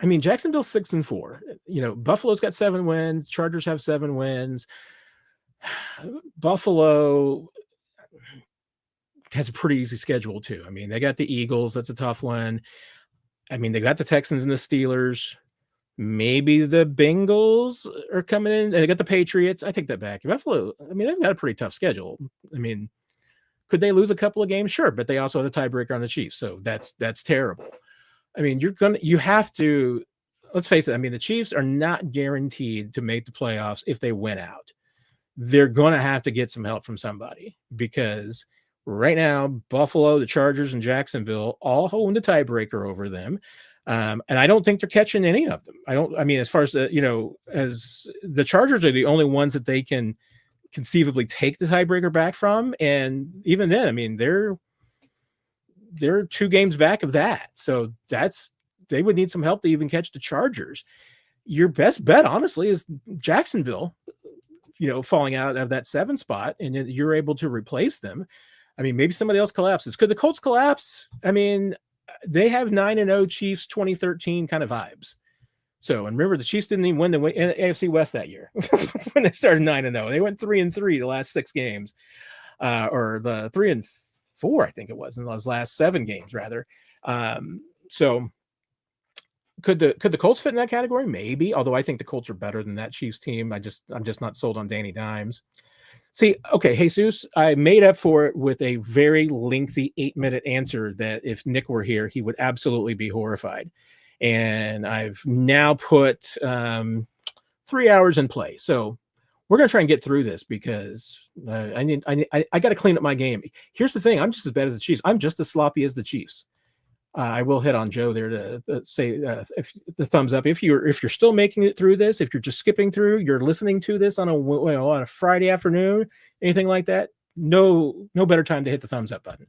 Speaker 1: I mean, Jacksonville's 6-4. Buffalo's got 7 wins. Chargers have 7 wins. Buffalo has a pretty easy schedule too. I mean, they got the Eagles. That's a tough one. I mean, they got the Texans and the Steelers. Maybe the Bengals are coming in, and they got the Patriots. I take that back. Buffalo, I mean, they've got a pretty tough schedule. I mean, could they lose a couple of games? Sure, but they also have the tiebreaker on the Chiefs, so that's terrible. I mean, you have to, let's face it. I mean, the Chiefs are not guaranteed to make the playoffs if they win out. They're going to have to get some help from somebody, because right now, Buffalo, the Chargers, and Jacksonville all hold the tiebreaker over them. And I don't think they're catching any of them. I mean, as far as as the Chargers are the only ones that they can conceivably take the tiebreaker back from. And even then, I mean, they're 2 games back of that. So they would need some help to even catch the Chargers. Your best bet, honestly, is Jacksonville, falling out of that 7 spot, and you're able to replace them. I mean, maybe somebody else collapses. Could the Colts collapse? I mean, they have 9-0 Chiefs 2013 kind of vibes. So, and remember, the Chiefs didn't even win the AFC West that year when they started 9-0. They went 3-3 the last 6 games, or the 3-4, I think it was, in those last 7 games rather. So Could the Colts fit in that category? Maybe, although I think the Colts are better than that Chiefs team. I'm just not sold on Danny Dimes. See, okay, Jesus, I made up for it with a very lengthy 8-minute answer that if Nick were here, he would absolutely be horrified. And I've now put 3 hours in play. So we're going to try and get through this because I got to clean up my game. Here's the thing. I'm just as bad as the Chiefs. I'm just as sloppy as the Chiefs. I will hit on Joe there to say if the thumbs up. If you're still making it through this, if you're just skipping through, you're listening to this on a Friday afternoon, anything like that, no better time to hit the thumbs up button.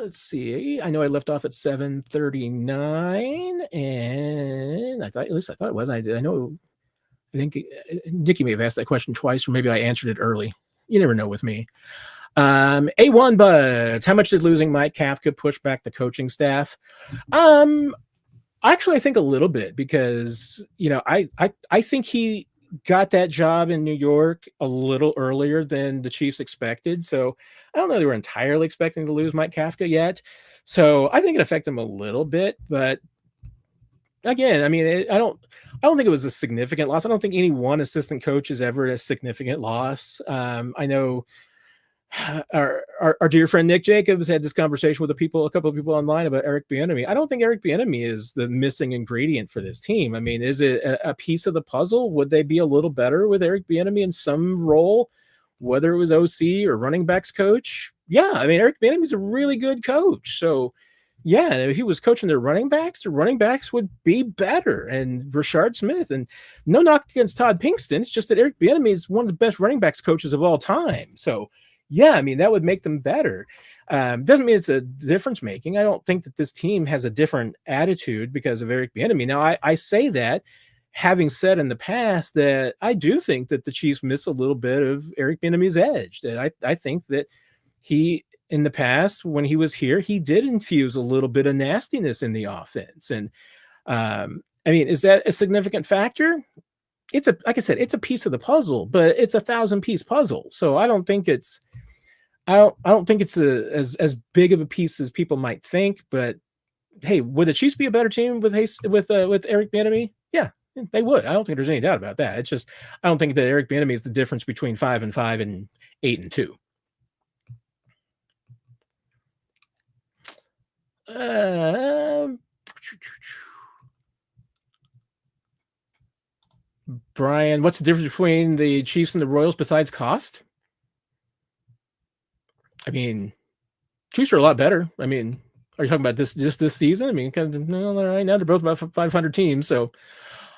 Speaker 1: Let's see. I know I left off at 7:39, and I thought it was. I think Nikki may have asked that question twice, or maybe I answered it early. You never know with me. A1 Buds, how much did losing Mike Kafka push back the coaching staff? Actually, I think a little bit because, I think he got that job in New York a little earlier than the Chiefs expected. So I don't know they were entirely expecting to lose Mike Kafka yet. So I think it affected him a little bit, but again, I mean, I don't think it was a significant loss. I don't think any one assistant coach is ever a significant loss. I know our dear friend Nick Jacobs had this conversation with a couple of people online about Eric Bieniemy. I don't think Eric Bieniemy is the missing ingredient for this team. I mean, is it a piece of the puzzle? Would they be a little better with Eric Bieniemy in some role, whether it was OC or running backs coach? Yeah, I mean, Eric Bieniemy is a really good coach. So, yeah, if he was coaching their running backs would be better. And Rashard Smith, and no knock against Todd Pinkston. It's just that Eric Bieniemy is one of the best running backs coaches of all time. So, yeah, I mean, that would make them better. Doesn't mean it's a difference making. I don't think that this team has a different attitude because of Eric Bieniemy. Now, I say that having said in the past that I do think that the Chiefs miss a little bit of Eric Bieniemy's edge. That I think that he, in the past, when he was here, he did infuse a little bit of nastiness in the offense. And I mean, is that a significant factor? Like I said, it's a piece of the puzzle, but it's a 1,000-piece puzzle. So I don't think it's as big of a piece as people might think. But hey, would the Chiefs be a better team with Eric Bieniemy? Yeah, they would. I don't think there's any doubt about that. It's just I don't think that Eric Bieniemy is the difference between 5-5 and 8-2. Brian, what's the difference between the Chiefs and the Royals besides cost? I mean, Chiefs are a lot better. I mean, are you talking about this season? I mean, right now they're both about 500 teams, so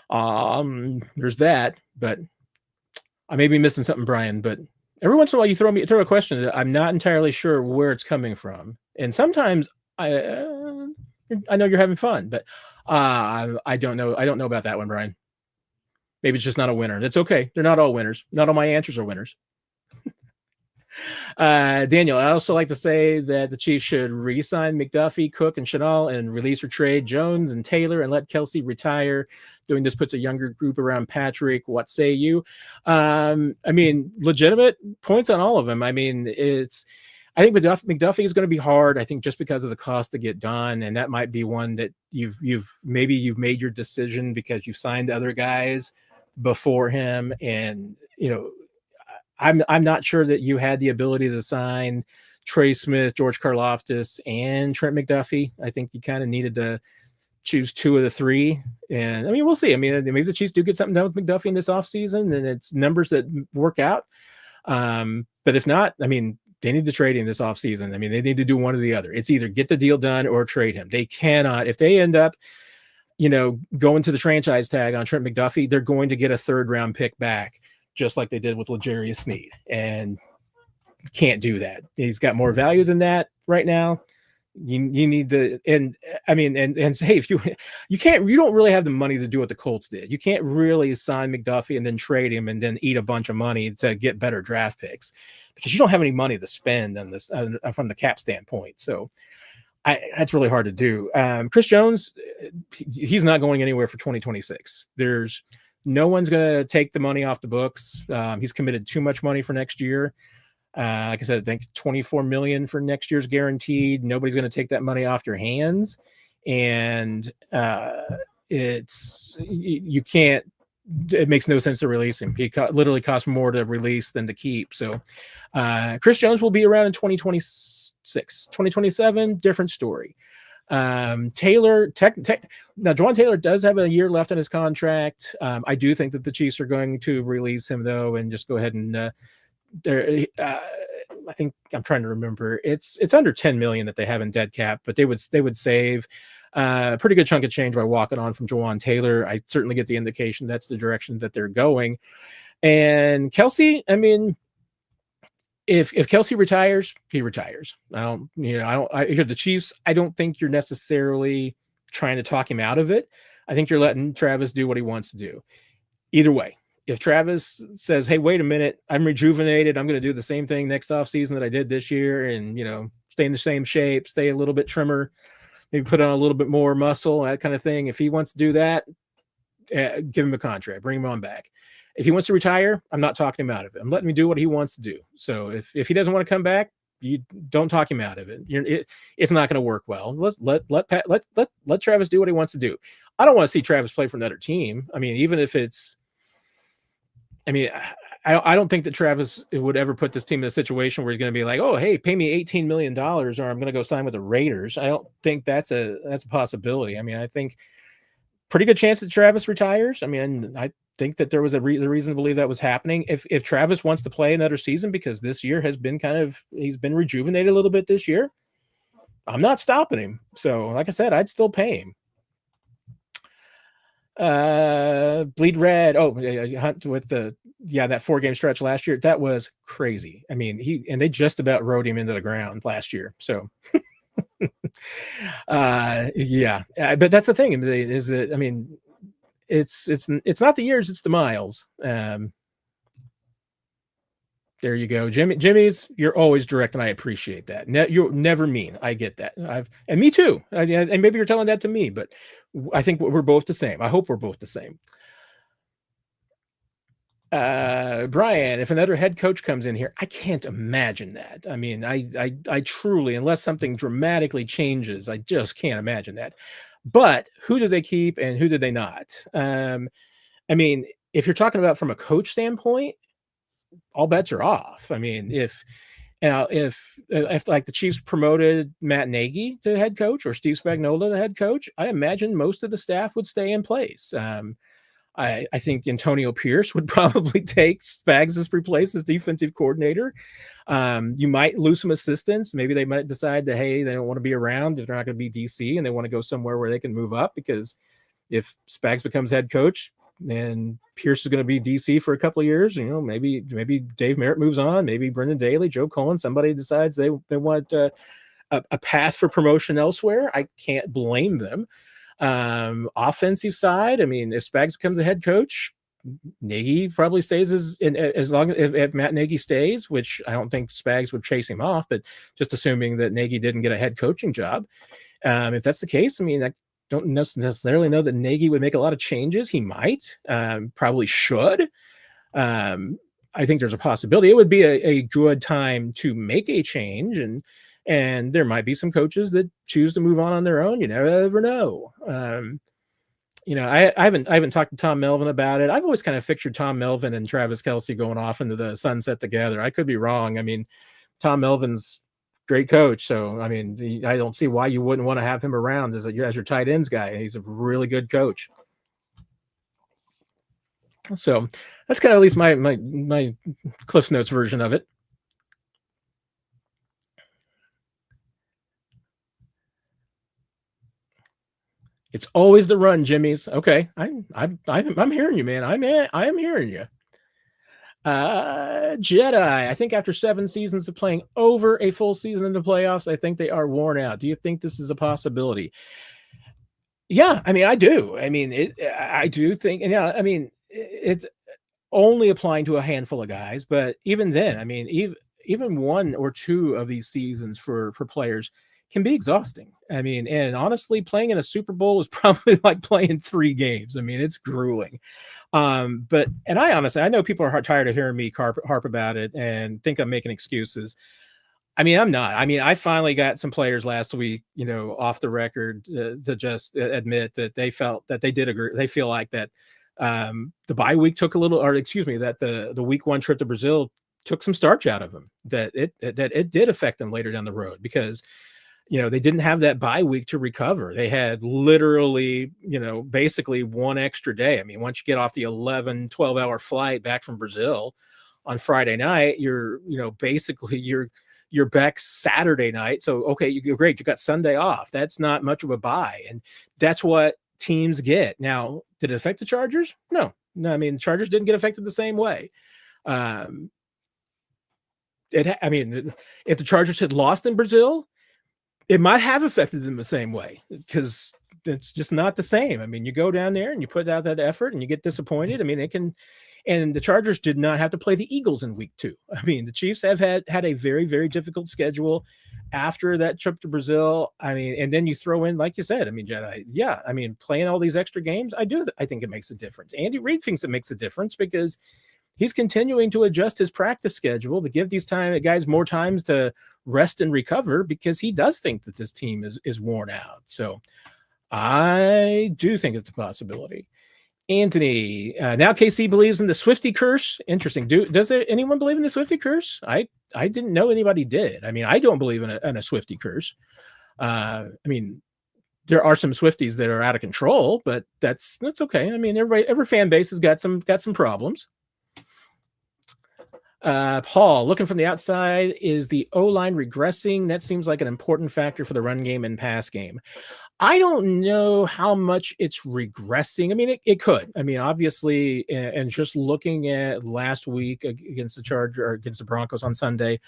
Speaker 1: there's that. But I may be missing something, Brian. But every once in a while, you throw a question that I'm not entirely sure where it's coming from, and sometimes I know you're having fun, but I don't know. I don't know about that one, Brian. Maybe it's just not a winner. That's okay. They're not all winners. Not all my answers are winners. Daniel, I also like to say that the Chiefs should re-sign McDuffie, Cook, and Chanel and release or trade Jones and Taylor and let Kelsey retire. Doing this puts a younger group around Patrick. What say you? I mean, legitimate points on all of them. I mean, I think McDuffie is going to be hard. I think just because of the cost to get done, and that might be one that you've made your decision because you've signed other guys before him, and I'm not sure that you had the ability to sign Trey Smith, George Karlaftis, and Trent McDuffie. I think you kind of needed to choose two of the three. And I mean, we'll see. I mean, maybe the Chiefs do get something done with McDuffie in this offseason, and it's numbers that work out. But if not, I mean, they need to trade him this offseason. I mean, they need to do one or the other. It's either get the deal done or trade him. They cannot, if they end up, going to the franchise tag on Trent McDuffie, they're going to get a 3rd-round pick back, just like they did with L'Jarius Sneed, and can't do that. He's got more value than that right now. You need to, and I mean, and say if you don't really have the money to do what the Colts did. You can't really sign McDuffie and then trade him and then eat a bunch of money to get better draft picks because you don't have any money to spend on this from the cap standpoint. So that's really hard to do. Chris Jones, he's not going anywhere for 2026. There's no one's going to take the money off the books. He's committed too much money for next year. Like I said, I think $24 million for next year's guaranteed. Nobody's going to take that money off your hands, and you can't. It makes no sense to release him. He literally costs more to release than to keep. So Chris Jones will be around in 2026, 2027. Different story. Taylor, now Jawaan Taylor does have a year left on his contract. I do think that the Chiefs are going to release him though, and just go ahead and I think I'm trying to remember. It's under 10 million that they have in dead cap, but they would save a pretty good chunk of change by walking on from Jawaan Taylor. I certainly get the indication that's the direction that they're going. And Kelsey, I mean, if Kelsey retires, he retires. I hear the Chiefs. I don't think you're necessarily trying to talk him out of it. I think you're letting Travis do what he wants to do. Either way, if Travis says, "Hey, wait a minute, I'm rejuvenated. I'm going to do the same thing next offseason that I did this year, and stay in the same shape, stay a little bit trimmer, maybe put on a little bit more muscle, that kind of thing." If he wants to do that, give him a contract, bring him on back. If he wants to retire, I'm not talking him out of it. I'm letting him do what he wants to do. So if he doesn't want to come back, you don't talk him out of it. It's not going to work well. Let Travis do what he wants to do. I don't want to see Travis play for another team. I mean, even if it's, I mean, I don't think that Travis would ever put this team in a situation where he's going to be like, "Oh, hey, pay me $18 million or I'm going to go sign with the Raiders." I don't think that's a possibility. I mean, I think pretty good chance that Travis retires. I mean, I think that there was a reason to believe that was happening. If Travis wants to play another season, because this year has been he's been rejuvenated a little bit this year, I'm not stopping him. So like I said, I'd still pay him. Bleed Red. Oh, Hunt with that 4-game stretch last year. That was crazy. I mean, they just about rode him into the ground last year. So but that's the thing is that, I mean, it's not the years, it's the miles. There you go. Jimmy's, you're always direct, and I appreciate that. You're never mean. I get that. And me too. And maybe you're telling that to me, but I think we're both the same. I hope we're both the same. Brian, if another head coach comes in here, I can't imagine that. I mean, I truly, unless something dramatically changes, I just can't imagine that. But who do they keep and who do they not? I mean, if you're talking about from a coach standpoint, all bets are off. I mean, if like the Chiefs promoted Matt Nagy to head coach or Steve Spagnuolo to head coach, I imagine most of the staff would stay in place. I think Antonio Pierce would probably take Spags' replace as defensive coordinator. You might lose some assistants. Maybe they might decide that, hey, they don't want to be around if they're not going to be DC and they want to go somewhere where they can move up, because if Spags becomes head coach and Pierce is going to be DC for a couple of years, maybe Dave Merritt moves on, maybe Brendan Daly, Joe Cullen, somebody decides they want a path for promotion elsewhere. I can't blame them. Offensive side, I mean, if Spags becomes a head coach, Nagy probably stays as long as if Matt Nagy stays, which I don't think Spags would chase him off, but just assuming that Nagy didn't get a head coaching job. If that's the case, I mean, I don't necessarily know that Nagy would make a lot of changes. He might, probably should. I think there's a possibility it would be a good time to make a change, and there might be some coaches that choose to move on their own. You never know. I haven't talked to Tom Melvin about it. I've always kind of pictured Tom Melvin and Travis Kelce going off into the sunset together. I could be wrong. I mean, Tom Melvin's great coach, so I mean, I don't see why you wouldn't want to have him around as your tight ends guy. He's a really good coach. So that's kind of at least my Cliff Notes version of it. It's always the run, Jimmy's. Okay, I'm hearing you, man. I am hearing you. Jedi, I think after 7 seasons of playing over a full season in the playoffs, I think they are worn out. Do you think this is a possibility? Yeah, I mean, I do. I mean, I do think, and I mean, it's only applying to a handful of guys, but even then, I mean, even 1 or 2 of these seasons for players can be exhausting. I mean, and honestly, playing in a Super Bowl is probably like playing 3 games. I mean, it's grueling. But and I know people are tired of hearing me harp about it and think I'm making excuses. I mean, I'm not. I mean, I finally got some players last week, off the record to just admit that they felt that they did agree. They feel like that the bye week took a little, or excuse me, that the week 1 trip to Brazil took some starch out of them. That it did affect them later down the road because they didn't have that bye week to recover. They had literally, basically 1 extra day. I mean, once you get off the 11, 12-hour flight back from Brazil on Friday night, basically you're back Saturday night. So, okay, you're great. You got Sunday off. That's not much of a bye. And that's what teams get. Now, did it affect the Chargers? No. I mean, the Chargers didn't get affected the same way. I mean, if the Chargers had lost in Brazil, it might have affected them the same way because it's just not the same. I mean, you go down there and you put out that effort and you get disappointed. I mean, it can. And the Chargers did not have to play the Eagles in week 2. I mean, the Chiefs have had a very, very difficult schedule after that trip to Brazil. I mean, and then you throw in, like you said, I mean, Jedi, yeah, I mean, playing all these extra games, I think it makes a difference. Andy Reid thinks it makes a difference because he's continuing to adjust his practice schedule to give these guys more times to rest and recover because he does think that this team is worn out. So I do think it's a possibility. Anthony, now KC believes in the Swiftie curse. Interesting. Does anyone believe in the Swiftie curse? I didn't know anybody did. I mean, I don't believe in a Swiftie curse. I mean, there are some Swifties that are out of control, but that's okay. I mean, every fan base has got some problems. Paul, looking from the outside, is the O-line regressing? That seems like an important factor for the run game and pass game. I don't know how much it's regressing. I mean, it could. I mean, obviously, and just looking at last week against the Broncos on Sunday,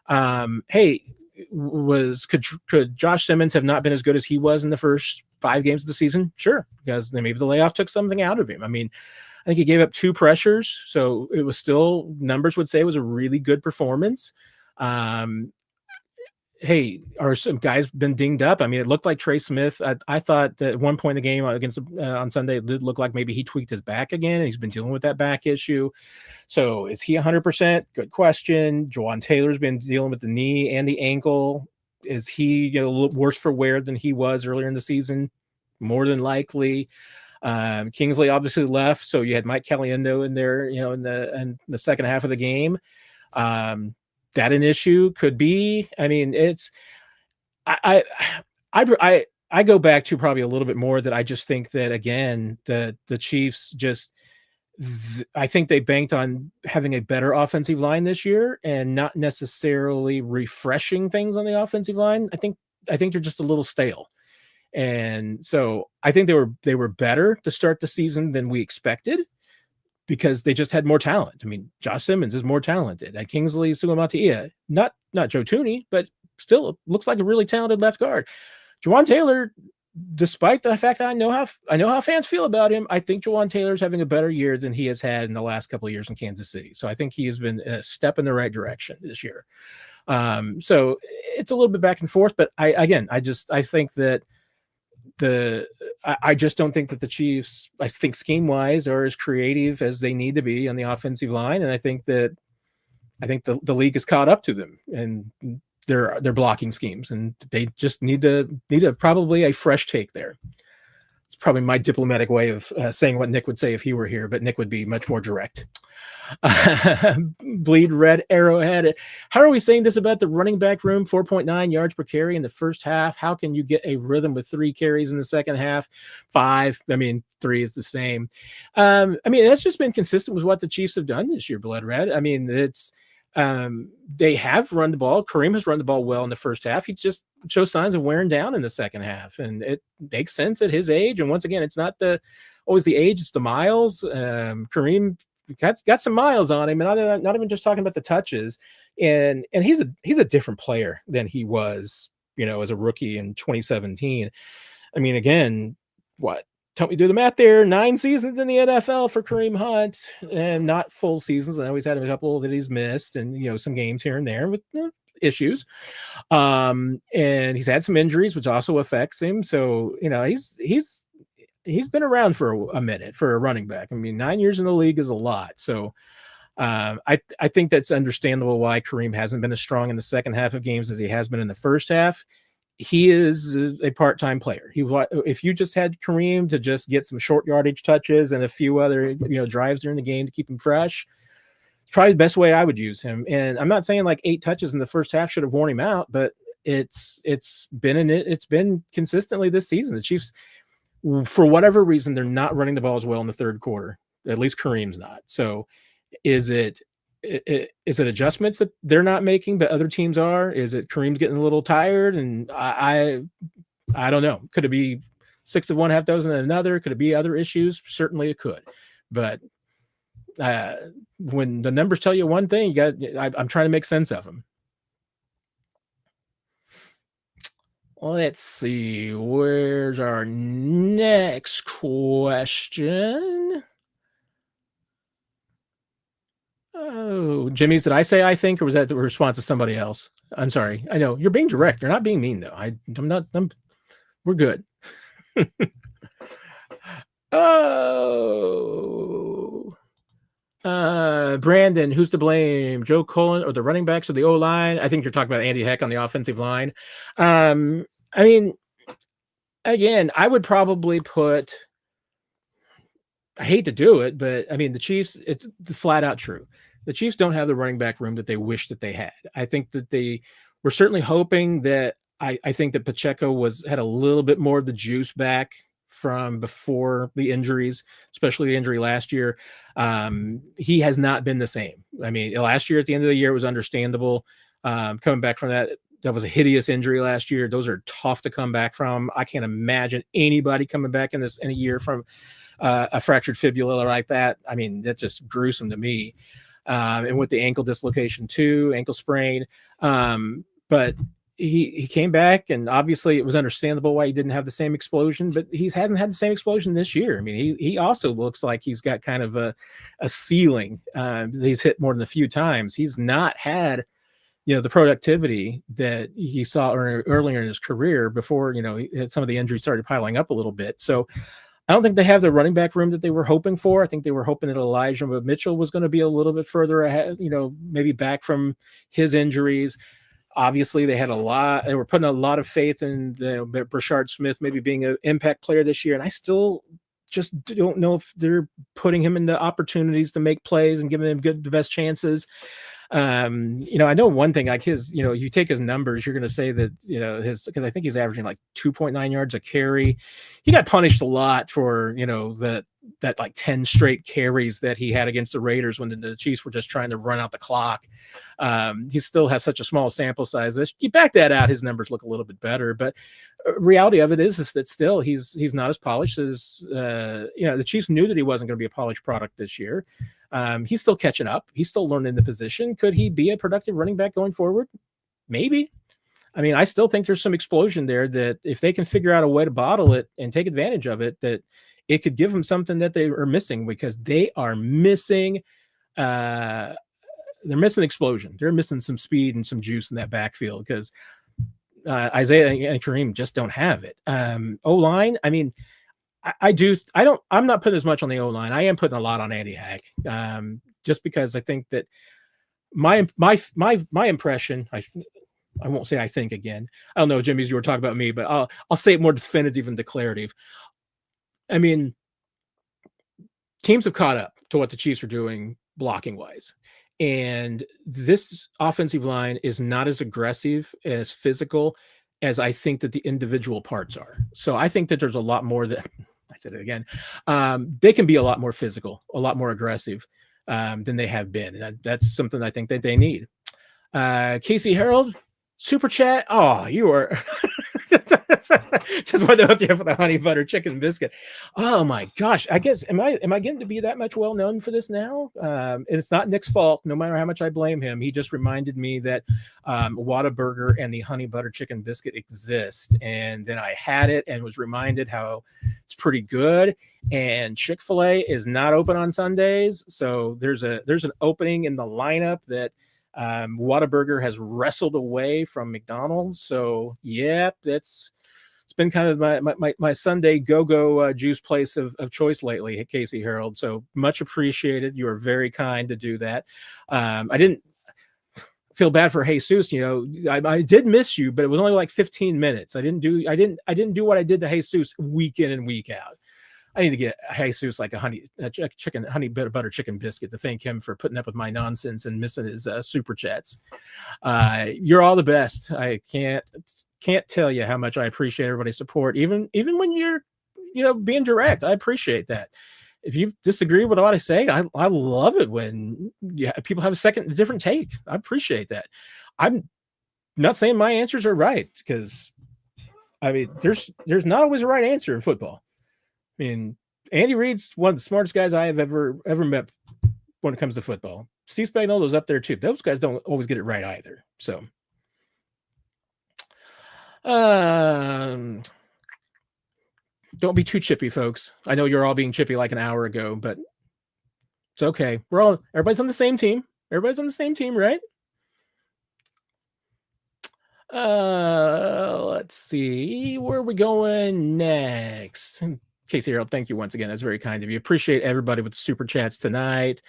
Speaker 1: hey, could Josh Simmons have not been as good as he was in the first 5 games of the season? Sure, because maybe the layoff took something out of him. I mean, I think he gave up 2 pressures, so it was still, numbers would say, it was a really good performance. Hey, are some guys been dinged up? I mean, it looked like Trey Smith. I thought that at one point in the game against on Sunday, it did look like maybe he tweaked his back again. He's been dealing with that back issue. So is he 100%? Good question. Jawan Taylor's been dealing with the knee and the ankle. Is he a little worse for wear than he was earlier in the season? More than likely. Kingsley obviously left, so you had Mike Caliendo in there, in the second half of the game. That an issue could be. I mean, it's I go back to probably a little bit more that I just think that, again, the Chiefs just I think they banked on having a better offensive line this year and not necessarily refreshing things on the offensive line. I think they're just a little stale. And so I think they were better to start the season than we expected because they just had more talent. I mean, Josh Simmons is more talented. And Kingsley Suamataia, not Joe Thuney, but still looks like a really talented left guard. Jawan Taylor, despite the fact that I know how fans feel about him, I think Jawan Taylor's having a better year than he has had in the last couple of years in Kansas City. So I think he has been a step in the right direction this year. So it's a little bit back and forth, but I think that I just don't think that the Chiefs, I think scheme wise, are as creative as they need to be on the offensive line. And I think the league has caught up to them and their blocking schemes, and they just need probably a fresh take there. It's probably my diplomatic way of saying what Nick would say if he were here, but Nick would be much more direct. Bleed Red Arrowhead. How are we saying this about the running back room? 4.9 yards per carry in the first half. How can you get a rhythm with 3 carries in the second half? 5. I mean, 3 is the same. I mean, that's just been consistent with what the Chiefs have done this year, Blood Red. I mean, it's they have run the ball. Kareem has run the ball well in the first half. He just shows signs of wearing down in the second half, and it makes sense at his age. And once again, it's not always the age; it's the miles. Kareem got some miles on him, and not even just talking about the touches. And he's a different player than he was, as a rookie in 2017. I mean, again, help me do the math there. 9 seasons in the NFL for Kareem Hunt, and not full seasons. I know he's had a couple that he's missed, and some games here and there, but issues. And he's had some injuries, which also affects him. So, he's been around for a minute for a running back. I mean, 9 years in the league is a lot. So I think that's understandable why Kareem hasn't been as strong in the second half of games as he has been in the first half. He is a part-time player. If you just had Kareem to just get some short yardage touches and a few other drives during the game to keep him fresh, it's probably the best way I would use him. And I'm not saying like 8 touches in the first half should have worn him out, but it's been consistently this season. The Chiefs, for whatever reason, they're not running the ball as well in the third quarter. At least Kareem's not. So is it adjustments that they're not making, but other teams are? Is it Kareem's getting a little tired? And I don't know. Could it be 6 of one, half dozen of another? Could it be other issues? Certainly it could. But when the numbers tell you one thing, I'm trying to make sense of them. Let's see. Where's our next question? Oh, Jimmy's, did I say I think, or was that the response to somebody else? I'm sorry. I know you're being direct. You're not being mean, though. We're good. Oh. Brandon, who's to blame? Joe Cullen or the running backs or the O-line? I think you're talking about Andy Heck on the offensive line. I mean, again, I would probably put, I hate to do it, but I mean, the Chiefs, it's flat out true. The Chiefs don't have the running back room that they wish that they had. I think that they were certainly hoping that I think that Pacheco had a little bit more of the juice back from before the injuries, especially the injury last year. He has not been the same. I mean, last year at the end of the year, it was understandable. Coming back from that was a hideous injury last year. Those are tough to come back from. I can't imagine anybody coming back in a year from a fractured fibula like that. I mean, that's just gruesome to me. And with the ankle dislocation too, ankle sprain. But he came back, and obviously it was understandable why he didn't have the same explosion, but he hasn't had the same explosion this year. I mean, he also looks like he's got kind of a ceiling. He's hit more than a few times. He's not had, the productivity that he saw earlier in his career before, some of the injuries started piling up a little bit. So I don't think they have the running back room that they were hoping for. I think they were hoping that Elijah Mitchell was going to be a little bit further ahead, maybe back from his injuries. Obviously, they were putting a lot of faith in Brashard Smith maybe being an impact player this year. And I still just don't know if they're putting him into opportunities to make plays and giving him the best chances. I know one thing, like you take his numbers, you're going to say that, because I think he's averaging like 2.9 yards a carry. He got punished a lot for, that like 10 straight carries that he had against the Raiders when the Chiefs were just trying to run out the clock. He still has such a small sample size. You back that out, his numbers look a little bit better, but reality of it is that still he's not as polished as, the Chiefs knew that he wasn't going to be a polished product this year. He's still catching up. He's still learning the position. Could he be a productive running back going forward? Maybe. I mean, I still think there's some explosion there that if they can figure out a way to bottle it and take advantage of it, that it could give them something that they are missing, because they are missing, they're missing explosion. They're missing some speed and some juice in that backfield, because Isaiah and Kareem just don't have it. O-line, I mean, I'm not putting as much on the O-line. I am putting a lot on Andy Heck, just because I think that my impression, I won't say I think again. I don't know, Jimmy's, you were talking about me, but I'll say it more definitive and declarative. I mean, teams have caught up to what the Chiefs are doing blocking wise. And this offensive line is not as aggressive and as physical as I think that the individual parts are. So I think that there's a lot more that, I said it again, they can be a lot more physical, a lot more aggressive than they have been. And that's something I think that they need. Casey Harold, super chat. Oh, you are just wanted to hook you up with a honey butter chicken biscuit. Oh my gosh. I guess, am I getting to be that much well known for this now? And it's not Nick's fault, no matter how much I blame him. He just reminded me that Whataburger and the honey butter chicken biscuit exist. And then I had it and was reminded how it's pretty good. And Chick-fil-A is not open on Sundays. So there's an opening in the lineup that Whataburger has wrestled away from McDonald's. So yeah, it's been kind of my Sunday go-go juice place of choice lately, Casey Harold. So much appreciated. You are very kind to do that. I didn't feel bad for Jesus. I did miss you, but it was only like 15 minutes. I didn't do what I did to Jesus week in and week out. I need to get Jesus like a honey butter chicken biscuit to thank him for putting up with my nonsense and missing his super chats. You're all the best. I can't tell you how much I appreciate everybody's support, even when you're being direct. I appreciate that. If you disagree with what I say, I love it when people have a different take. I appreciate that. I'm not saying my answers are right, because I mean there's not always a right answer in football. I mean, Andy Reid's one of the smartest guys I have ever met when it comes to football. Steve Spagnuolo's up there too. Those guys don't always get it right either. So, don't be too chippy, folks. I know you're all being chippy like an hour ago, but it's okay. Everybody's on the same team. Everybody's on the same team, right? Let's see. Where are we going next? Casey Harold, thank you once again. That's very kind of you. Appreciate everybody with the super chats tonight.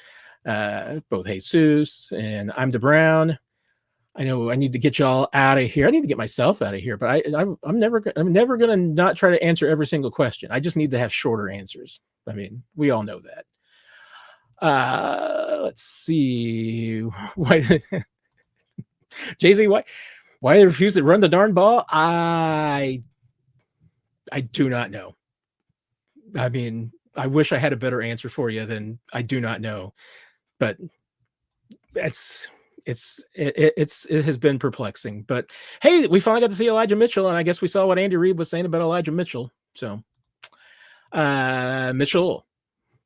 Speaker 1: Both Jesus and I'm DeBrown. I know I need to get y'all out of here. I need to get myself out of here, but I'm never going to not try to answer every single question. I just need to have shorter answers. I mean, we all know that. Let's see. Why Jay-Z, why they refuse to run the darn ball? I do not know. I mean, I wish I had a better answer for you than I do not know, but it has been perplexing. But hey, we finally got to see Elijah Mitchell, and I guess we saw what Andy Reid was saying about Elijah Mitchell. So,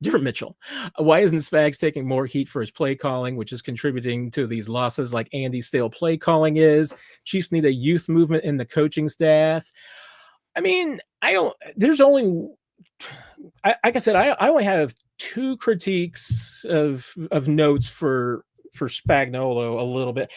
Speaker 1: different Mitchell. Why isn't Spags taking more heat for his play calling, which is contributing to these losses like Andy's stale play calling is? Chiefs need a youth movement in the coaching staff. I mean, like I said, I only have two critiques of notes for Spagnuolo a little bit.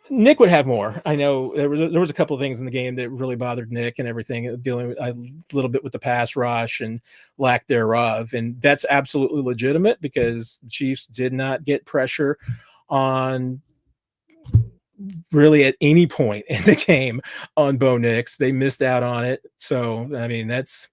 Speaker 1: Nick would have more. I know there was a couple of things in the game that really bothered Nick and everything, dealing with a little bit with the pass rush and lack thereof. And that's absolutely legitimate, because the Chiefs did not get pressure on really at any point in the game on Bo Nix. They missed out on it. So, I mean, that's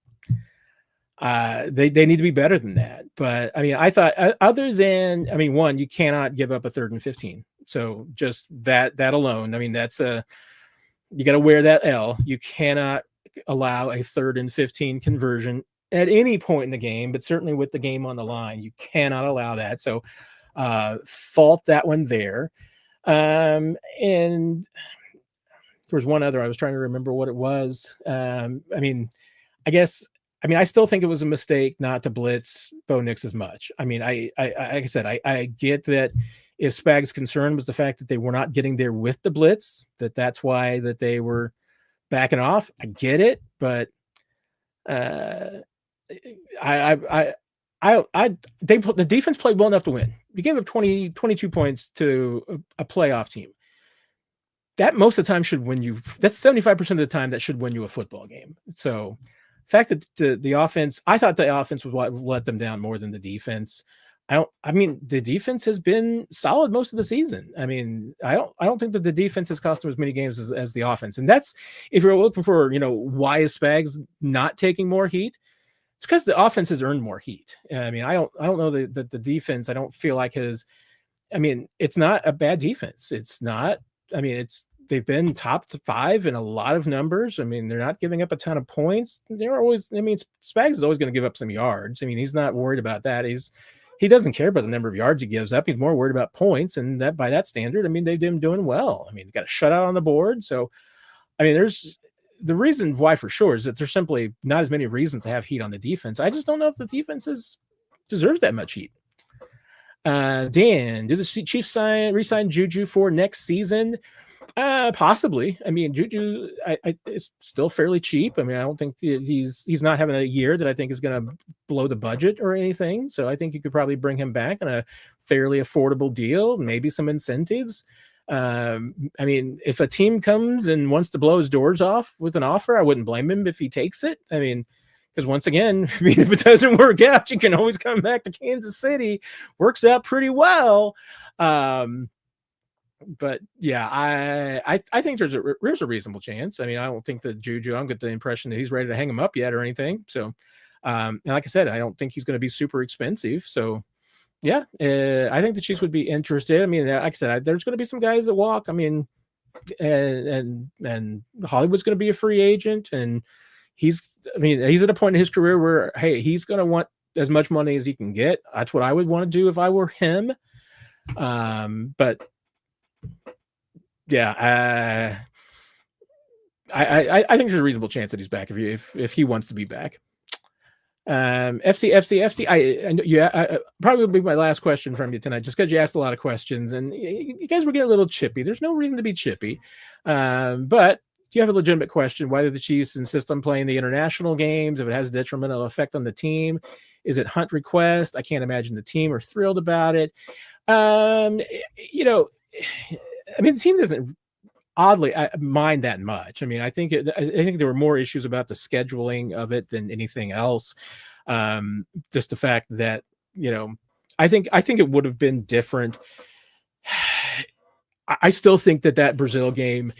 Speaker 1: they need to be better than that. But I mean, I thought other than, I mean, one, you cannot give up a 3rd and 15. So just that alone, I mean, you got to wear that L. You cannot allow a 3rd and 15 conversion at any point in the game, but certainly with the game on the line, you cannot allow that. So fault that one there. And there was one other, I was trying to remember what it was. I mean, I still think it was a mistake not to blitz Bo Nix as much. I mean, like I said, I get that if Spag's concern was the fact that they were not getting there with the blitz, that's why that they were backing off. I get it, but the defense played well enough to win. You gave up 22 points to a playoff team. That most of the time should win you. That's 75% of the time that should win you a football game. So the fact that the offense, I thought the offense was what let them down more than the defense. I mean, the defense has been solid most of the season. I mean, I don't think that the defense has cost them as many games as the offense. And that's, if you're looking for, why is Spags not taking more heat? It's because the offense has earned more heat. I mean, I don't know that the defense, I don't feel like it's not a bad defense. It's not, they've been top 5 in a lot of numbers. I mean, they're not giving up a ton of points. Spags is always going to give up some yards. I mean, he's not worried about that. He doesn't care about the number of yards he gives up. He's more worried about points. And that, by that standard, I mean, they've been doing well. I mean, got a shutout on the board. So, I mean, there's the reason why for sure is that there's simply not as many reasons to have heat on the defense. I just don't know if the defense deserves that much heat. Dan, do the Chiefs re-sign Juju for next season? Possibly. I mean, Juju is still fairly cheap. I mean, I don't think he's not having a year that I think is going to blow the budget or anything. So I think you could probably bring him back on a fairly affordable deal, maybe some incentives. I mean, if a team comes and wants to blow his doors off with an offer, I wouldn't blame him if he takes it. I mean, because once again, I mean, if it doesn't work out, you can always come back to Kansas City. Works out pretty well. But yeah, I think there's a reasonable chance. I mean, I don't think that Juju, I don't get the impression that he's ready to hang him up yet or anything. So, and like I said, I don't think he's going to be super expensive. So, yeah, I think the Chiefs would be interested. I mean, like I said, there's going to be some guys that walk. I mean, and Hollywood's going to be a free agent, and he's at a point in his career where, hey, he's going to want as much money as he can get. That's what I would want to do if I were him. But yeah, I think there's a reasonable chance that he's back if he wants to be back. FC. I probably will be my last question from you tonight, just because you asked a lot of questions and you guys were getting a little chippy. There's no reason to be chippy, but you have a legitimate question: why do the Chiefs insist on playing the international games if it has a detrimental effect on the team? Is it Hunt request? I can't imagine the team are thrilled about it. I mean, the team doesn't oddly mind that much. I mean, I think there were more issues about the scheduling of it than anything else. Just the fact that, I think it would have been different. I still think that Brazil game,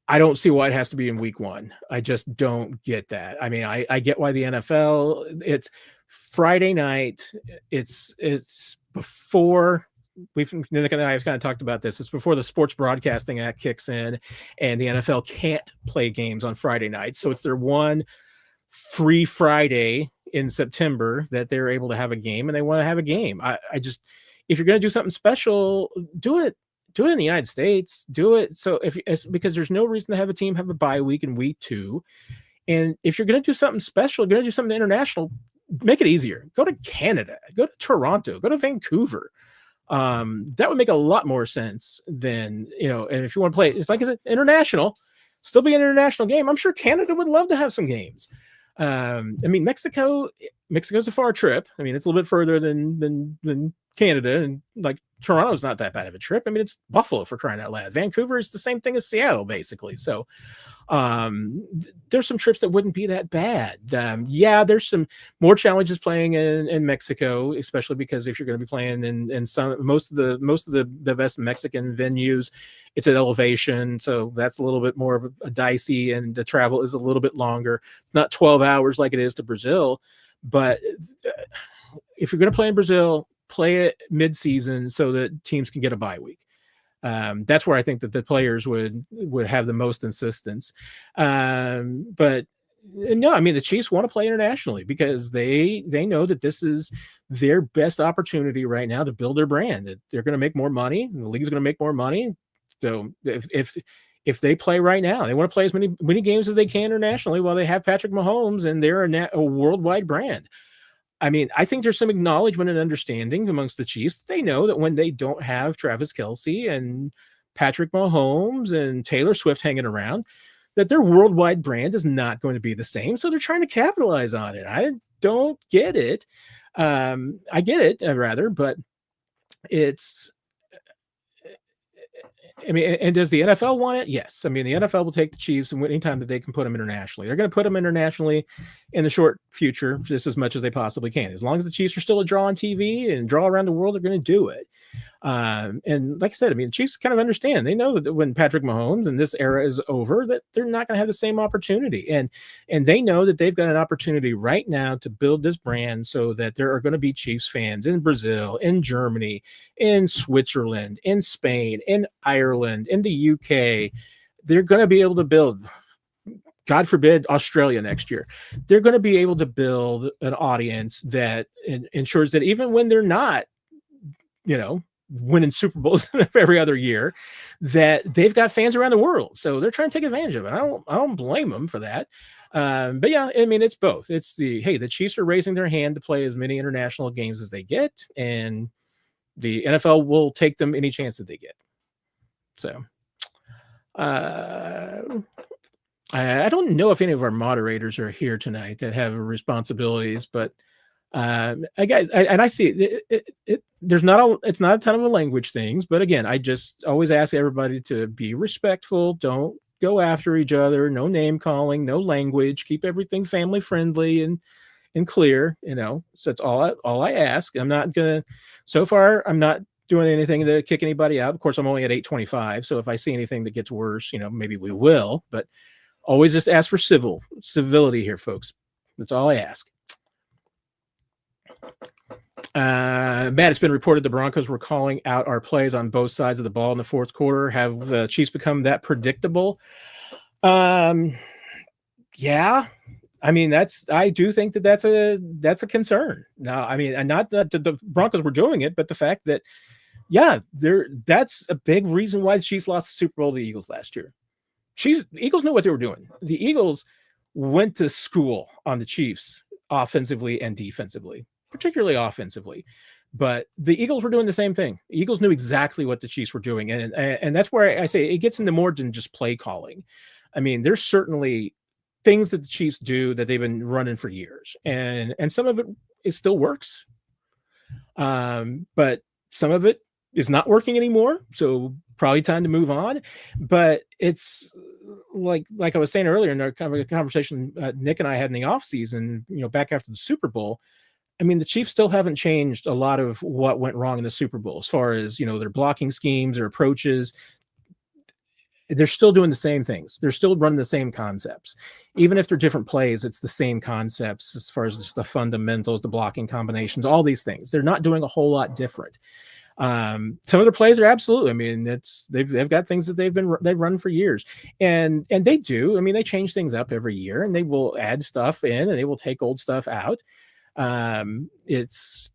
Speaker 1: I don't see why it has to be in week 1. I just don't get that. I mean, I get why the NFL, it's Friday night. It's before Nick and I have kind of talked about this. It's before the Sports Broadcasting Act kicks in, and the NFL can't play games on Friday night. So it's their one free Friday in September that they're able to have a game, and they want to have a game. I just, if you're going to do something special, do it in the United States. Do it because there's no reason to have a team have a bye week in week 2. And if you're going to do something special, you're going to do something international, make it easier. Go to Canada, go to Toronto, go to Vancouver. That would make a lot more sense than, and if you want to play, it's like I said, international, still be an international game. I'm sure Canada would love to have some games. I mean, Mexico's a far trip. I mean, it's a little bit further than Canada, and like Toronto's not that bad of a trip. I mean, it's Buffalo, for crying out loud. Vancouver is the same thing as Seattle, basically. So, there's some trips that wouldn't be that bad. Yeah, there's some more challenges playing in Mexico, especially because if you're going to be playing in most of the best Mexican venues, it's at elevation, so that's a little bit more of a dicey, and the travel is a little bit longer. Not 12 hours like it is to Brazil, but if you're going to play in Brazil, play it mid-season so that teams can get a bye week. That's where I think that the players would have the most insistence. But no, I mean, the Chiefs want to play internationally because they know that this is their best opportunity right now to build their brand. That they're going to make more money. The league's going to make more money. So if they play right now, they want to play as many games as they can internationally while they have Patrick Mahomes and they're a worldwide brand. I mean, I think there's some acknowledgement and understanding amongst the Chiefs. They know that when they don't have Travis Kelce and Patrick Mahomes and Taylor Swift hanging around, that their worldwide brand is not going to be the same. So they're trying to capitalize on it. I don't get it. I get it, rather, but it's, I mean, and does the NFL want it? Yes. I mean, the NFL will take the Chiefs and anytime that they can put them internationally. They're going to put them internationally in the short future, just as much as they possibly can. As long as the Chiefs are still a draw on TV and draw around the world, they're going to do it. And like I said, I mean, the Chiefs kind of understand. They know that when Patrick Mahomes and this era is over, that they're not going to have the same opportunity. And they know that they've got an opportunity right now to build this brand so that there are going to be Chiefs fans in Brazil, in Germany, in Switzerland, in Spain, in Ireland, in the UK. They're going to be able to build, God forbid, Australia next year. They're going to be able to build an audience that ensures that even when they're not, winning Super Bowls every other year, that they've got fans around the world. So they're trying to take advantage of it. I don't blame them for that. But yeah, I mean, it's both. It's the Chiefs are raising their hand to play as many international games as they get, and the NFL will take them any chance that they get. So, I don't know if any of our moderators are here tonight that have responsibilities, but And I see there's it's not a ton of a language things, but again, I just always ask everybody to be respectful. Don't go after each other. No name calling. No language. Keep everything family friendly and clear. So that's all I ask. I'm not gonna. So far, I'm not doing anything to kick anybody out. Of course, I'm only at 825. So if I see anything that gets worse, maybe we will. But always just ask for civility here, folks. That's all I ask. Matt, it's been reported the Broncos were calling out our plays on both sides of the ball in the fourth quarter. Have the Chiefs become that predictable? Yeah. I mean, I do think that's a concern. Now, I mean, and not that the Broncos were doing it, but the fact that, yeah, that's a big reason why the Chiefs lost the Super Bowl to the Eagles last year. The Eagles knew what they were doing. The Eagles went to school on the Chiefs offensively and defensively, particularly offensively. But the Eagles were doing the same thing. The Eagles knew exactly what the Chiefs were doing. And that's where I say it gets into more than just play calling. I mean, there's certainly things that the Chiefs do that they've been running for years. And some of it still works. But some of it is not working anymore. So probably time to move on. But it's like I was saying earlier in our conversation Nick and I had in the offseason, back after the Super Bowl. I mean, the Chiefs still haven't changed a lot of what went wrong in the Super Bowl as far as, their blocking schemes or approaches. They're still doing the same things. They're still running the same concepts. Even if they're different plays, it's the same concepts as far as just the fundamentals, the blocking combinations, all these things. They're not doing a whole lot different. Some of their plays are absolutely, I mean, they've got things that they've run for years, and they do. I mean, they change things up every year, and they will add stuff in, and they will take old stuff out. Is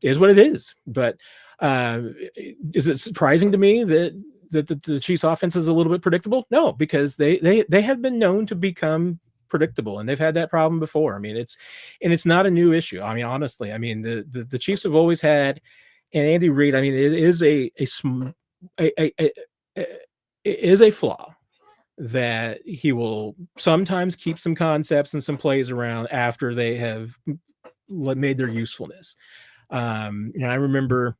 Speaker 1: what it is. But is it surprising to me that the Chiefs offense is a little bit predictable? No, because they have been known to become predictable, and they've had that problem before. I mean, it's not a new issue. I mean, honestly, I mean, the Chiefs have always had, and Andy Reid, I mean, it is a flaw that he will sometimes keep some concepts and some plays around after they have made their usefulness. I remember,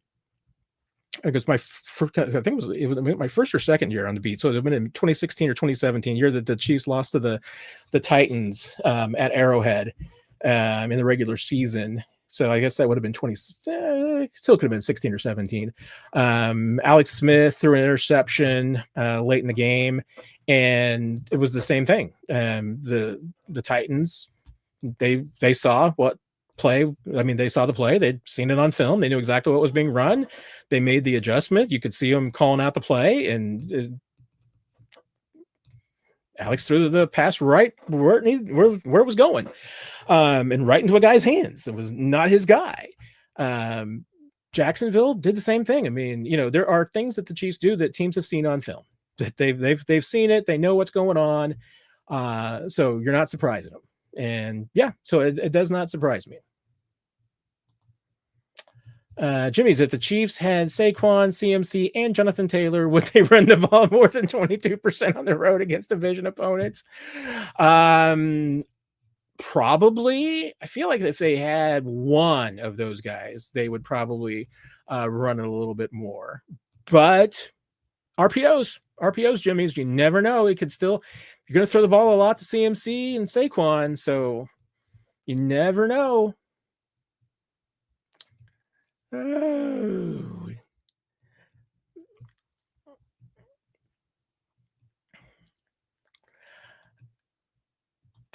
Speaker 1: I guess I think it was my first or second year on the beat. So it had been in 2016 or 2017, year that the Chiefs lost to the Titans at Arrowhead in the regular season. So I guess that would have been still could have been 16 or 17. Alex Smith threw an interception late in the game, and it was the same thing. The Titans, they saw what play. I mean, they saw the play. They'd seen it on film. They knew exactly what was being run. They made the adjustment. You could see them calling out the play, and Alex threw the pass right where it was going, and right into a guy's hands. It was not his guy. Jacksonville did the same thing. I mean, there are things that the Chiefs do that teams have seen on film. That they've seen it. They know what's going on. So you're not surprising them. And yeah, so it does not surprise me. Jimmy's, if the Chiefs had Saquon, CMC, and Jonathan Taylor, would they run the ball more than 22% on the road against division opponents? Probably. I feel like if they had one of those guys, they would probably run it a little bit more. But RPOs, Jimmy's, you never know. It could still, you're going to throw the ball a lot to CMC and Saquon, so you never know. Oh.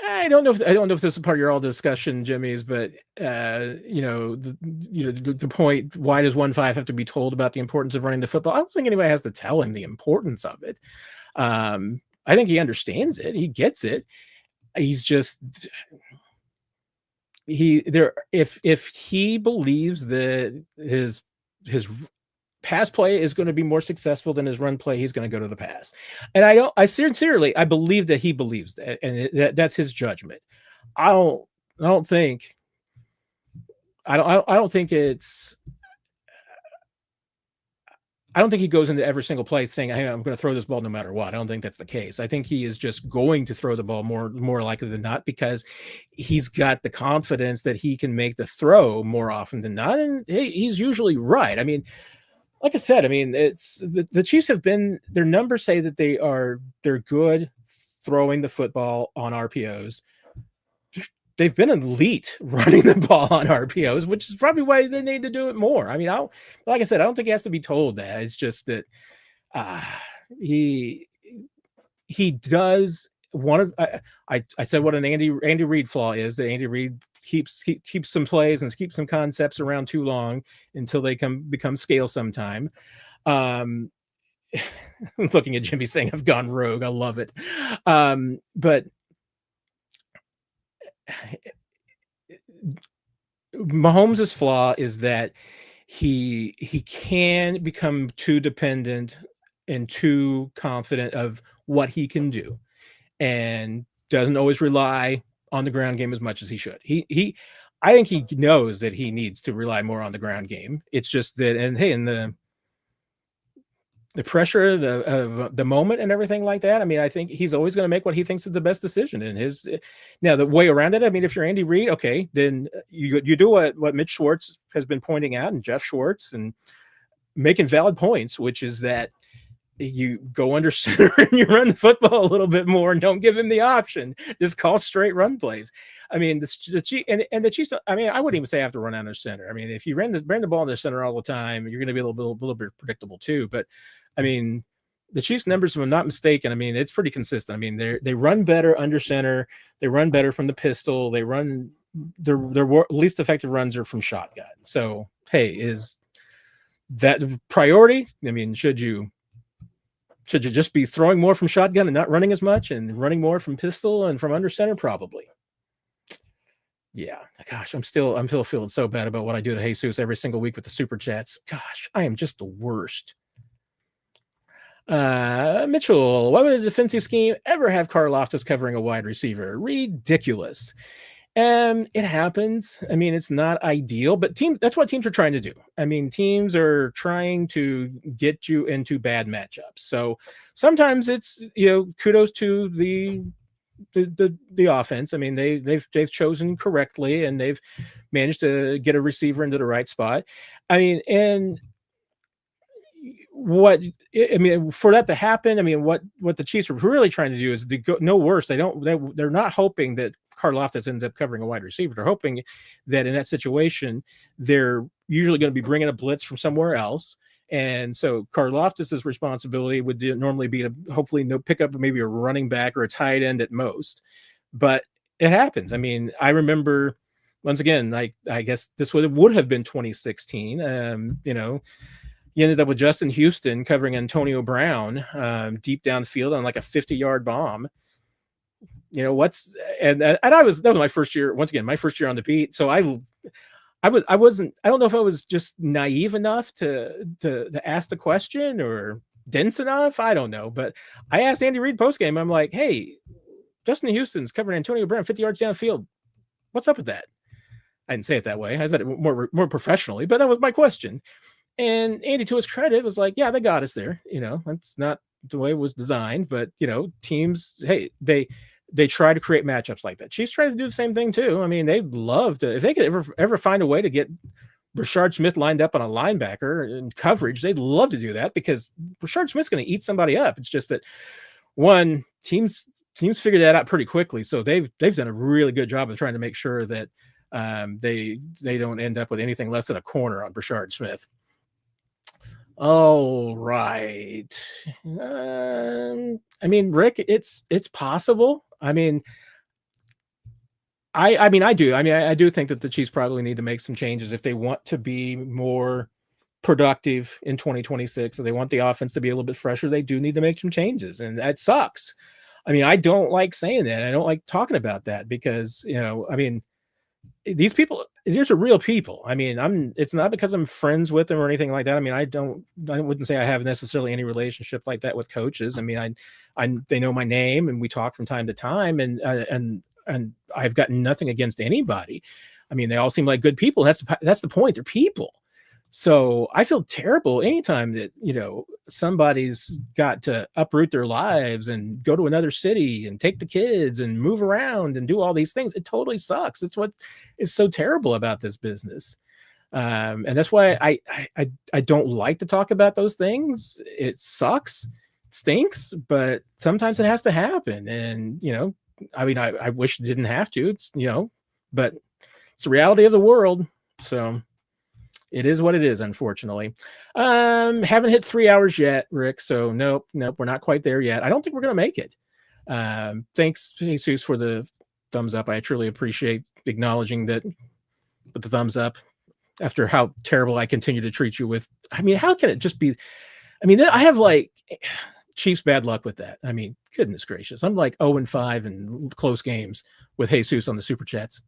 Speaker 1: I don't know if this is part of your all discussion, Jimmy's, but the point, why does 1-5 have to be told about the importance of running the football? I don't think anybody has to tell him the importance of it. I think he understands it. He gets it. He's just if he believes that his pass play is going to be more successful than his run play, he's going to go to the pass. And I sincerely believe that he believes that, and that's his judgment. I don't think it's, I don't think he goes into every single play saying, hey, I'm going to throw this ball no matter what. I don't think that's the case. I think he is just going to throw the ball more likely than not, because he's got the confidence that he can make the throw more often than not. And he's usually right. I mean, like I said, I mean, it's the Chiefs have been, their numbers say that they're good throwing the football on RPOs. They've been elite running the ball on RPOs, which is probably why they need to do it more. I mean, like I said, I don't think he has to be told that. It's just that he does one of, I said what an Andy Reid flaw is, that Andy Reid keeps some plays and keeps some concepts around too long until they become scale sometime. Looking at Jimmy saying I've gone rogue. I love it. But Mahomes' flaw is that he can become too dependent and too confident of what he can do, and doesn't always rely on the ground game as much as he should. I think he knows that he needs to rely more on the ground game. It's just that, and hey, and the pressure of the moment and everything like that. I mean, I think he's always going to make what he thinks is the best decision. And now the way around it, I mean, if you're Andy Reid, okay, then you do what Mitch Schwartz has been pointing out, and Jeff Schwartz, and making valid points, which is that you go under center and you run the football a little bit more and don't give him the option. Just call straight run plays. I mean, the Chiefs, I mean, I wouldn't even say have to run under center. I mean, if you ran the ball in the center all the time, you're going to be a little bit predictable too. But I mean, the Chiefs numbers, if I'm not mistaken, I mean, it's pretty consistent. I mean, they run better under center. They run better from the pistol. They run their least effective runs are from shotgun. So, hey, is that priority? I mean, should you just be throwing more from shotgun and not running as much, and running more from pistol and from under center? Probably. Yeah. Gosh, I'm still feeling so bad about what I do to Jesus every single week with the super chats. Gosh, I am just the worst. Mitchell, why would a defensive scheme ever have Karlaftis covering a wide receiver? Ridiculous. It happens. I mean, it's not ideal, but that's what teams are trying to do. I mean, teams are trying to get you into bad matchups. So sometimes it's, kudos to the offense. I mean, they've chosen correctly, and they've managed to get a receiver into the right spot. I mean, and for that to happen, I mean, what the Chiefs are really trying to do is to go no worse. They're not hoping that Karlaftis ends up covering a wide receiver. They're hoping that in that situation, they're usually going to be bringing a blitz from somewhere else. And so Karlaftis' responsibility would normally be to hopefully pick up maybe a running back or a tight end at most. But it happens. I mean, I remember, once again, I guess this would have been 2016. You ended up with Justin Houston covering Antonio Brown deep downfield on like a 50-yard bomb. That was my first year. Once again, my first year on the beat. So I don't know if I was just naive enough to ask the question, or dense enough. I don't know. But I asked Andy Reid postgame. I'm like, hey, Justin Houston's covering Antonio Brown 50 yards downfield. What's up with that? I didn't say it that way. I said it more professionally, but that was my question. And Andy, to his credit, was like, yeah, they got us there. That's not the way it was designed. But, teams, hey, they try to create matchups like that. Chiefs try to do the same thing too. I mean, they'd love to, if they could ever find a way to get Brashard Smith lined up on a linebacker in coverage, they'd love to do that, because Brashard Smith's going to eat somebody up. It's just that teams figure that out pretty quickly. So they've done a really good job of trying to make sure that they don't end up with anything less than a corner on Brashard Smith. All right. I mean, Rick, it's possible. I mean, I do think that the Chiefs probably need to make some changes if they want to be more productive in 2026. If they want the offense to be a little bit fresher, they do need to make some changes, and that sucks. I mean, I don't like saying that. I don't like talking about that, because, I mean, these are real people. I mean, it's not because I'm friends with them or anything like that. I mean, I wouldn't say I have necessarily any relationship like that with coaches. I mean, they know my name, and we talk from time to time, and I've gotten nothing against anybody. I mean, they all seem like good people. That's the point. They're people. So I feel terrible anytime that, somebody's got to uproot their lives and go to another city and take the kids and move around and do all these things. It totally sucks. It's what is so terrible about this business. And that's why I don't like to talk about those things. It sucks, stinks, but sometimes it has to happen. And I wish it didn't have to. It's but it's the reality of the world. So it is what it is, unfortunately. Haven't hit 3 hours yet, Rick. So nope, we're not quite there yet. I don't think we're gonna make it. Thanks, Jesus, for the thumbs up. I truly appreciate acknowledging that with the thumbs up after how terrible I continue to treat you with. I mean, how can it just be? I mean, I have like Chiefs bad luck with that. I mean, goodness gracious. I'm like 0-5 in close games with Jesus on the super chats.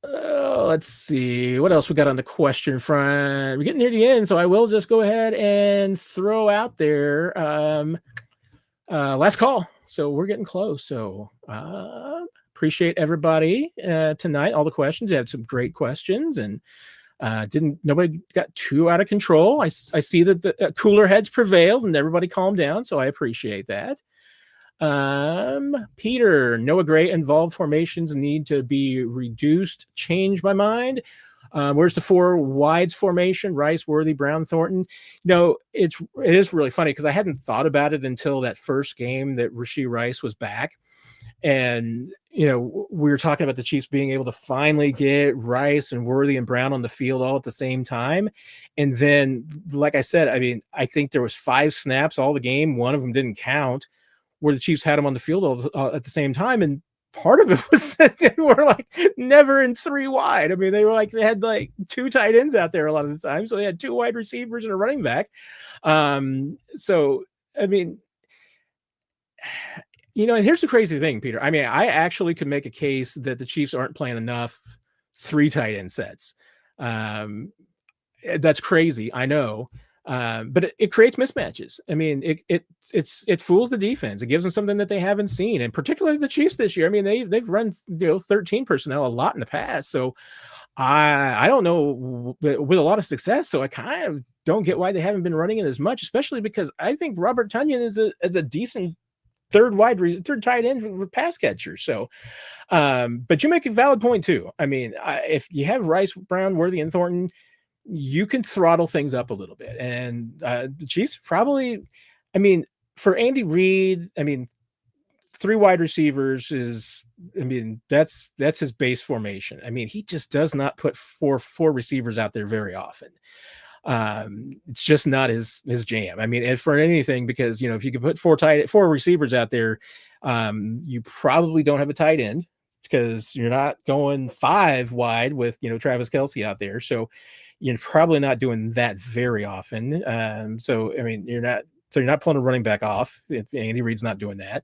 Speaker 1: Let's see what else we got on the question front. We're getting near the end, so I will just go ahead and throw out there last call. So we're getting close. So appreciate everybody tonight. All the questions. You had some great questions, and nobody got too out of control. I see that the cooler heads prevailed and everybody calmed down, so I appreciate that. Peter, Noah Gray involved formations need to be reduced. Change my mind. Where's the 4 wides formation? Rice, Worthy, Brown, Thornton. It is really funny because I hadn't thought about it until that first game that Rashee Rice was back. And, we were talking about the Chiefs being able to finally get Rice and Worthy and Brown on the field all at the same time. And then, like I said, I mean, I think there was 5 snaps all the game. One of them didn't count where the Chiefs had them on the field all at the same time. And part of it was that they were like never in 3 wide. I mean, they had like 2 tight ends out there a lot of the time. So they had 2 wide receivers and a running back. So, I mean, and here's the crazy thing, Peter. I mean, I actually could make a case that the Chiefs aren't playing enough 3 tight end sets. That's crazy. I know. But it creates mismatches. I mean, it fools the defense. It gives them something that they haven't seen, and particularly the Chiefs this year. I mean, they've run 13 personnel a lot in the past, so I don't know with a lot of success. So I kind of don't get why they haven't been running it as much, especially because I think Robert Tonyan is a decent third tight end pass catcher. So, but you make a valid point too. I mean, if you have Rice, Brown, Worthy, and Thornton, you can throttle things up a little bit. And the Chiefs probably, I mean, for Andy Reid, I mean, 3 wide receivers is, I mean, that's his base formation. I mean, he just does not put four receivers out there very often. It's just not his jam. I mean, and for anything, because if you could put 4 receivers out there, you probably don't have a tight end because you're not going 5 wide with Travis Kelce out there. So you're probably not doing that very often. So I mean, you're not pulling a running back off. Andy Reid's not doing that.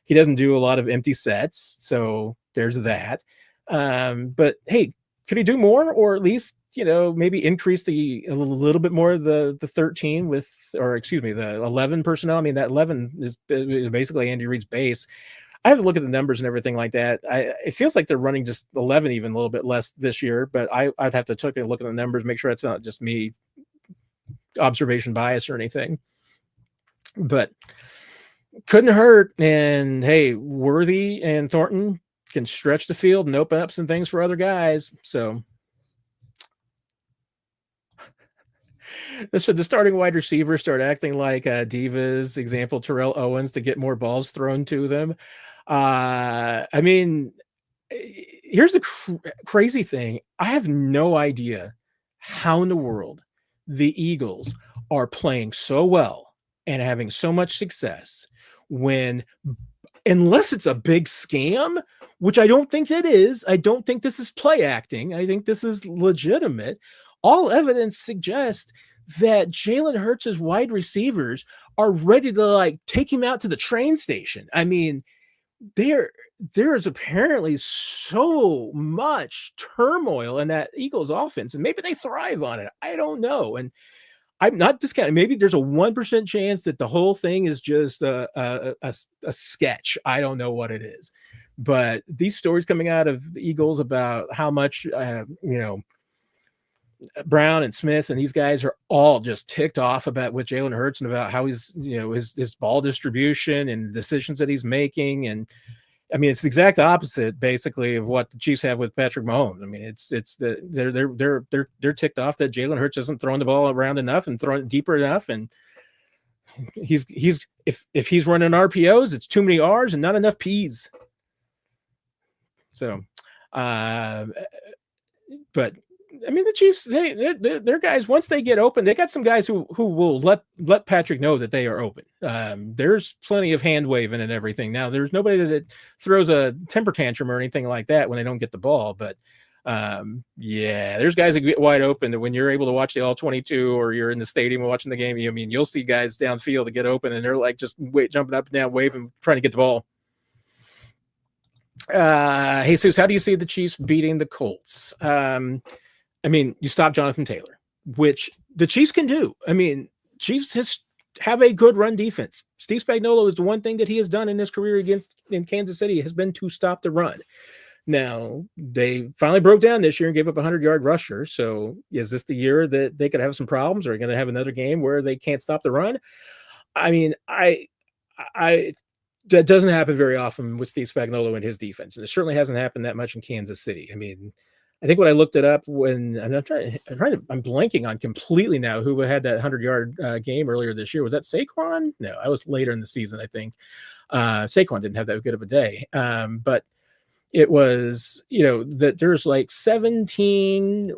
Speaker 1: He doesn't do a lot of empty sets, so there's that. But hey, could he do more, or at least maybe increase a little bit more the 13 the 11 personnel? I mean, that 11 is basically Andy Reid's base. I have to look at the numbers and everything like that. It feels like they're running just 11, even a little bit less this year, but I'd have to take a look at the numbers, make sure it's not just me observation bias or anything. But couldn't hurt. And hey, Worthy and Thornton can stretch the field and open up some things for other guys. So should the starting wide receivers start acting like divas, example Terrell Owens, to get more balls thrown to them? I mean, here's the crazy thing. I have no idea how in the world the Eagles are playing so well and having so much success when, unless it's a big scam, which I don't think it is. I don't think this is play acting. I think this is legitimate. All evidence suggests that Jalen Hurts' wide receivers are ready to take him out to the train station. I mean, there is apparently so much turmoil in that Eagles offense, and maybe they thrive on it. I don't know. And I'm not discounting. Maybe there's a 1% chance that the whole thing is just a sketch. I don't know what it is, but these stories coming out of the Eagles about how much Brown and Smith and these guys are all just ticked off about with Jalen Hurts and about how he's, his ball distribution and decisions that he's making. And I mean, it's the exact opposite basically of what the Chiefs have with Patrick Mahomes. I mean, they're ticked off that Jalen Hurts isn't throwing the ball around enough and throwing it deeper enough. And if he's running RPOs, it's too many R's and not enough P's. So, but I mean, the Chiefs, they're guys, once they get open, they got some guys who will let Patrick know that they are open. There's plenty of hand waving and everything. Now, there's nobody that throws a temper tantrum or anything like that when they don't get the ball. But there's guys that get wide open that when you're able to watch the all 22 or you're in the stadium watching the game, you'll see guys downfield to get open and they're like just jumping up and down, waving, trying to get the ball. Jesus, how do you see the Chiefs beating the Colts? I mean, you stop Jonathan Taylor, which the Chiefs can do. I mean, Chiefs have a good run defense. Steve Spagnuolo is the one thing that he has done in his career in Kansas City has been to stop the run. Now, they finally broke down this year and gave up a 100-yard rusher. So is this the year that they could have some problems? Or are they going to have another game where they can't stop the run? I mean, that doesn't happen very often with Steve Spagnuolo and his defense. And it certainly hasn't happened that much in Kansas City. I mean, I think when I looked it up when I'm blanking on completely now who had that 100-yard game earlier this year. Was that Saquon? No, I was later in the season, I think. Saquon didn't have that good of a day. But it was, that there's like 17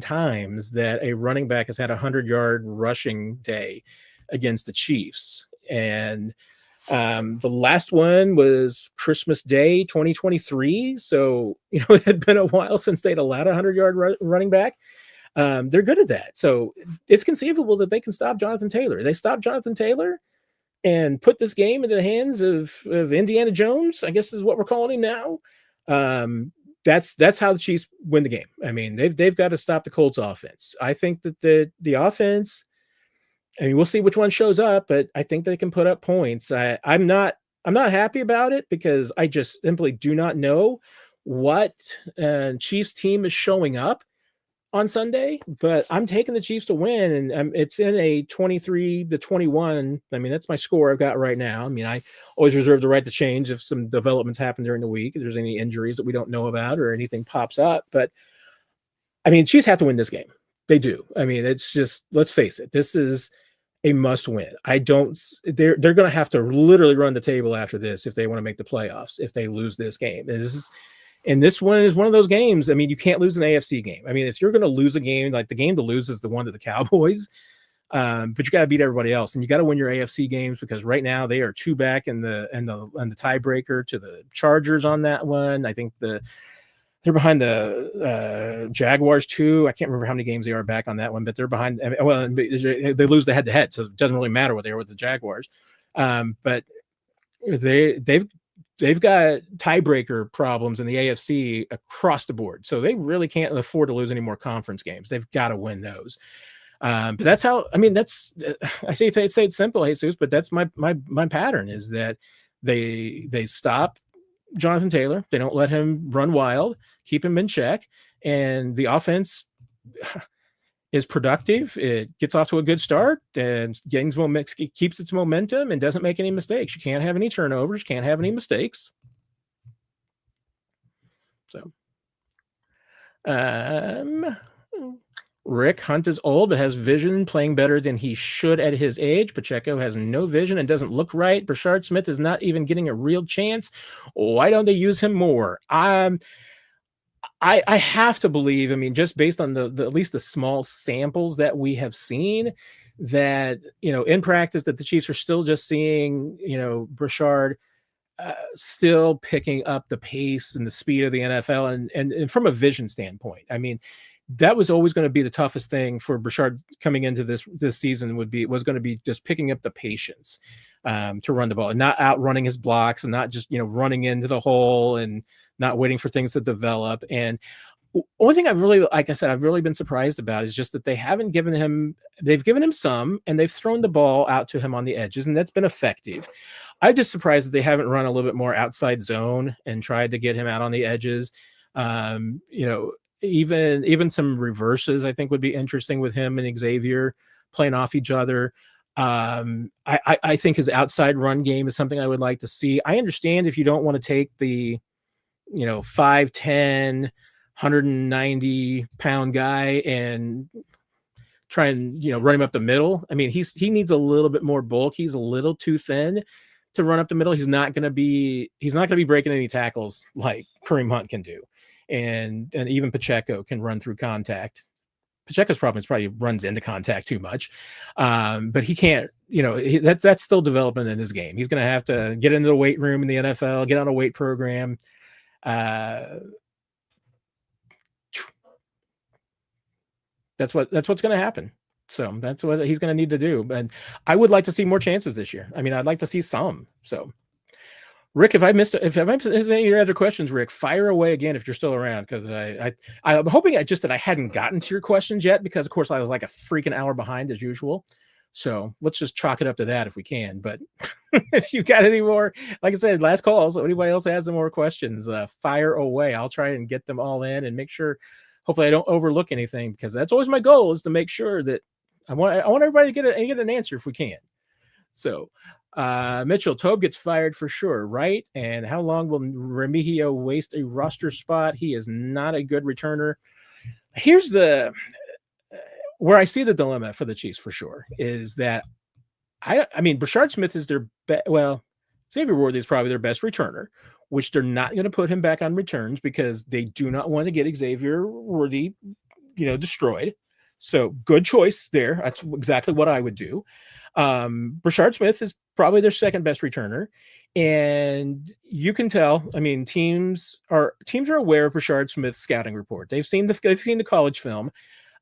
Speaker 1: times that a running back has had a 100-yard rushing day against the Chiefs. And the last one was Christmas Day 2023. So, it had been a while since they'd allowed a 100-yard running back. They're good at that. So it's conceivable that they can stop Jonathan Taylor. They stop Jonathan Taylor and put this game into the hands of Indiana Jones, I guess is what we're calling him now. That's how the Chiefs win the game. I mean, they've got to stop the Colts offense. I think that the offense, I mean, we'll see which one shows up, but I think they can put up points. I'm not happy about it because I just simply do not know what Chiefs team is showing up on Sunday, but I'm taking the Chiefs to win, and it's in a 23-21. I mean, that's my score I've got right now. I mean, I always reserve the right to change if some developments happen during the week, if there's any injuries that we don't know about or anything pops up. But I mean, Chiefs have to win this game. They do. I mean, it's just, let's face it, this is a must win. They're going to have to literally run the table after this if they want to make the playoffs, if they lose this game. And this one is one of those games. I mean, you can't lose an AFC game. I mean, if you're going to lose a game, like the game to lose is the one to the Cowboys, but you got to beat everybody else, and you got to win your AFC games because right now they are 2 back in the tiebreaker to the Chargers on that one. I think they're behind the Jaguars too. I can't remember how many games they are back on that one, but they're behind. Well, they lose the head-to-head, so it doesn't really matter what they are with the Jaguars. But they've got tiebreaker problems in the AFC across the board. So they really can't afford to lose any more conference games. They've got to win those. But that's how, I mean, I say it's simple, Jesus, but that's my pattern is that they stop Jonathan Taylor. They don't let him run wild, keep him in check. And the offense is productive. It gets off to a good start and keeps its momentum and doesn't make any mistakes. You can't have any turnovers, can't have any mistakes. So, Rick Hunt is old, but has vision, playing better than he should at his age. Pacheco has no vision and doesn't look right. Brashard Smith is not even getting a real chance. Why don't they use him more? I have to believe, I mean, just based on the at least the small samples that we have seen, that, in practice, that the Chiefs are still just seeing, Brashard still picking up the pace and the speed of the NFL. And from a vision standpoint, I mean, that was always going to be the toughest thing for Brashard coming into this season was going to be just picking up the patience to run the ball and not outrunning his blocks and not just, running into the hole and not waiting for things to develop. And only thing I've really been surprised about is just that they've given him some, and they've thrown the ball out to him on the edges, and that's been effective. I'm just surprised that they haven't run a little bit more outside zone and tried to get him out on the edges. even some reverses I think would be interesting with him and Xavier playing off each other. I think his outside run game is something I would like to see. I understand if you don't want to take the 5'10", 190-pound guy and try and run him up the middle. I mean, he needs a little bit more bulk. He's a little too thin to run up the middle. He's not going to be breaking any tackles like Kareem Hunt can do, and even Pacheco can run through contact. Pacheco's problem is probably runs into contact too much, but he can't. That's still development in his game. He's going to have to get into the weight room in the NFL, get on a weight program. That's what's going to happen. So that's what he's going to need to do. But I would like to see more chances this year. I mean, I'd like to see some. So, Rick, if I missed any of your other questions, Rick, fire away again if you're still around, because I'm hoping that I hadn't gotten to your questions yet, because of course I was like a freaking hour behind as usual. So let's just chalk it up to that if we can. But if you got any more, like I said, last call. So anybody else has some more questions, fire away. I'll try and get them all in and make sure. Hopefully I don't overlook anything, because that's always my goal, is to make sure that I want everybody to get an answer if we can. So Mitchell, Tobe gets fired for sure, right? And how long will Remigio waste a roster spot? He is not a good returner. Here's where I see the dilemma for the Chiefs for sure, is that I mean, Brashard Smith is their Xavier Worthy is probably their best returner, which they're not going to put him back on returns because they do not want to get Xavier Worthy, destroyed. So good choice there. That's exactly what I would do. Brashard Smith is probably their second best returner. And you can tell, I mean, teams are aware of Brashard Smith's scouting report. They've seen the college film.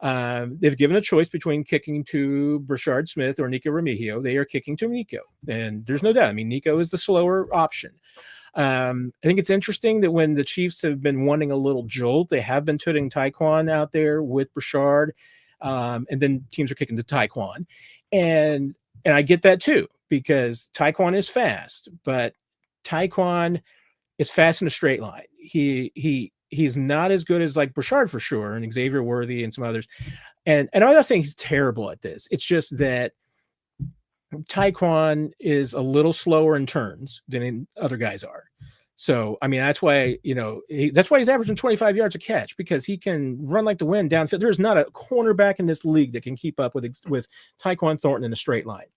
Speaker 1: They've given a choice between kicking to Brashard Smith or Nico Remigio. They are kicking to Nico, and there's no doubt. I mean, Nico is the slower option. I think it's interesting that when the Chiefs have been wanting a little jolt, they have been putting Tyquan out there with Brashard, and then teams are kicking to Tyquan, and I get that too, because Tyquan is fast, but Tyquan is fast in a straight line. He's not as good as like Brashard for sure, and Xavier Worthy and some others. And I'm not saying he's terrible at this. It's just that Tyquan is a little slower in turns than other guys are. So, I mean, that's why, that's why he's averaging 25 yards a catch, because he can run like the wind downfield. There's not a cornerback in this league that can keep up with Tyquan Thornton in a straight line.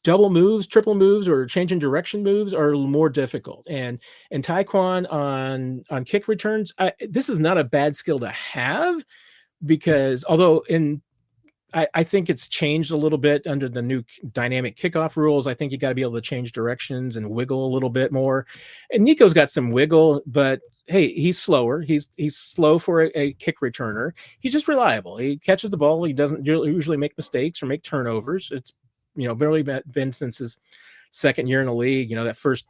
Speaker 1: Double moves, triple moves, or changing direction moves are more difficult. And Tyquan on kick returns, this is not a bad skill to have, because although I think it's changed a little bit under the new dynamic kickoff rules. I think you got to be able to change directions and wiggle a little bit more. And Nico's got some wiggle, but hey, he's slower. He's slow for a kick returner. He's just reliable. He catches the ball. He doesn't usually make mistakes or make turnovers. It's barely been since his second year in the league. That first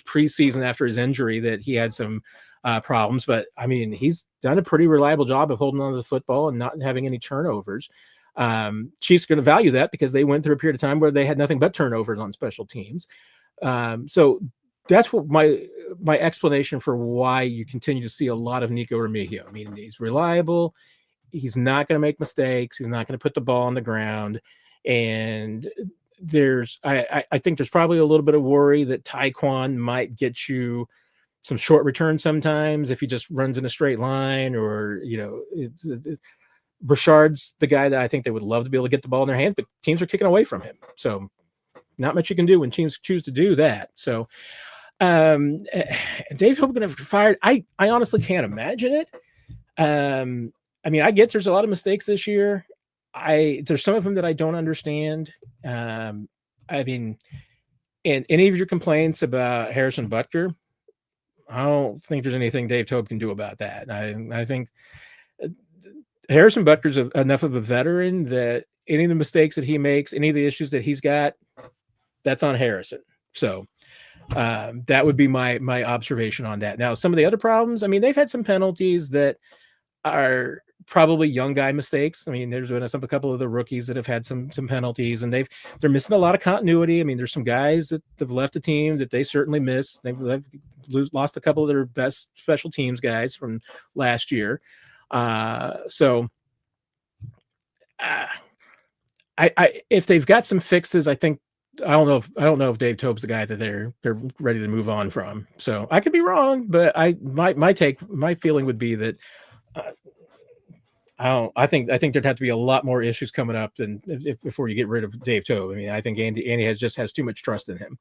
Speaker 1: preseason after his injury that he had some problems, but I mean, he's done a pretty reliable job of holding on to the football and not having any turnovers. Chiefs are going to value that because they went through a period of time where they had nothing but turnovers on special teams. So that's what my explanation for why you continue to see a lot of Nico Remigio. I mean, he's reliable. He's not going to make mistakes. He's not going to put the ball on the ground. And I think there's probably a little bit of worry that Tyquan might get you some short returns sometimes if he just runs in a straight line, or Brashard's the guy that I think they would love to be able to get the ball in their hands, but teams are kicking away from him. So not much you can do when teams choose to do that. So Dave Hope going to be fired. I honestly can't imagine it. I mean, I get there's a lot of mistakes this year. There's some of them that I don't understand. I mean, and any of your complaints about Harrison Butker, I don't think there's anything Dave Tobe can do about that. I think Harrison Butker's enough of a veteran that any of the mistakes that he makes, any of the issues that he's got, that's on Harrison. So that would be my observation on that. Now, some of the other problems, I mean, they've had some penalties that are probably young guy mistakes. I mean, there's been a couple of the rookies that have had some penalties, and they're missing a lot of continuity. I mean, there's some guys that have left the team that they certainly miss. They've lost a couple of their best special teams guys from last year. If they've got some fixes, I think I don't know if Dave Tope's the guy that they're ready to move on from. So I could be wrong, but my feeling would be that I think there'd have to be a lot more issues coming up than before you get rid of Dave Tope. I mean, I think Andy has too much trust in him.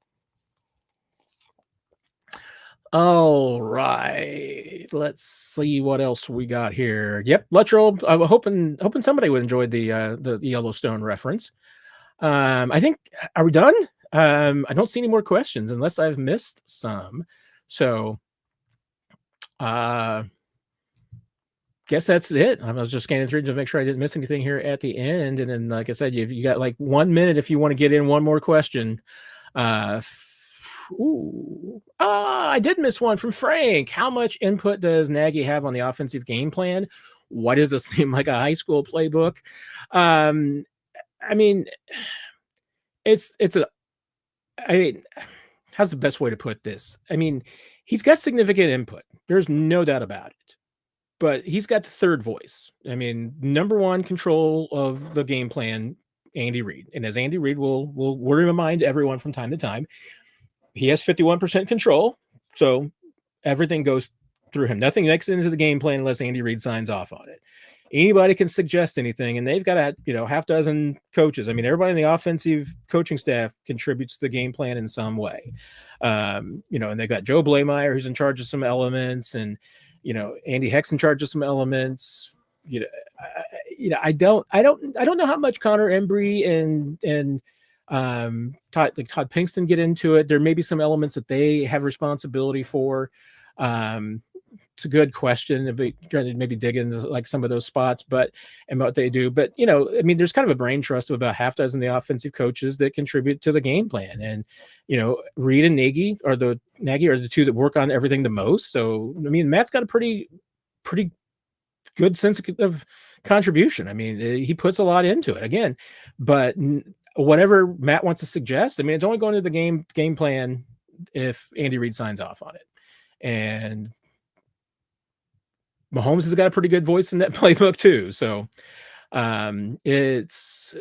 Speaker 1: All right, let's see what else we got here. Yep, Luttrell. I'm hoping somebody would enjoy the Yellowstone reference. I think, are we done? I don't see any more questions unless I've missed some. So, guess that's it. I was just scanning through to make sure I didn't miss anything here at the end. And then, like I said, you got like 1 minute if you want to get in one more question. I did miss one from Frank. How much input does Nagy have on the offensive game plan? Why does it seem like a high school playbook? I mean, how's the best way to put this? I mean, he's got significant input. There's no doubt about it. But he's got the third voice. I mean, number one control of the game plan, Andy Reid. And as Andy Reid will remind everyone from time to time, he has 51% control. So everything goes through him. Nothing makes it into the game plan unless Andy Reid signs off on it. Anybody can suggest anything, and they've got a half dozen coaches. I mean, everybody in the offensive coaching staff contributes to the game plan in some way. And they've got Joe Blameyer, who's in charge of some elements, and Andy Heck's in charge of some elements. I don't know how much Connor Embry and Todd Pinkston get into it. There may be some elements that they have responsibility for. It's a good question. Trying to maybe dig into like some of those spots, and what they do. But I mean, there's kind of a brain trust of about half dozen of the offensive coaches that contribute to the game plan. And Reid and Nagy are the two that work on everything the most. So I mean, Matt's got a pretty good sense of contribution. I mean, he puts a lot into it again, but whatever Matt wants to suggest, I mean, it's only going to the game plan if Andy Reid signs off on it. And Mahomes has got a pretty good voice in that playbook too. So it's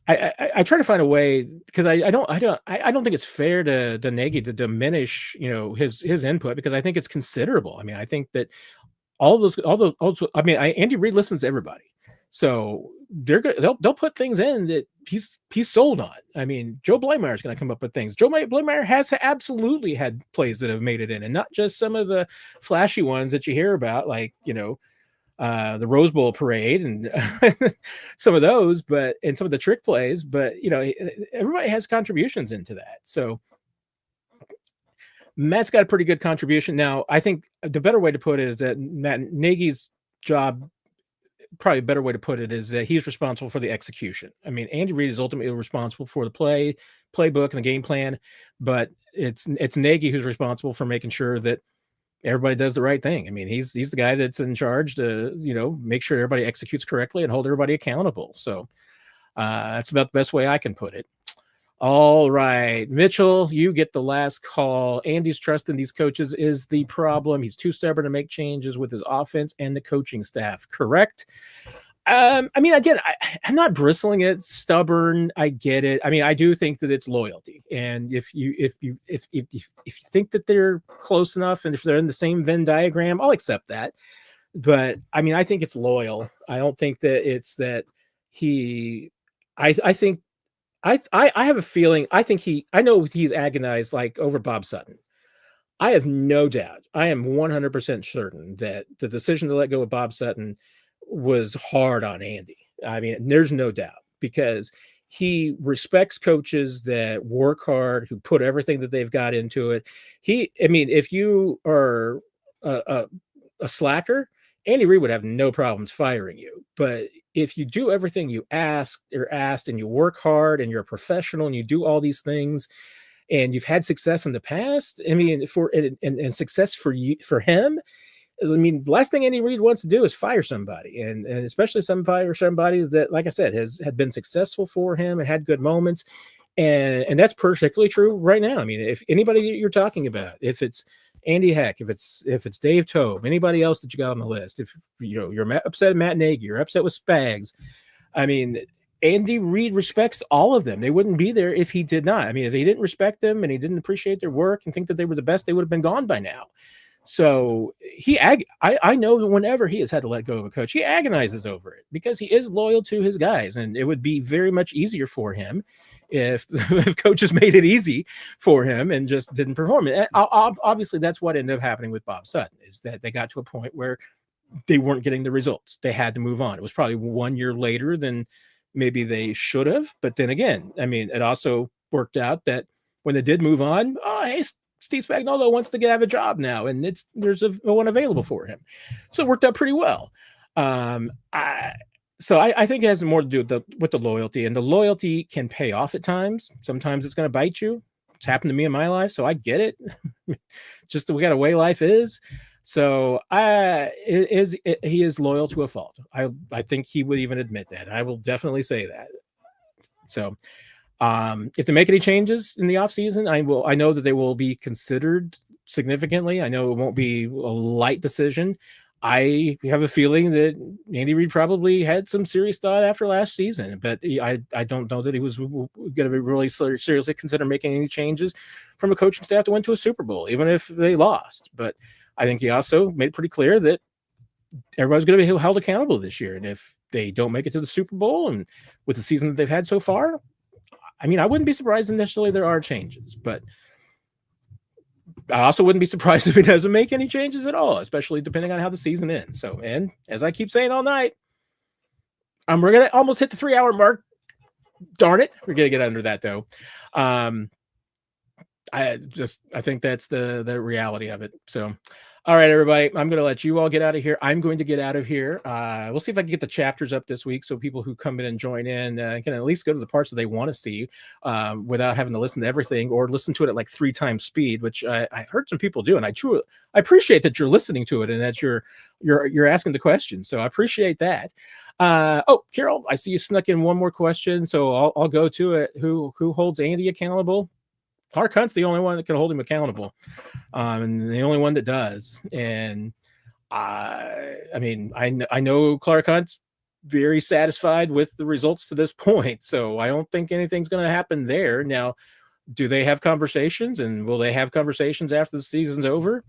Speaker 1: I try to find a way, because I don't think it's fair to Nagy to diminish his input, because I think it's considerable. I mean, I think that Andy Reid listens to everybody. So they'll put things in that he's sold on. I mean, Joe Blameyer is going to come up with things. Joe Blameyer has absolutely had plays that have made it in, and not just some of the flashy ones that you hear about, like the Rose Bowl parade and some of those, and some of the trick plays. But everybody has contributions into that. So Matt's got a pretty good contribution. Now, I think the better way to put it is that Matt Nagy's job, probably a better way to put it, is that he's responsible for the execution. I mean, Andy Reid is ultimately responsible for the playbook and the game plan, but it's Nagy who's responsible for making sure that everybody does the right thing. I mean, he's the guy that's in charge to, make sure everybody executes correctly and hold everybody accountable. So that's about the best way I can put it. All right, Mitchell, you get the last call. Andy's trust in these coaches is the problem. He's too stubborn to make changes with his offense and the coaching staff. Correct? I mean, again, I'm not bristling at stubborn. I get it. I mean, I do think that it's loyalty. And if you think that they're close enough, and if they're in the same Venn diagram, I'll accept that. But I mean, I think it's loyal. I don't think that it's that I have a feeling. I know he's agonized like over Bob Sutton. I have no doubt. I am 100% certain that the decision to let go of Bob Sutton was hard on Andy. I mean, there's no doubt, because he respects coaches that work hard, who put everything that they've got into it. If you are a slacker, Andy Reid would have no problems firing you. But if you do everything you asked, and you work hard, and you're a professional, and you do all these things, and you've had success in the past, I mean, and success for him, I mean, the last thing Andy Reid wants to do is fire somebody, and especially somebody that, like I said, had been successful for him and had good moments. And that's particularly true right now. I mean, if anybody you're talking about, if it's Andy Heck, if it's Dave Tobe, anybody else that you got on the list, if you're upset at Matt Nagy, you're upset with Spags, I mean, Andy Reid respects all of them. They wouldn't be there if he did not. I mean, if he didn't respect them and he didn't appreciate their work and think that they were the best, they would have been gone by now. So I know that whenever he has had to let go of a coach, he agonizes over it because he is loyal to his guys, and it would be very much easier for him if coaches made it easy for him and just didn't perform it. Obviously, that's what ended up happening with Bob Sutton, is that they got to a point where they weren't getting the results. They had to move on. It was probably 1 year later than maybe they should have. But then again, I mean, it also worked out that when they did move on, hey, Steve Spagnuolo wants to have a job now, and there's one available for him. So it worked out pretty well. I think it has more to do with the loyalty, and the loyalty can pay off at times. Sometimes it's going to bite you. It's happened to me in my life, so I get it. Just the way life is. So he is loyal to a fault. I think he would even admit that. I will definitely say that. So if they make any changes in the offseason, I know that they will be considered significantly. I know it won't be a light decision. I have a feeling that Andy Reid probably had some serious thought after last season, but I don't know that he was going to be really seriously consider making any changes from a coaching staff that went to a Super Bowl, even if they lost. But I think he also made it pretty clear that everybody's going to be held accountable this year. And if they don't make it to the Super Bowl, and with the season that they've had so far, I mean, I wouldn't be surprised initially there are changes, but I also wouldn't be surprised if he doesn't make any changes at all, especially depending on how the season ends. So, and as I keep saying all night, we're going to almost hit the 3-hour mark. Darn it. We're going to get under that though. I think that's the reality of it. So, all right, everybody, I'm going to let you all get out of here. I'm going to get out of here. We'll see if I can get the chapters up this week so people who come in and join in can at least go to the parts that they want to see without having to listen to everything or listen to it at like 3 times speed, which I've heard some people do. And I appreciate that you're listening to it and that you're asking the questions. So I appreciate that. Carol, I see you snuck in one more question, so I'll go to it. Who holds Andy accountable? Clark Hunt's the only one that can hold him accountable, and the only one that does. And I mean, I know Clark Hunt's very satisfied with the results to this point, so I don't think anything's going to happen there. Now, do they have conversations, and will they have conversations after the season's over?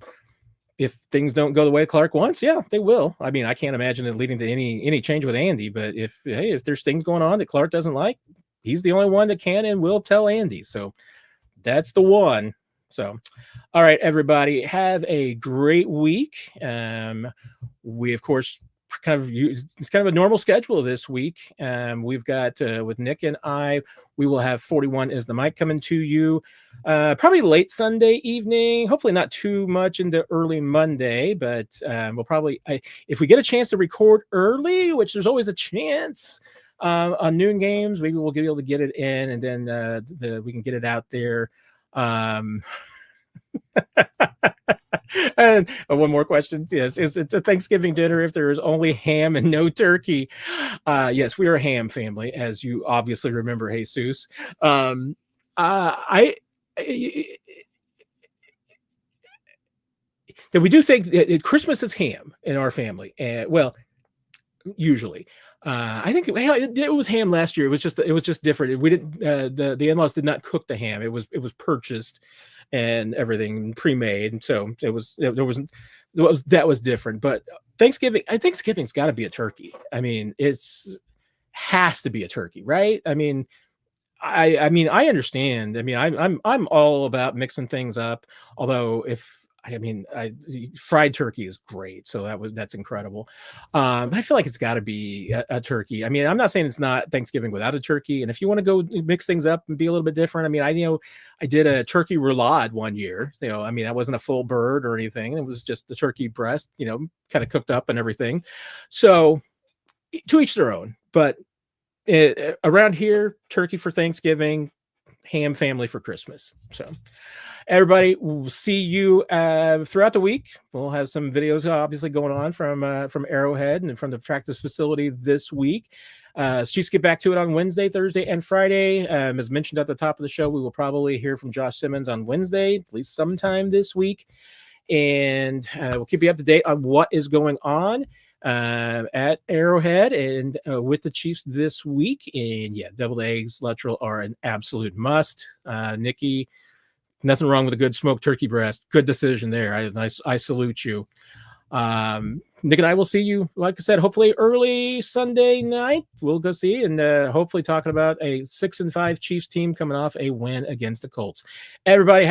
Speaker 1: If things don't go the way Clark wants, yeah, they will. I mean, I can't imagine it leading to any change with Andy, but if there's things going on that Clark doesn't like, he's the only one that can and will tell Andy. So that's the one. So, all right, everybody, have a great week. We, of course, it's kind of a normal schedule this week. We've got with Nick and I, we will have 41 is the mic coming to you probably late Sunday evening, hopefully not too much into early Monday, but we'll probably, if we get a chance to record early, which there's always a chance, on noon games, maybe we'll be able to get it in, and then we can get it out there. And one more question. Yes, it's a Thanksgiving dinner if there is only ham and no turkey? Yes, we are a ham family, as you obviously remember, Jesus. We do think that Christmas is ham in our family. Well, usually. I think it was ham last year. It was just different. We didn't. The in-laws did not cook the ham. It was purchased and everything pre-made. So that was different. But Thanksgiving's got to be a turkey. I mean, has to be a turkey, right? I mean, I understand. I mean, I'm all about mixing things up. Although fried turkey is great, so that's incredible. But I feel like it's got to be a turkey. I mean, I'm not saying it's not Thanksgiving without a turkey. And if you want to go mix things up and be a little bit different, I mean, I did a turkey roulade one year. I mean, that wasn't a full bird or anything. It was just the turkey breast, kind of cooked up and everything. So to each their own. But around here, turkey for Thanksgiving, ham family for Christmas. So everybody, we'll see you throughout the week. We'll have some videos obviously going on from Arrowhead and from the practice facility this week. Chiefs get back to it on Wednesday, Thursday, and Friday. As mentioned at the top of the show, we will probably hear from Josh Simmons on Wednesday, at least sometime this week. And we'll keep you up to date on what is going on at Arrowhead and with the Chiefs this week. And yeah, deviled eggs, Luttrell are an absolute must. Nikki, nothing wrong with a good smoked turkey breast. Good decision there. I salute you. Nick and I will see you, like I said, hopefully early Sunday night. We'll go see and hopefully talking about a 6-5 Chiefs team coming off a win against the Colts. Everybody have